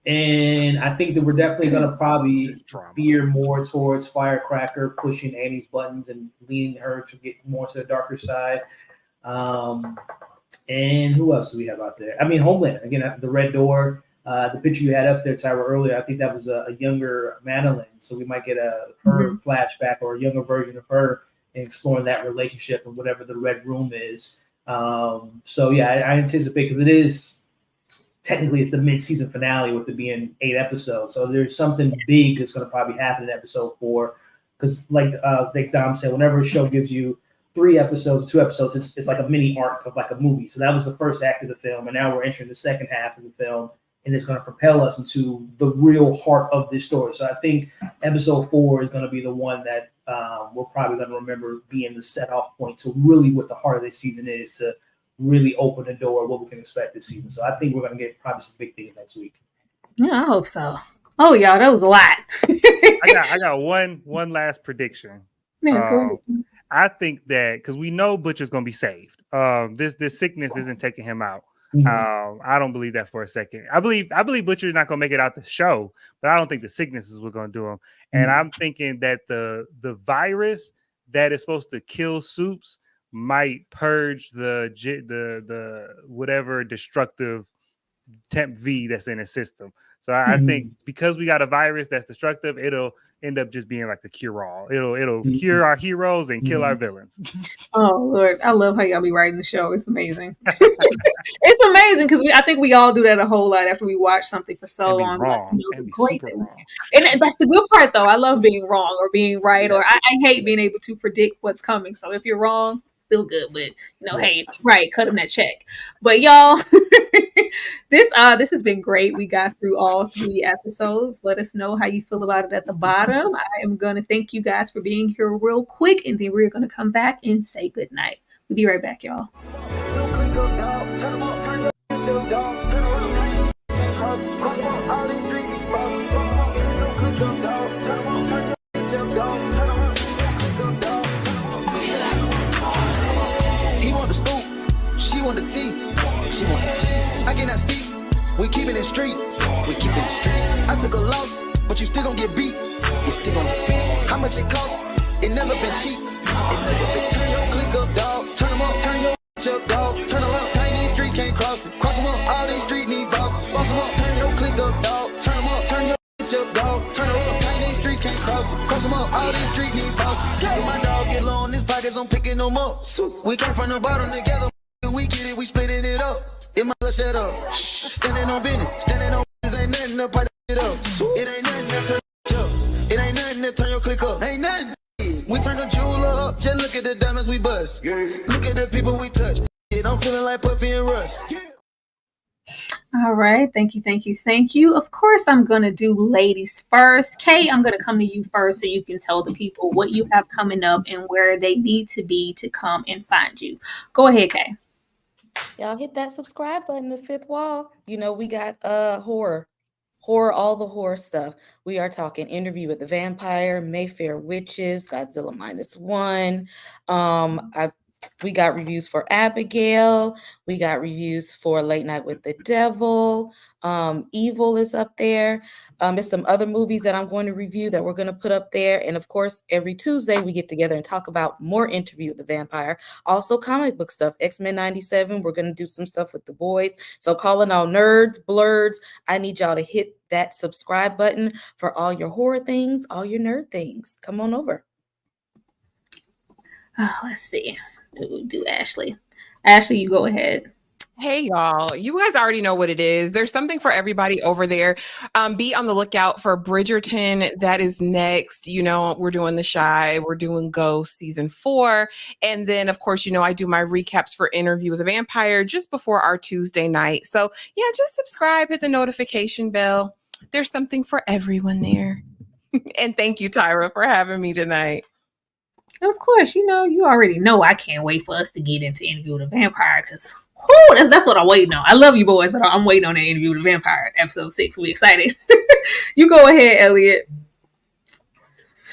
And I think that we're definitely going to probably veer more towards Firecracker, pushing Annie's buttons and leading her to get more to the darker side. And who else do we have out there? I mean, Homelander, again, the Red Door, the picture you had up there, Tyra, earlier, I think that was a younger Madeline. So we might get her flashback or a younger version of her and exploring that relationship and whatever the Red Room is. So yeah, I anticipate, because it is technically it's the mid-season finale with it being 8 episodes. So there's something big that's going to probably happen in episode 4. Because like Dom said, whenever a show gives you 3 episodes, 2 episodes, it's like a mini arc of like a movie. So that was the first act of the film, and now we're entering the second half of the film, and it's going to propel us into the real heart of this story. So I think episode 4 is going to be the one that we're probably going to remember being the set off point to really what the heart of this season is, to really open the door of what we can expect this season. So I think we're going to get probably some big things next week. Yeah, I hope so. Oh, y'all, that was a lot. I got one last prediction. Yeah, go ahead. I think that because we know Butcher's gonna be saved. This sickness isn't taking him out. I don't believe that for a second. I believe Butcher's not gonna make it out the show, but I don't think the sickness is what's gonna do him. And I'm thinking that the virus that is supposed to kill Soups might purge the whatever destructive temp V that's in his system. So I think because we got a virus that's destructive, it'll end up just being like the cure-all. It'll cure our heroes and kill our villains. Oh Lord, I love how y'all be writing the show. It's amazing. It's amazing because I think we all do that a whole lot after we watch something for so long. Wrong. Like, great thing. And that's the good part, though. I love being wrong or being right, or I hate being able to predict what's coming. So if you're wrong, still good, but hey, right, cut them that check. But y'all, this has been great. We got through all 3 episodes. Let us know how you feel about it at the bottom. I am gonna thank you guys for being here real quick, and then we're gonna come back and say good night. We'll be right back, y'all. She want the tea. She want the tea. I cannot speak. We keeping it street. We keeping it street. I took a loss, but you still gon' get beat. You still gon' get beat. How much it costs? It never been cheap. It never been. Turn your click up, dog. Turn them up. Turn your up, dog. Turn around. Tiny streets can't cross it. Cross them up. All these streets need bosses. Boss them up. Turn your click up, dog. Turn them up. Turn your up, dog. Turn around. Tiny streets can't cross it. Cross them up. All these streets need bosses. When my dog get low in his pockets, I'm picking them up. We came from the bottom together. We get it, we splitting it up. It might shut up. Standing on business, standing on business, ain't nothing to pipe it up. It ain't nothing to turn up. It ain't nothing to turn your click up. Ain't nothing. We turn the jeweler up. Just look at the diamonds we bust. Look at the people we touch. I'm feeling like Puffy and Russ. All right. Thank you. Of course, I'm going to do ladies first. Kay, I'm going to come to you first so you can tell the people what you have coming up and where they need to be to come and find you. Go ahead, Kay. Y'all hit that subscribe button, the 5th wall. We got horror, all the horror stuff. We are talking Interview with the Vampire, Mayfair Witches, Godzilla -1. We got reviews for Abigail. We got reviews for Late Night with the Devil. Evil is up there. There's some other movies that I'm going to review that we're going to put up there. And of course, every Tuesday we get together and talk about more Interview with the Vampire. Also comic book stuff, X-Men 97. We're going to do some stuff with the boys. So calling all nerds, blurs, I need y'all to hit that subscribe button for all your horror things, all your nerd things. Come on over. Let's see. Do Ashley. Ashley, you go ahead. Hey, y'all. You guys already know what it is. There's something for everybody over there. Be on the lookout for Bridgerton. That is next. We're doing The Shy. We're doing Ghost season 4. And then, of course, I do my recaps for Interview with a Vampire just before our Tuesday night. So, yeah, just subscribe, hit the notification bell. There's something for everyone there. And thank you, Tyra, for having me tonight. Of course, you already know I can't wait for us to get into Interview with a Vampire because that's what I'm waiting on. I love you boys, but I'm waiting on the Interview with a Vampire episode 6. We excited. You go ahead, Elliot.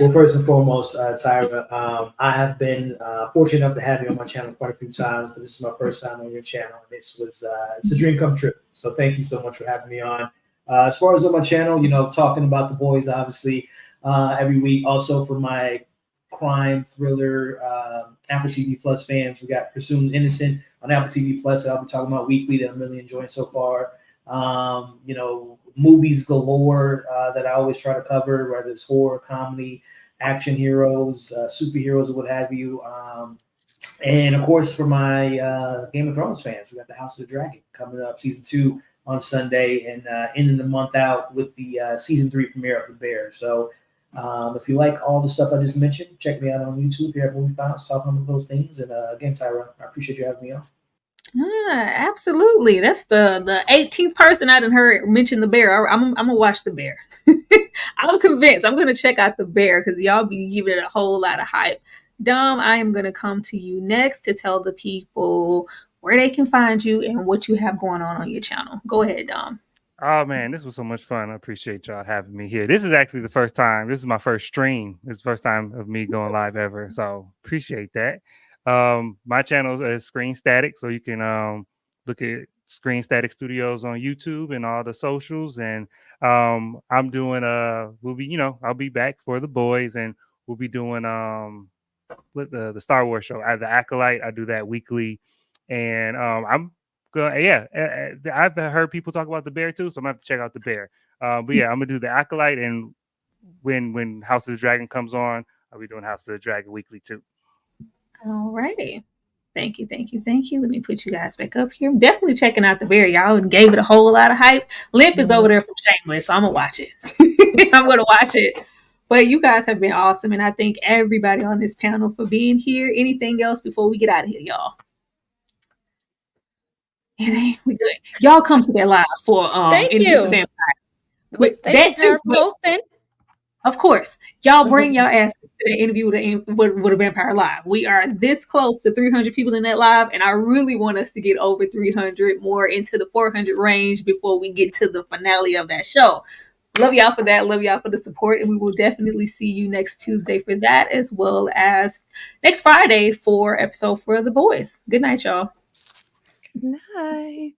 Well, first and foremost, Tyra, I have been fortunate enough to have you on my channel quite a few times, but this is my first time on your channel. This was it's a dream come true. So thank you so much for having me on. As far as on my channel, talking about the boys, obviously, every week. Also for my crime thriller Apple TV Plus fans, we got Presumed Innocent on Apple TV Plus that I'll be talking about weekly that I'm really enjoying so far. Movies galore that I always try to cover, whether it's horror, comedy, action heroes, superheroes, or what have you. And of course, for my Game of Thrones fans, we got the House of the Dragon coming up, season 2 on Sunday, and ending the month out with the season 3 premiere of The Bear. So if you like all the stuff I just mentioned, check me out on YouTube here at Movie Files, talking about those things. And again, Tyra, I appreciate you having me on. Absolutely. That's the 18th person I done heard mention The Bear. I'm gonna watch The Bear. I'm convinced. I'm gonna check out The Bear because y'all be giving it a whole lot of hype. Dom, I am gonna come to you next to tell the people where they can find you and what you have going on your channel. Go ahead, Dom. Oh man, this was so much fun. I appreciate y'all having me here. This is actually the first time. This is my first stream. This is the first time of me going live ever. So appreciate that. My channel is Screen Static, so you can look at Screen Static Studios on YouTube and all the socials. And I'm doing I'll be back for the boys, and we'll be doing with the Star Wars show. I have the Acolyte. I do that weekly, and I'm good. Yeah, I've heard people talk about the Bear too, so I'm gonna have to check out the Bear. But yeah, I'm gonna do the Acolyte, and when House of the Dragon comes on, I'll be doing House of the Dragon weekly too. All righty. Thank you. Let me put you guys back up here. I'm definitely checking out the Bear. Y'all gave it a whole lot of hype. Limp is over there from Shameless, so I'm gonna watch it. I'm gonna watch it. But you guys have been awesome, and I thank everybody on this panel for being here. Anything else before we get out of here, y'all? We good. Y'all come to that live for Thank Interview you. with the Vampire. Thank you for hosting. Of course, y'all bring your ass to the Interview with a Vampire live. We are this close to 300 people in that live, and I really want us to get over 300, more into the 400 range before we get to the finale of that show. Love y'all for that. Love y'all for the support, and we will definitely see you next Tuesday for that, as well as next Friday for episode for the boys. Good night, y'all. Good night.